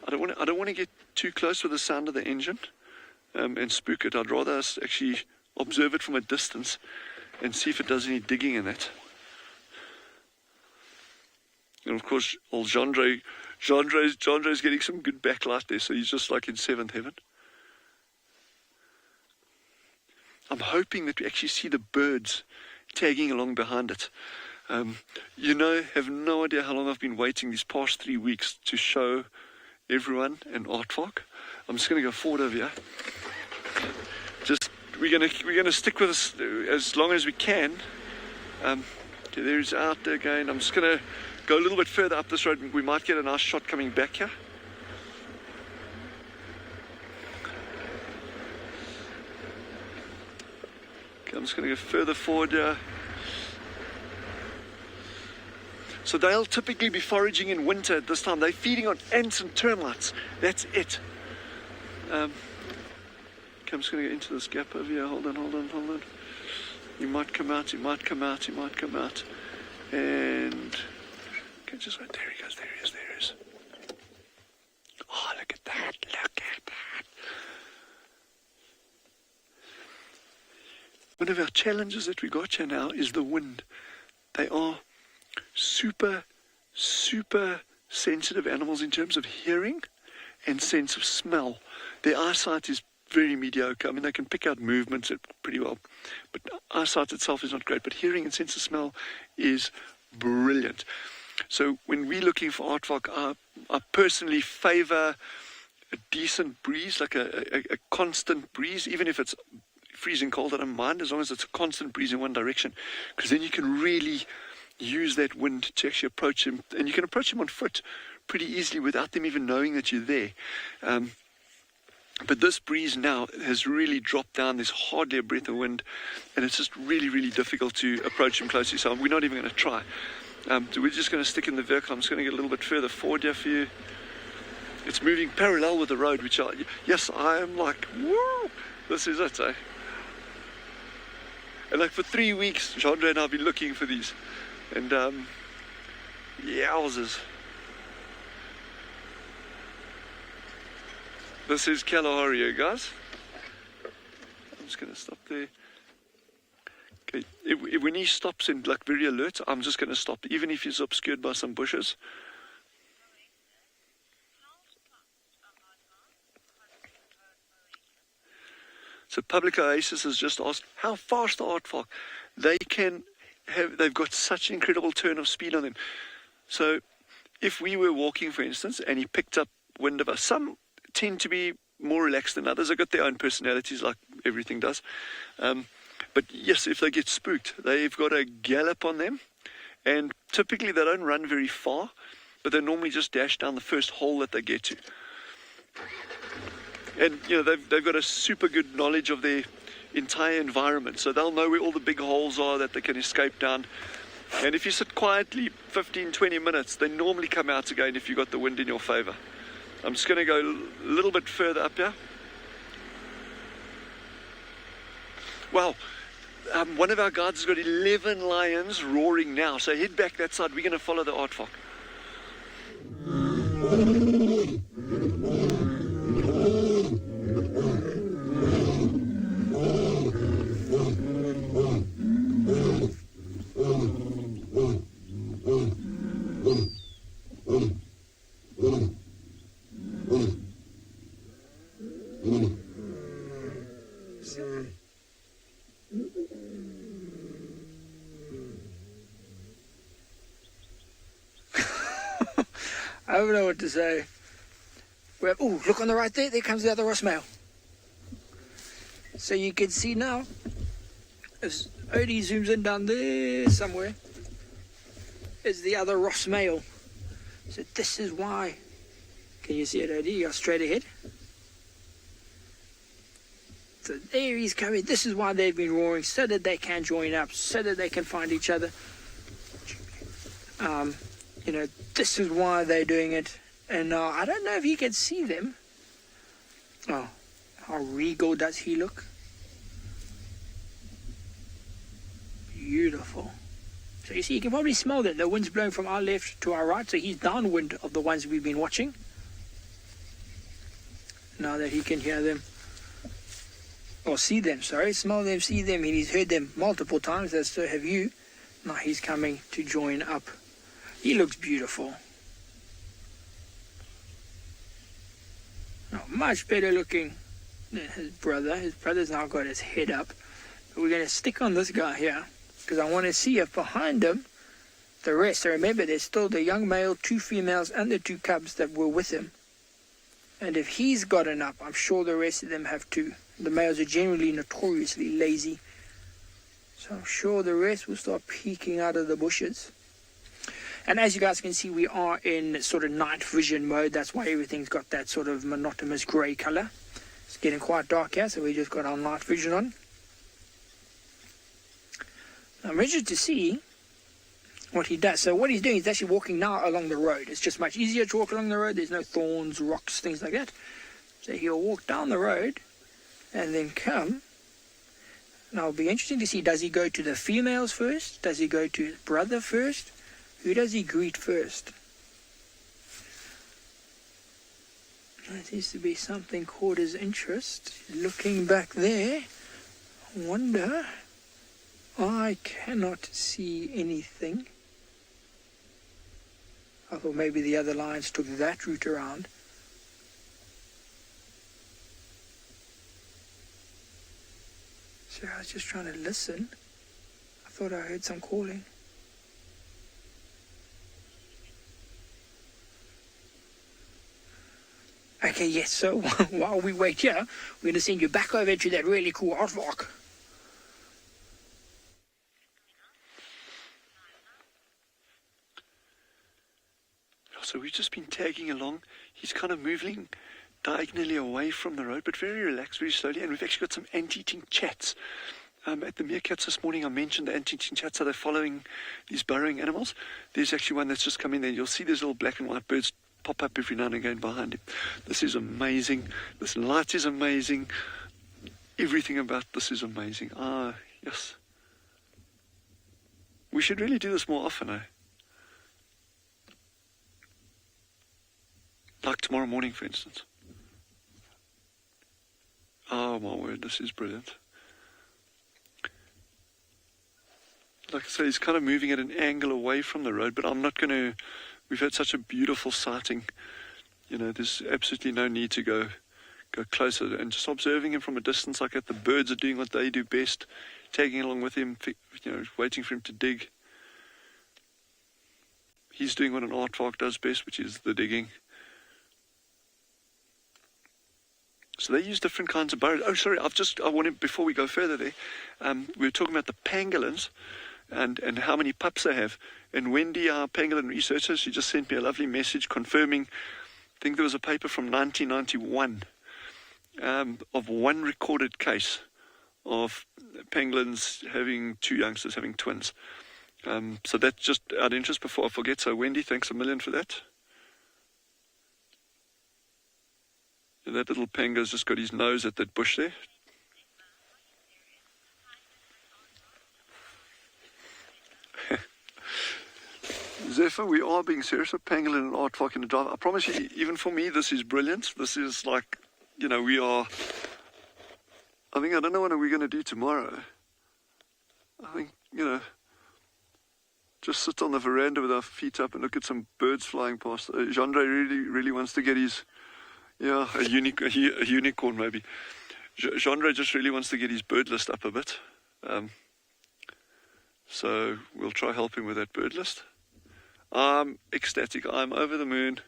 I don't want to get too close with the sound of the engine and spook it. I'd rather us actually observe it from a distance and see if it does any digging in it. And of course, old Jeandre's getting some good backlight there, so he's just like in seventh heaven. I'm hoping that we actually see the birds tagging along behind it. Have no idea how long I've been waiting these past 3 weeks to show everyone an aardvark. I'm just going to go forward over here. We're gonna stick with this as long as we can. Okay, there's out there again. I'm just going to go a little bit further up this road. We might get a nice shot coming back here. Okay, I'm just going to go further forward here. So they'll typically be foraging in winter at this time. They're feeding on ants and termites. That's it. Okay, I'm just going to go into this gap over here. Hold on. He might come out. And okay, just right there he goes. There he is. Oh, look at that. One of our challenges that we got here now is the wind. They are super sensitive animals in terms of hearing and sense of smell. Their eyesight is very mediocre. I mean, they can pick out movements pretty well, but eyesight itself is not great, but hearing and sense of smell is brilliant. So when we're looking for aardvark, I personally favor a decent breeze, like a constant breeze, even if it's freezing cold. I don't mind, as long as it's a constant breeze in one direction, because then you can really use that wind to actually approach him, and you can approach him on foot pretty easily without them even knowing that you're there. But this breeze now has really dropped down. There's hardly a breath of wind, and it's just really, really difficult to approach him closely. So we're not even going to try. So we're just going to stick in the vehicle. I'm just going to get a little bit further forward here for you. It's moving parallel with the road, which yes, I am like, woo, this is it, eh? And like for 3 weeks, Jeandre and I have been looking for these. And yowzers. This is Kalahari, guys. I'm just going to stop there. Okay, when he stops and like very alert, I'm just going to stop, even if he's obscured by some bushes. So Public Oasis has just asked, how fast are aardvark? They've got such an incredible turn of speed on them. So if we were walking, for instance, and he picked up wind of us, some tend to be more relaxed than others. They've got their own personalities, like everything does. But yes, if they get spooked, they've got a gallop on them. And typically they don't run very far, but they normally just dash down the first hole that they get to. And, they've got a super good knowledge of their entire environment. So they'll know where all the big holes are that they can escape down. And if you sit quietly 15, 20 minutes, they normally come out again if you've got the wind in your favor. I'm just going to go a little bit further up here. Wow. One of our guides has got 11 lions roaring now. So head back that side. We're going to follow the aardvark. I don't know what to say. Oh, look on the right there. There comes the other Ross male. So you can see now, as Odie zooms in down there somewhere, is the other Ross male. So this is why. Can you see it, Odie? You got straight ahead. So there he's coming. This is why they've been roaring, so that they can join up, so that they can find each other. This is why they're doing it. And I don't know if you can see them. Oh, how regal does he look? beautiful. So you see, you can probably smell that. The wind's blowing from our left to our right, so he's downwind of the ones we've been watching. Now that he can hear them, or see them, sorry, smell them, see them, and he's heard them multiple times, as so have you. Now he's coming to join up. He looks beautiful. Now, much better looking than his brother. His brother's now got his head up. But we're going to stick on this guy here, because I want to see if behind him, the rest. So remember, there's still the young male, 2 females, and the 2 cubs that were with him. And if he's gotten up, I'm sure the rest of them have too. The males are generally notoriously lazy. So I'm sure the rest will start peeking out of the bushes. And as you guys can see, we are in sort of night vision mode. That's why everything's got that sort of monotonous grey colour. It's getting quite dark here, so we just got our night vision on. I'm interested to see what he does. So what he's doing is actually walking now along the road. It's just much easier to walk along the road. There's no thorns, rocks, things like that. So he'll walk down the road and then come. Now it'll be interesting to see, does he go to the females first? Does he go to his brother first? Who does he greet first? There seems to be something caught his interest. Looking back there, I wonder. I cannot see anything. I thought maybe the other lions took that route around. So I was just trying to listen. I thought I heard some calling. Okay, yes, so while we wait here, we're going to send you back over to that really cool artwork. So we've just been tagging along. He's kind of moving diagonally away from the road, but very relaxed, very slowly. And we've actually got some ant-eating chats. At the meerkats this morning, I mentioned the ant-eating chats. So they're following these burrowing animals. There's actually one that's just come in there. You'll see these little black and white birds pop up every now and again behind him. This is amazing. This light is amazing. Everything about this is amazing. Ah, yes. We should really do this more often, eh? Like tomorrow morning, for instance. Oh my word, this is brilliant. Like I say, he's kind of moving at an angle away from the road, but I'm not going to... We've had such a beautiful sighting. You know, there's absolutely no need to go closer. And just observing him from a distance like that, the birds are doing what they do best, tagging along with him, you know, waiting for him to dig. He's doing what an aardvark does best, which is the digging. So they use different kinds of burrows. Oh, sorry, I wanted, before we go further there, we were talking about the pangolins and how many pups they have. And Wendy, our pangolin researcher, she just sent me a lovely message confirming, I think there was a paper from 1991 of one recorded case of pangolins having 2 youngsters having twins. So that's just out of interest before I forget. So Wendy, thanks a million for that. That little panga's just got his nose at that bush there. Zephyr, we are being serious. A pangolin and aardvark in the drive. I promise you, even for me, this is brilliant. This is like, you know, we are... I don't know what we're going to do tomorrow. I think, you know, just sit on the veranda with our feet up and look at some birds flying past. Jandre really wants to get his... Yeah, a unicorn maybe. Jandre just really wants to get his bird list up a bit. So we'll try help him with that bird list. I'm ecstatic. I'm over the moon.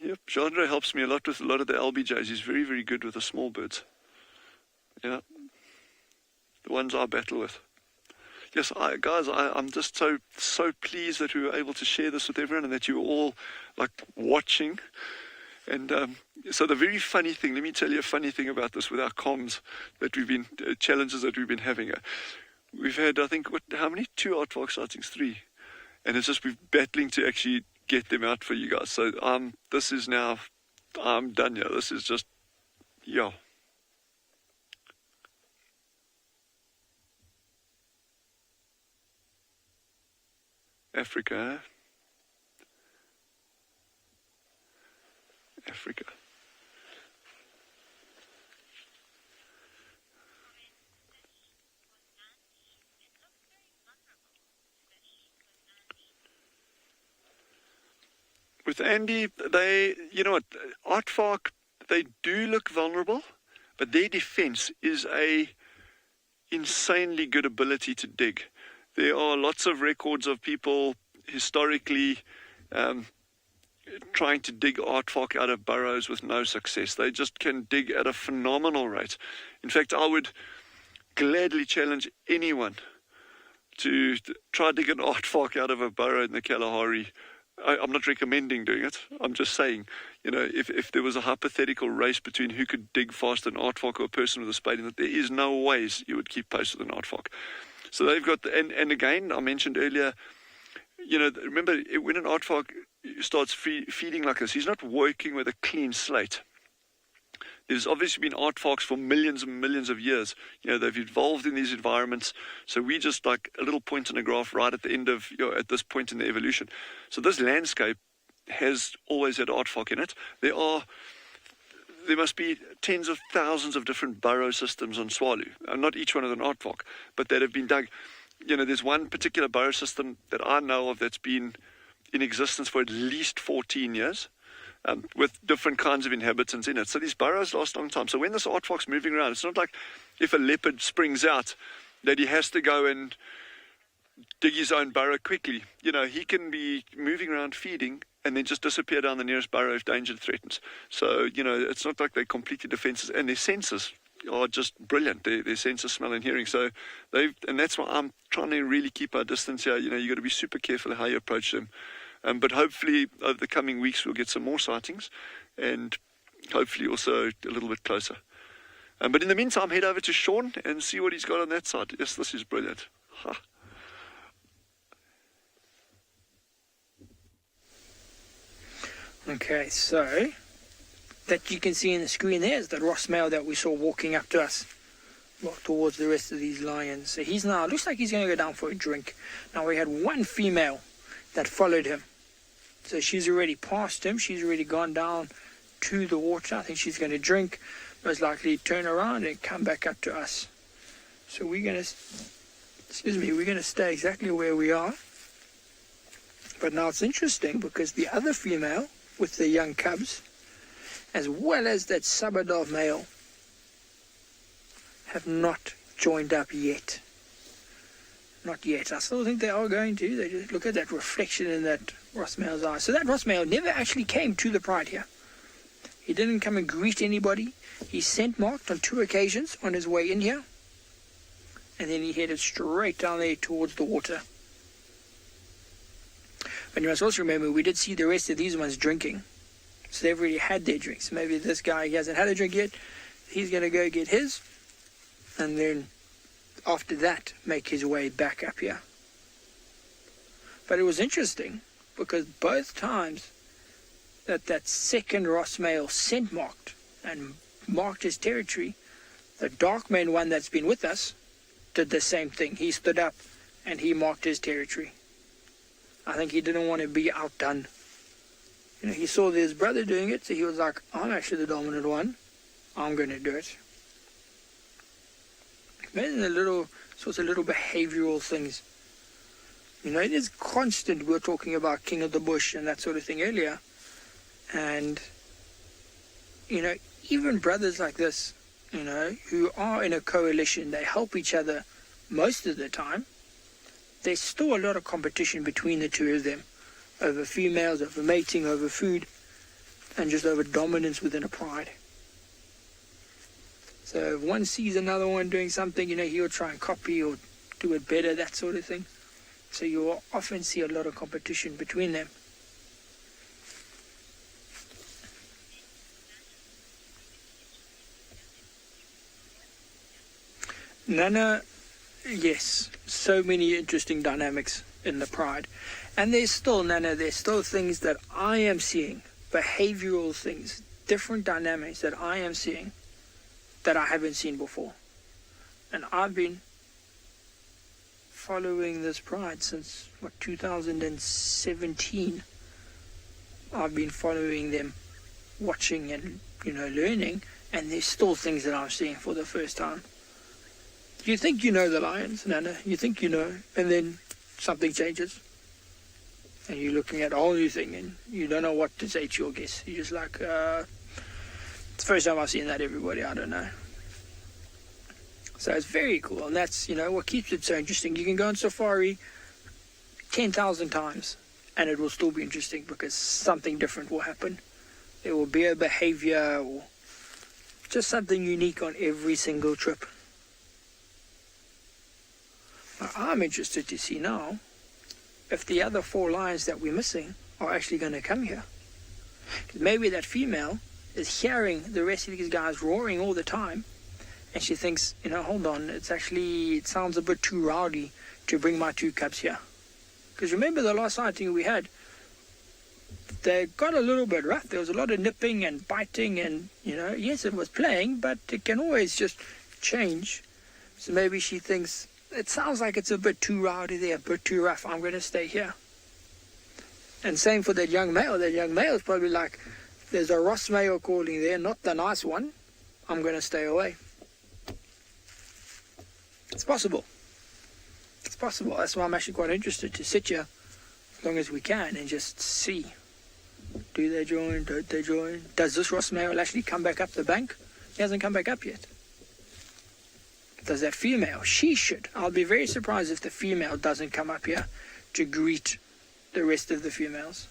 Yep, Jandre helps me a lot with a lot of the LBJs. He's very, very good with the small birds. Yeah, the ones I battle with. Yes, guys, I'm just so pleased that we were able to share this with everyone and that you were all like watching. And so the very funny thing, let me tell you a funny thing about this with our comms that we've been, challenges that we've been having. We've had, I think, how many? 2 aardvark sightings, 3. And it's just we're battling to actually get them out for you guys. So this is now, I'm done here. This is just, yeah. Africa. Africa. With Andy, you know what, aardvark, they do look vulnerable, but their defense is a insanely good ability to dig. There are lots of records of people historically trying to dig aardvark out of burrows with no success. They just can dig at a phenomenal rate. In fact, I would gladly challenge anyone to try dig an aardvark out of a burrow in the Kalahari. I'm not recommending doing it. I'm just saying, you know, if there was a hypothetical race between who could dig faster, an aardvark or a person with a spade, and there is no ways you would keep pace with an aardvark. So they've got, and again, I mentioned earlier, you know, remember when an aardvark starts feeding like this, he's not working with a clean slate. There's obviously been aardvarks for millions and millions of years. You know, they've evolved in these environments. So we just like a little point in a graph right at the end of, you know, at this point in the evolution. So this landscape has always had aardvark in it. There must be tens of thousands of different burrow systems on Swalu. Not each one of them aardvark, but that have been dug. You know, there's one particular burrow system that I know of that's been in existence for at least 14 years. With different kinds of inhabitants in it. So these burrows last a long time. So when this aardvark's moving around, it's not like if a leopard springs out that he has to go and dig his own burrow quickly. You know, he can be moving around feeding and then just disappear down the nearest burrow if danger threatens. So, you know, it's not like they're completely defenses. And their senses are just brilliant. Their sense of smell and hearing. So and that's why I'm trying to really keep our distance here. You know, you've got to be super careful how you approach them. But hopefully over the coming weeks we'll get some more sightings and hopefully also a little bit closer. But in the meantime, head over to Sean and see what he's got on that side. Yes, this is brilliant. Ha. Okay, so that you can see in the screen there is the Ross male that we saw walking up to us, well, towards the rest of these lions. So he's now, looks like he's going to go down for a drink. Now we had one female that followed him. So she's already passed him. She's already gone down to the water. I think she's going to drink, most likely turn around and come back up to us. So we're going to stay exactly where we are. But now it's interesting because the other female with the young cubs, as well as that Sabadov male, have not joined up yet. Not yet. I still think they are going to. They just look at that reflection in that Ross male's eye. So that Ross male never actually came to the pride here. He didn't come and greet anybody. He scent marked on 2 occasions on his way in here. And then he headed straight down there towards the water. But you must also remember, we did see the rest of these ones drinking. So they've already had their drinks. Maybe this guy, he hasn't had a drink yet. He's going to go get his. And then after that, make his way back up here. But it was interesting because both times that second Ross male scent marked and marked his territory, the dark man one that's been with us did the same thing. He stood up and he marked his territory. I think he didn't want to be outdone. You know, he saw his brother doing it, so he was like, I'm actually the dominant one. I'm going to do it. Imagine the little behavioral things. You know, it is constant. We were talking about King of the Bush and that sort of thing earlier. And, you know, even brothers like this, you know, who are in a coalition, they help each other most of the time. There's still a lot of competition between the two of them over females, over mating, over food, and just over dominance within a pride. So if one sees another one doing something, you know, he'll try and copy or do it better, that sort of thing. So you'll often see a lot of competition between them. Nana, yes, so many interesting dynamics in the pride. And there's still, Nana, there's still things that I am seeing, behavioral things, different dynamics that I am seeing that I haven't seen before. And I've been following this pride since, 2017. I've been following them, watching and, learning, and there's still things that I'm seeing for the first time. You think you know the lions, Nana, you think you know, and then something changes. And you're looking at a whole new thing, and you don't know what to say to your guests. You're just like, it's the first time I've seen that, everybody, I don't know. So it's very cool, and that's, what keeps it so interesting. You can go on safari 10,000 times, and it will still be interesting because something different will happen. There will be a behavior or just something unique on every single trip. Now, I'm interested to see now if the other 4 lions that we're missing are actually going to come here. Because maybe that female is hearing the rest of these guys roaring all the time, and she thinks, hold on, it sounds a bit too rowdy to bring my 2 cubs here. Because remember the last sighting we had, they got a little bit rough. There was a lot of nipping and biting and, yes, it was playing, but it can always just change. So maybe she thinks, it sounds like it's a bit too rowdy there, a bit too rough. I'm going to stay here. And same for that young male. That young male is probably like, there's a Ross male calling there, not the nice one. I'm going to stay away. It's possible. It's possible. That's why I'm actually quite interested to sit here as long as we can and just see. Do they join? Don't they join? Does this Ross male actually come back up the bank? He hasn't come back up yet. Does that female? She should. I'll be very surprised if the female doesn't come up here to greet the rest of the females.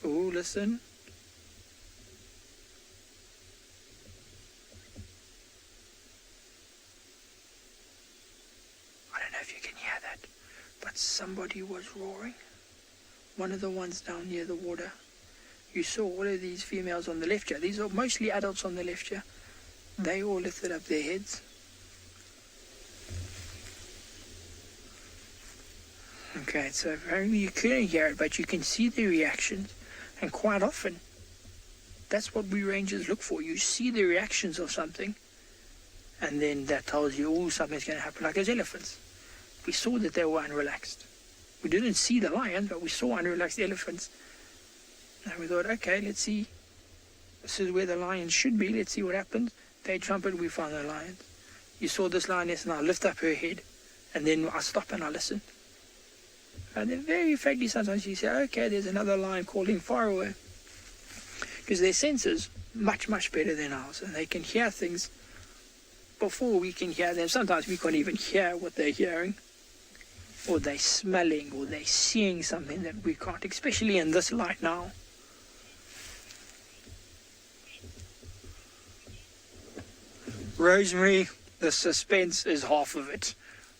Oh, listen. I don't know if you can hear that, but somebody was roaring. One of the ones down near the water. You saw all of these females on the left here. These are mostly adults on the left here. They all lifted up their heads. Okay, so apparently you couldn't hear it, but you can see the reactions. And quite often, that's what we rangers look for. You see the reactions of something, and then that tells you, oh, something's going to happen. Like those elephants. We saw that they were unrelaxed. We didn't see the lion, but we saw unrelaxed elephants. And we thought, okay, let's see. This is where the lions should be. Let's see what happens. They trumpet, we found the lions. You saw this lioness now lift up her head, and then I stop and I listen. And then very faintly sometimes you say, okay, there's another lion calling far away. Because their senses much, much better than ours, and they can hear things before we can hear them. Sometimes we can't even hear what they're hearing, or they're smelling, or they're seeing something that we can't, especially in this light now. Rosemary, the suspense is half of it.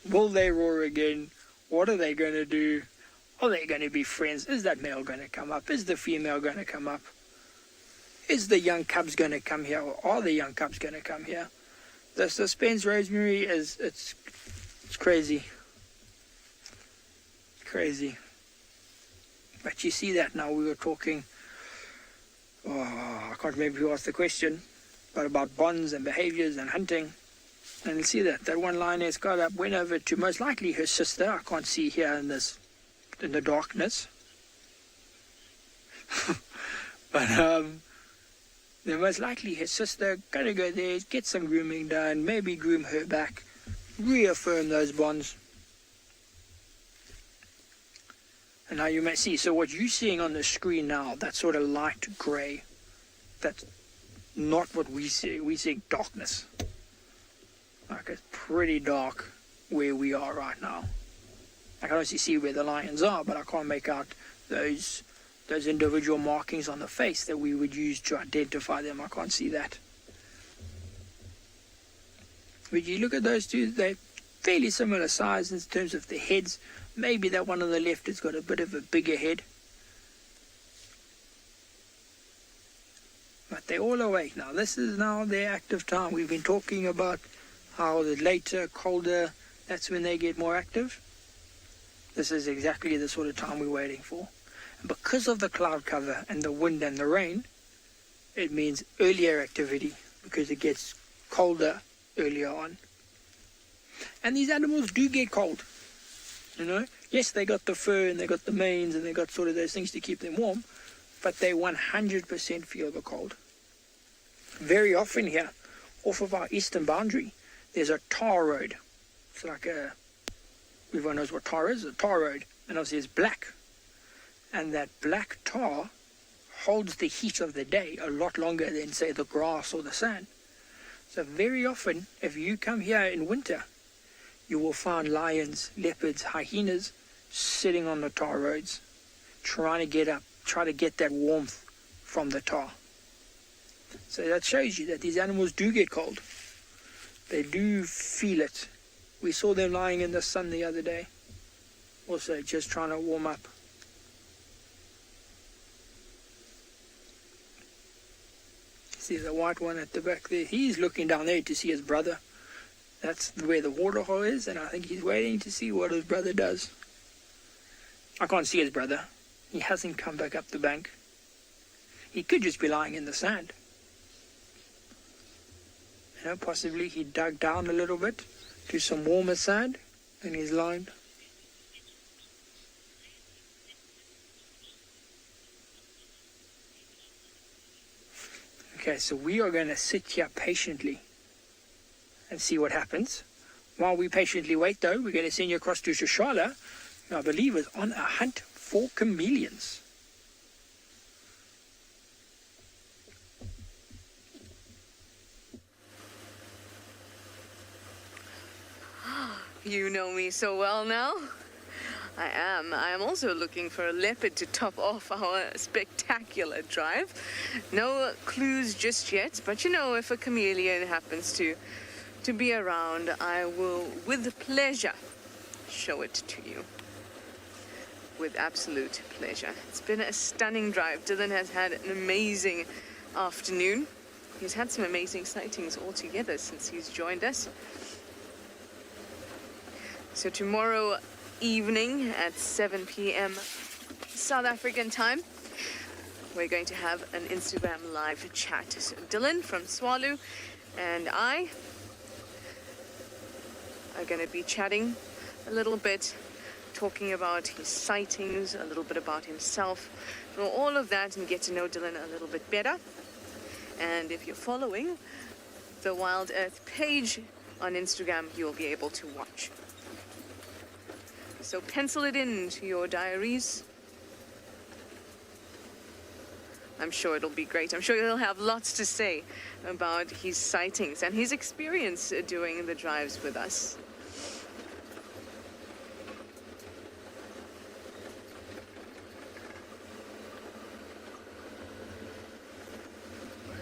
Will they roar again? What are they going to do? Are they going to be friends? Is that male going to come up? Is the female going to come up? Is the young cubs going to come here? Or are the young cubs going to come here? The suspense, Rosemary, it's crazy. Crazy. But you see that now. We were talking, I can't remember who asked the question, but about bonds and behaviors and hunting. And you see that one lioness got up, went over to most likely her sister. I can't see here in the darkness. But then most likely her sister gonna go there, get some grooming done, maybe groom her back, reaffirm those bonds. And now you may see, so what you're seeing on the screen now, that sort of light grey, that's not what we see. We see darkness. Like, it's pretty dark where we are right now. I can obviously see where the lions are, but I can't make out those individual markings on the face that we would use to identify them. I can't see that. But you look at those two, they're fairly similar size in terms of the heads. Maybe that one on the left has got a bit of a bigger head. But they're all awake now. This is now their active time. We've been talking about how the later, colder, that's when they get more active. This is exactly the sort of time we're waiting for. And because of the cloud cover and the wind and the rain, it means earlier activity because it gets colder earlier on. And these animals do get cold. You know, yes, they got the fur and they got the manes and they got sort of those things to keep them warm, but they 100% feel the cold. Very often here, off of our eastern boundary, there's a tar road. It's like everyone knows what tar is, a tar road. And obviously it's black. And that black tar holds the heat of the day a lot longer than, say, the grass or the sand. So very often, if you come here in winter, you will find lions, leopards, hyenas sitting on the tar roads, trying to get that warmth from the tar. So that shows you that these animals do get cold. They do feel it. We saw them lying in the sun the other day, also just trying to warm up. See the white one at the back there? He's looking down there to see his brother. That's where the waterhole is, and I think he's waiting to see what his brother does. I can't see his brother. He hasn't come back up the bank. He could just be lying in the sand. You know, possibly he dug down a little bit to some warmer sand, and he's lying. Okay, so we are going to sit here patiently and see what happens. While we patiently wait, though, we're going to send you across to Shashala, who I believe is on a hunt for chameleons. You know me so well now. I am also looking for a leopard to top off our spectacular drive. No clues just yet, but you know, if a chameleon happens to be around, I will, with pleasure, show it to you. With absolute pleasure. It's been a stunning drive. Dylan has had an amazing afternoon. He's had some amazing sightings altogether since he's joined us. So tomorrow evening at 7 p.m. South African time, we're going to have an Instagram live chat. So Dylan from Swalu and I are going to be chatting a little bit, talking about his sightings, a little bit about himself, all of that, and get to know Dylan a little bit better. And if you're following the WildEarth page on Instagram, you'll be able to watch. So pencil it into your diaries. I'm sure it'll be great. I'm sure he'll have lots to say about his sightings and his experience doing the drives with us.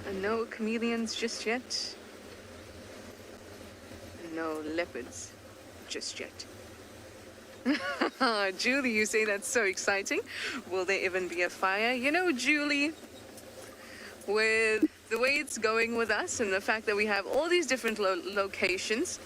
And no chameleons just yet. No leopards just yet. Julie, you say that's so exciting. Will there even be a fire? You know, Julie, with the way it's going with us and the fact that we have all these different locations,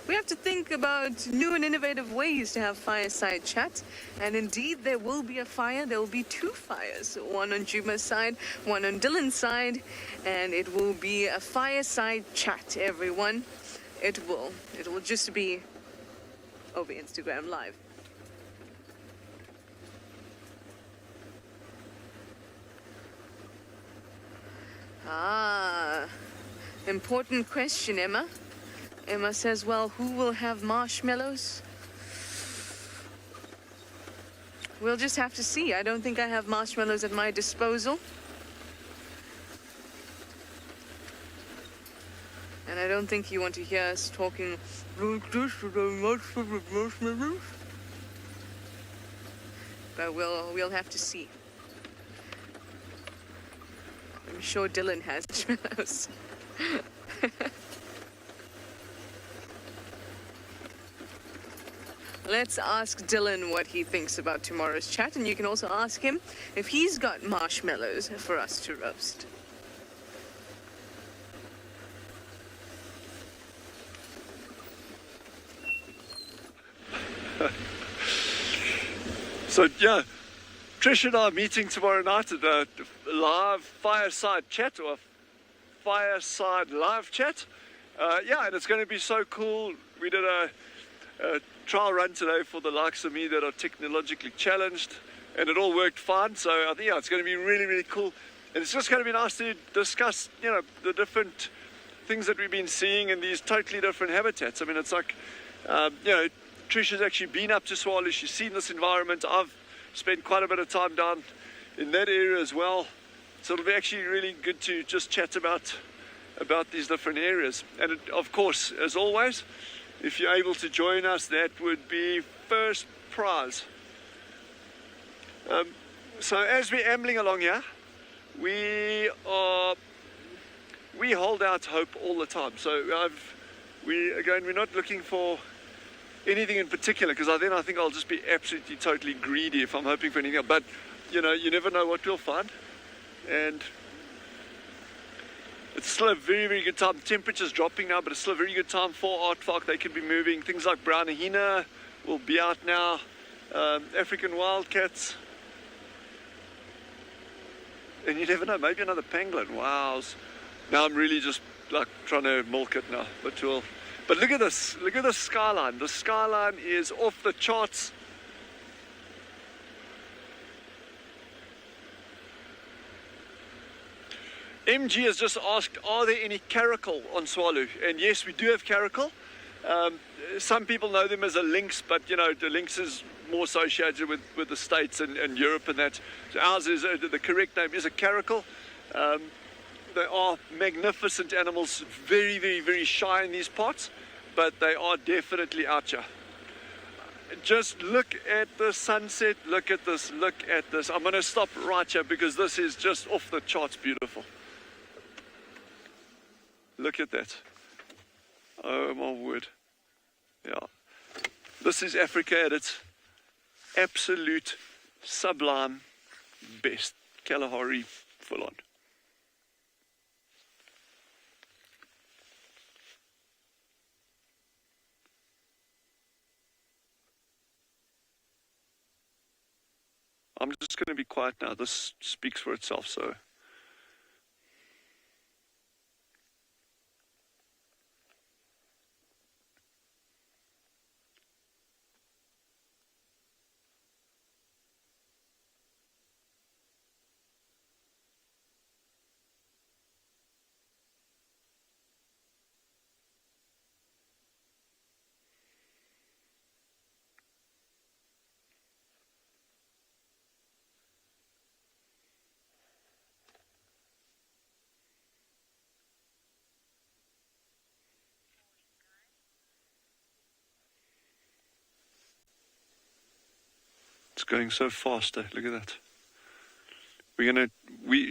we have to think about new and innovative ways to have fireside chat. And indeed, there will be a fire. There will be two fires, one on Juma's side, one on Dylan's side, and it will be a fireside chat, everyone. It will just be over Instagram Live. Important question, Emma. Emma says, well, who will have marshmallows? We'll just have to see. I don't think I have marshmallows at my disposal. And I don't think you want to hear us talking marshmallows. But we'll have to see. I'm sure Dylan has marshmallows. Let's ask Dylan what he thinks about tomorrow's chat, and you can also ask him if he's got marshmallows for us to roast. So, yeah, Trish and I are meeting tomorrow night at a live fireside chat, or a fireside live chat. Yeah, and it's going to be so cool. we did a trial run today for the likes of me that are technologically challenged, and it all worked fine. So I think it's going to be really, really cool, and it's just going to be nice to discuss, the different things that we've been seeing in these totally different habitats. I mean, it's like, Trisha's actually been up to Swallow. She's seen this environment. I've spent quite a bit of time down in that area as well. So it'll be actually really good to just chat about these different areas. And of course, as always, if you're able to join us, that would be first prize. So as we're ambling along here, we hold out hope all the time. So we're not looking for anything in particular, because I think I'll just be absolutely totally greedy if I'm hoping for anything else. But you never know what we'll find, and it's still a very, very good time. Temperature's dropping now, but it's still a very good time for aardvark. They could be moving. Things like brown hyena will be out now. African wildcats, and you never know, maybe another pangolin. Wow. Now I'm really just like trying to milk it now, but look at this. Look at the skyline. The skyline is off the charts. MG has just asked, are there any caracal on Swallow? And yes, we do have caracal. Some people know them as a lynx, but the lynx is more associated with the States and Europe and that. So ours is, the correct name is a caracal. They are magnificent animals, very, very, very shy in these parts, but they are definitely out here. Just look at the sunset, look at this, look at this. I'm going to stop right here because this is just off the charts beautiful. Look at that. Oh my word. Yeah. This is Africa at its absolute sublime best. Kalahari full on. I'm just going to be quiet now. This speaks for itself, so. It's going so fast, look at that.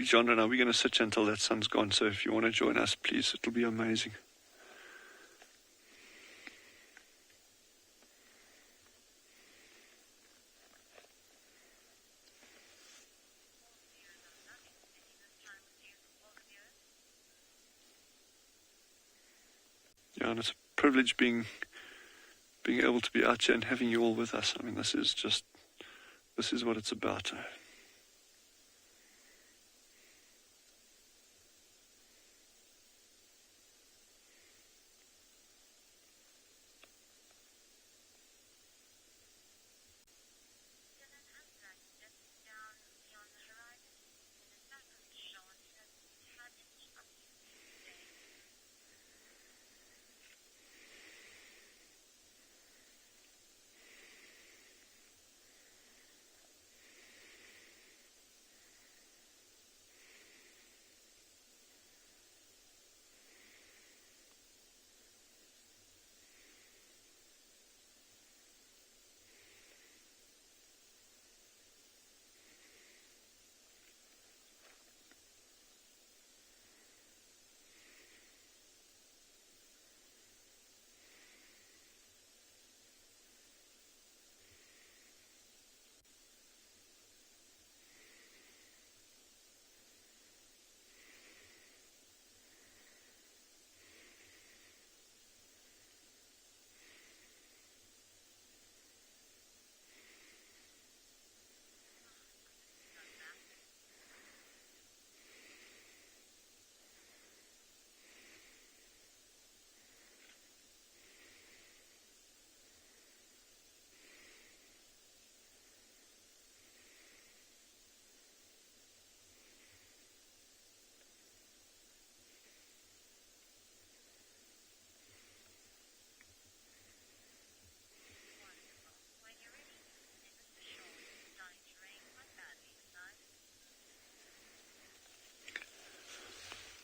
John and I, we're going to sit until that sun's gone, so if you want to join us, please, it'll be amazing. Yeah, and it's a privilege being able to be out here and having you all with us. I mean, this is what it's about.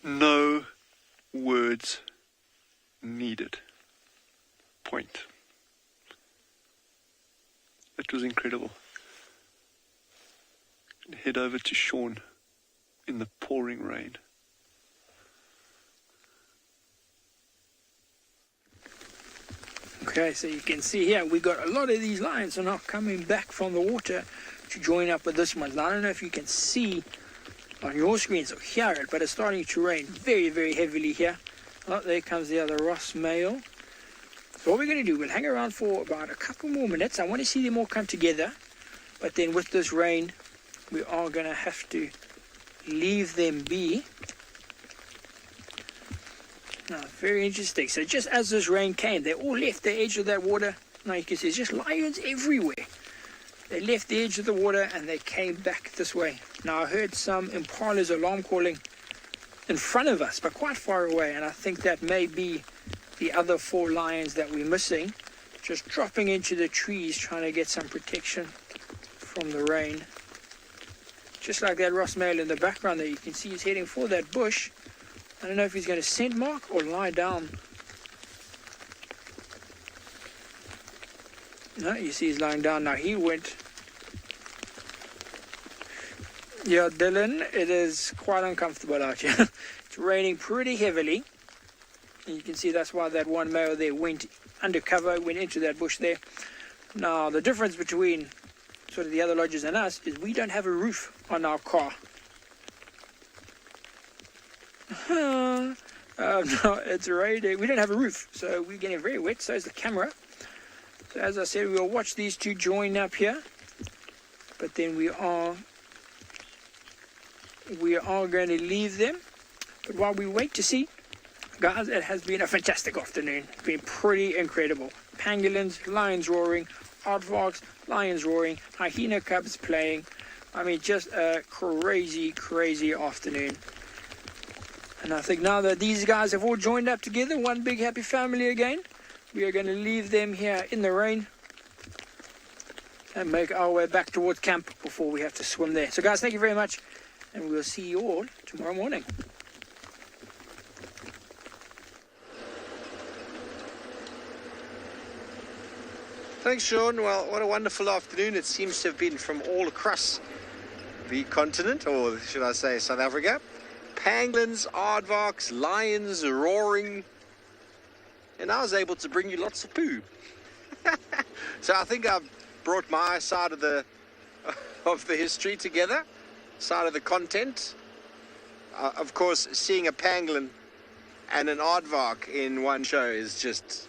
No words needed. Point. It was incredible. Head over to Sean in the pouring rain. Okay, so you can see here, we got a lot of these lions are now coming back from the water to join up with this one. Now, I don't know if you can see on your screens or hear it, but it's starting to rain very, very heavily here. Oh, there comes the other Ross male. So what we're going to do, we'll hang around for about a couple more minutes. I want to see them all come together, but then with this rain, we are going to have to leave them be. Now, very interesting. So just as this rain came, they all left the edge of that water. Now you can see there's just lions everywhere. They left the edge of the water and they came back this way. Now I heard some impalas alarm calling in front of us, but quite far away. And I think that may be the other 4 lions that we're missing, just dropping into the trees, trying to get some protection from the rain. Just like that Ross male in the background there, you can see he's heading for that bush. I don't know if he's going to scent mark or lie down. No, you see he's lying down now. He went. Yeah, Dylan, it is quite uncomfortable out here. It's raining pretty heavily. And you can see that's why that one male there went undercover, went into that bush there. Now, the difference between sort of the other lodges and us is we don't have a roof on our car. No, it's raining. We don't have a roof, so we're getting very wet. So is the camera. So as I said, we'll watch these two join up here, but then we are going to leave them. But while we wait to see, guys, it has been a fantastic afternoon. It's been pretty incredible. Pangolins, lions roaring, aardvarks, lions roaring, hyena cubs playing. I mean, just a crazy, crazy afternoon. And I think now that these guys have all joined up together, one big happy family again, we are going to leave them here in the rain and make our way back towards camp before we have to swim there. So guys, thank you very much, and we'll see you all tomorrow morning. Thanks, Sean. Well, what a wonderful afternoon. It seems to have been from all across the continent, or should I say South Africa. Pangolins, aardvarks, lions roaring, and I was able to bring you lots of poo. So I think I've brought my side of the history together, side of the content. Of course, seeing a pangolin and an aardvark in one show is just,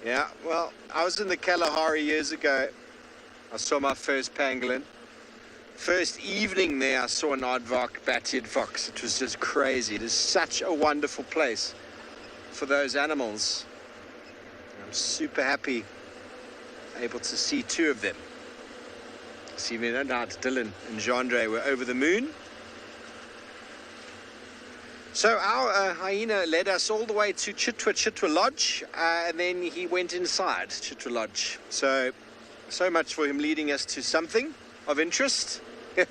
yeah. Well, I was in the Kalahari years ago. I saw my first pangolin. First evening there, I saw an aardvark bat-eared fox. It was just crazy. It is such a wonderful place for those animals. I'm super happy able to see 2 of them. See, no doubt Dylan and Jandre were over the moon. So our hyena led us all the way to Chitwa Lodge, and then he went inside Chitwa Lodge. So much for him leading us to something of interest. And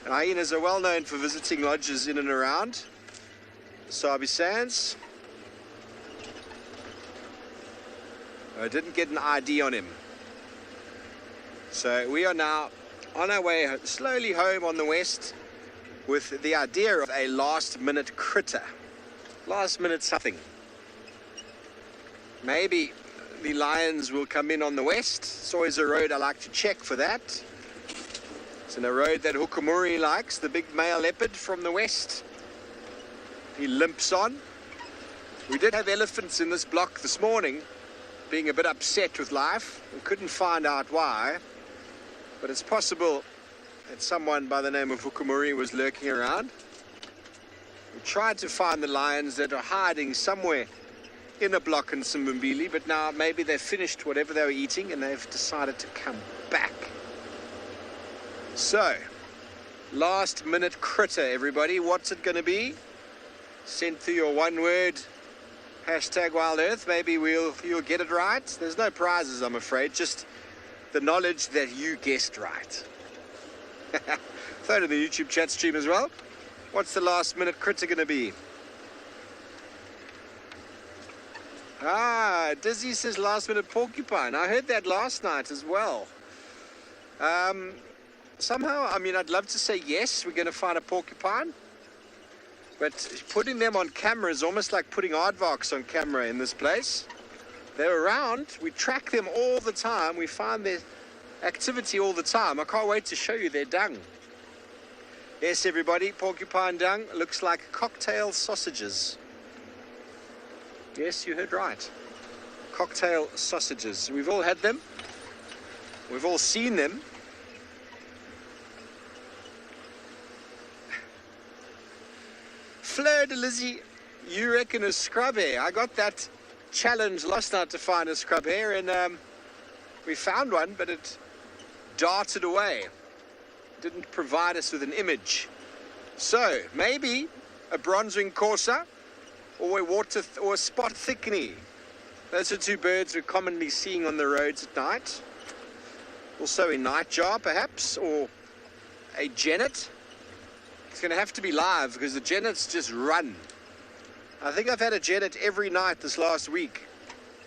hyenas are well known for visiting lodges in and around Sabi Sands. I didn't get an ID on him. So we are now on our way slowly home on the west with the idea of a last-minute critter. Last-minute something. Maybe the lions will come in on the west. It's always a road I like to check for that. It's in a road that Hukumuri likes, the big male leopard from the west. He limps on. We did have elephants in this block this morning, being a bit upset with life. We couldn't find out why, but it's possible that someone by the name of Hukumuri was lurking around. We tried to find the lions that are hiding somewhere in a block in Simbambili, but now maybe they've finished whatever they were eating and they've decided to come back. So, last minute critter, everybody. What's it going to be? Send through your one word, #WildEarth. Maybe you'll get it right. There's no prizes, I'm afraid, just the knowledge that you guessed right. Throw it in the YouTube chat stream as well. What's the last minute critter going to be? Ah, Dizzy says last minute porcupine. I heard that last night as well. Somehow, I mean, I'd love to say yes, we're going to find a porcupine. But putting them on camera is almost like putting aardvarks on camera in this place. They're around. We track them all the time. We find their activity all the time. I can't wait to show you their dung. Yes, everybody, porcupine dung looks like cocktail sausages. Yes, you heard right. Cocktail sausages. We've all had them. We've all seen them. Fleur de Lizzie, you reckon a scrub hare? I got that challenge last night to find a scrub hare, and we found one, but it darted away. Didn't provide us with an image. So maybe a bronze-winged courser or a spot thickney. Those are two birds we're commonly seeing on the roads at night. Also a nightjar perhaps, or a genet. It's going to have to be live because the genets just run. I think I've had a genet every night this last week,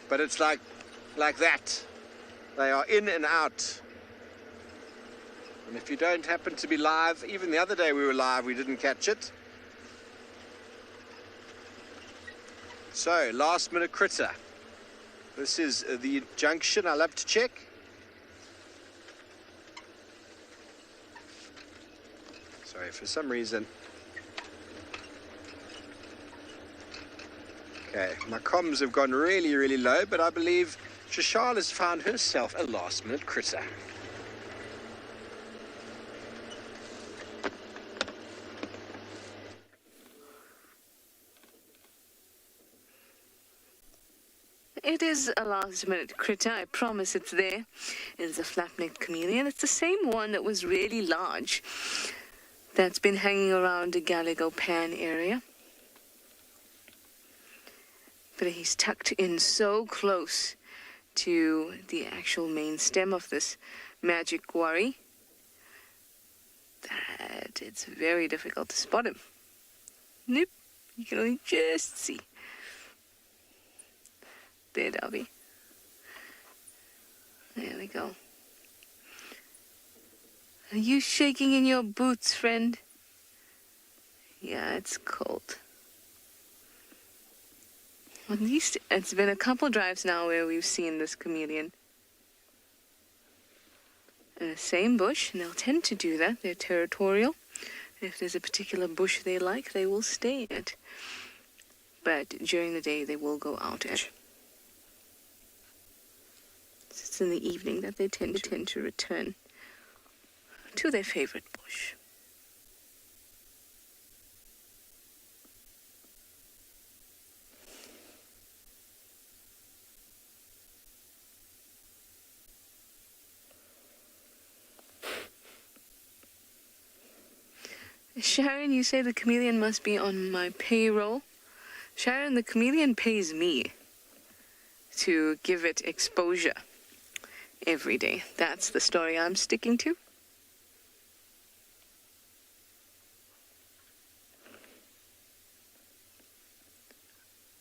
but it's like that. They are in and out. And if you don't happen to be live, even the other day we were live, we didn't catch it. So, last minute critter. This is the junction I love to check. Sorry, for some reason. Okay, my comms have gone really, really low, but I believe Shashal has found herself a last minute critter. It is a last-minute critter. I promise it's there. It's a flat-necked chameleon. It's the same one that was really large that's been hanging around the Gallego Pan area. But he's tucked in so close to the actual main stem of this magic worry that it's very difficult to spot him. Nope. You can only just see. There, Darby. There we go. Are you shaking in your boots, friend? Yeah, it's cold. At least it's been a couple drives now where we've seen this chameleon. In the same bush, and they'll tend to do that. They're territorial. If there's a particular bush they like, they will stay in it. But during the day, they will go out at. It's in the evening that they tend to return to their favorite bush. Sharon, you say the chameleon must be on my payroll. Sharon, the chameleon pays me to give it exposure every day. That's the story I'm sticking to.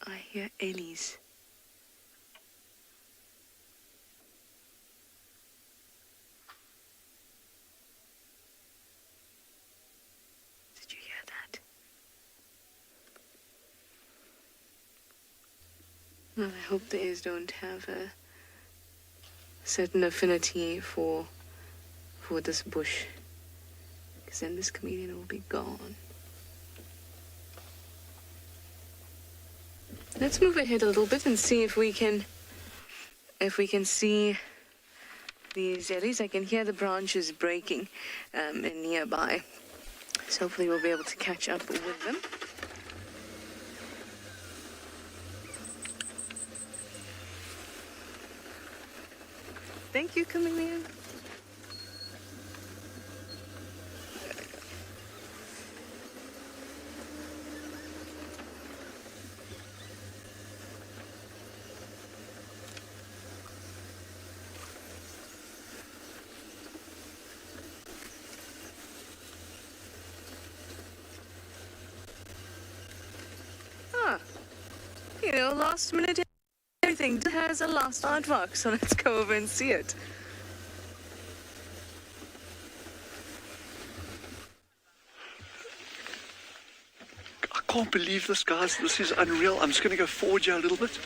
I hear Elise. Did you hear that? Well, I hope the A's don't have a certain affinity for this bush, because then this chameleon will be gone. Let's move ahead a little bit and see if we can see these eddies. I can hear the branches breaking nearby, so hopefully we'll be able to catch up with them. Thank you, chameleon. last minute everything. It has a last aardvark, so let's go over and see it. I can't believe this, guys. This is unreal. I'm just going to go forward here a little bit.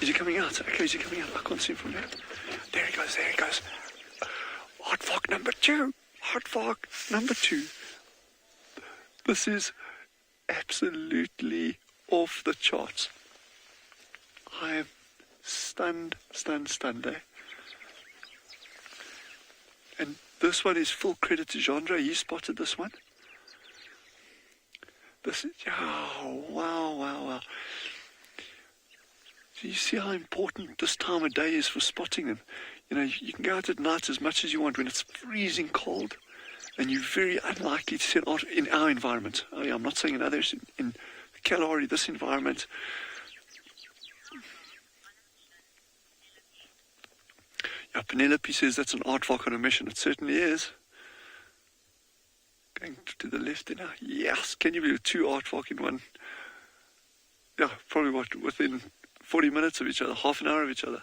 Is he coming out? Okay, is he coming out? I can't see him from there. There he goes, there he goes. Aardvark number 2. Aardvark number 2. This is absolutely off the charts. I am stunned, eh? And this one is full credit to Jandre. He spotted this one. This is, oh, wow. So you see how important this time of day is for spotting them. You know, you can go out at night as much as you want when it's freezing cold, and you're very unlikely to see it out in our environment. Oh, yeah, I'm not saying in others. In Kalahari, this environment, yeah, Penelope says that's an aardvark on a mission. It certainly is. Going to the left there now. Yes, can you believe 2 aardvark in one? Yeah, probably within 40 minutes of each other, half an hour of each other.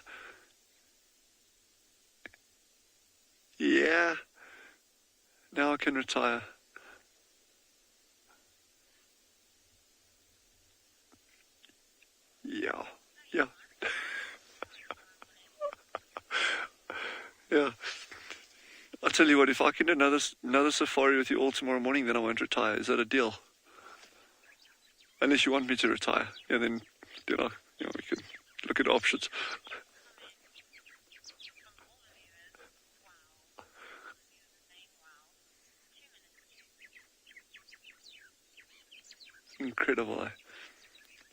Yeah. Now I can retire. Yeah. Yeah. I'll tell you what, if I can do another safari with you all tomorrow morning, then I won't retire. Is that a deal? Unless you want me to retire. Yeah, then we can look at options. Incredible, eh?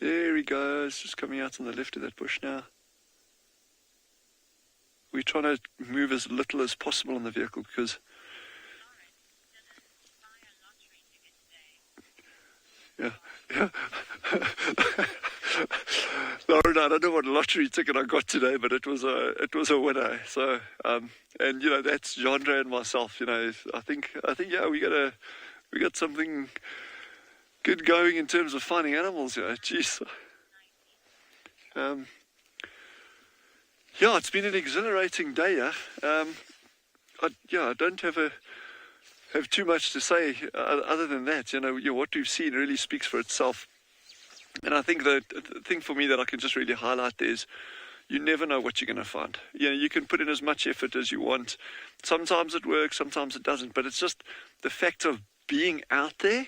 There he goes, just coming out on the left of that bush now. We're trying to move as little as possible on the vehicle because yeah. Lauren, I don't know what lottery ticket I got today, but it was a winner. So and you know, that's Jandre and myself. You know, I think yeah, we got something good going in terms of finding animals. You know, jeez. Yeah, it's been an exhilarating day. Yeah, I don't have too much to say other than that. You know, what we've seen really speaks for itself. And I think the thing for me that I can just really highlight is you never know what you're going to find. You know, you can put in as much effort as you want. Sometimes it works, sometimes it doesn't. But it's just the fact of being out there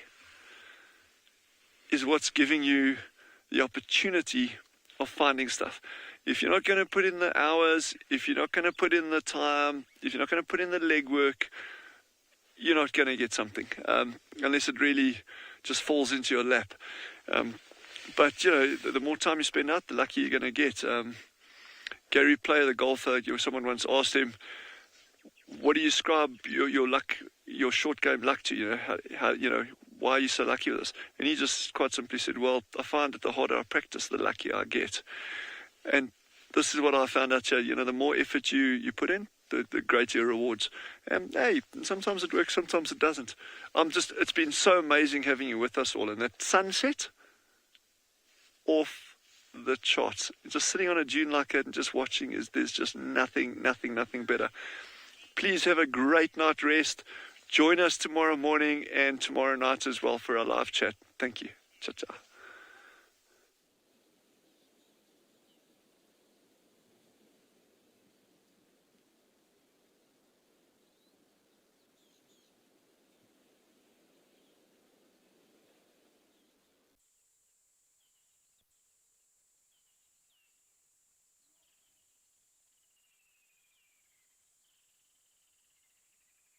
is what's giving you the opportunity of finding stuff. If you're not going to put in the hours, if you're not going to put in the time, if you're not going to put in the legwork, you're not going to get something, unless it really just falls into your lap. But, you know, the more time you spend out, the luckier you're going to get. Gary Player, the golfer, someone once asked him, what do you ascribe your luck, your short game luck to? You know, how why are you so lucky with this? And he just quite simply said, well, I find that the harder I practice, the luckier I get. And this is what I found out here. You know, the more effort you put in, the greater your rewards. And hey, sometimes it works, sometimes it doesn't. It's been so amazing having you with us all. And that sunset, off the charts. Just sitting on a dune like that and just watching, there's just nothing better. Please have a great night rest. Join us tomorrow morning and tomorrow night as well for our live chat. Thank you. Ciao, ciao.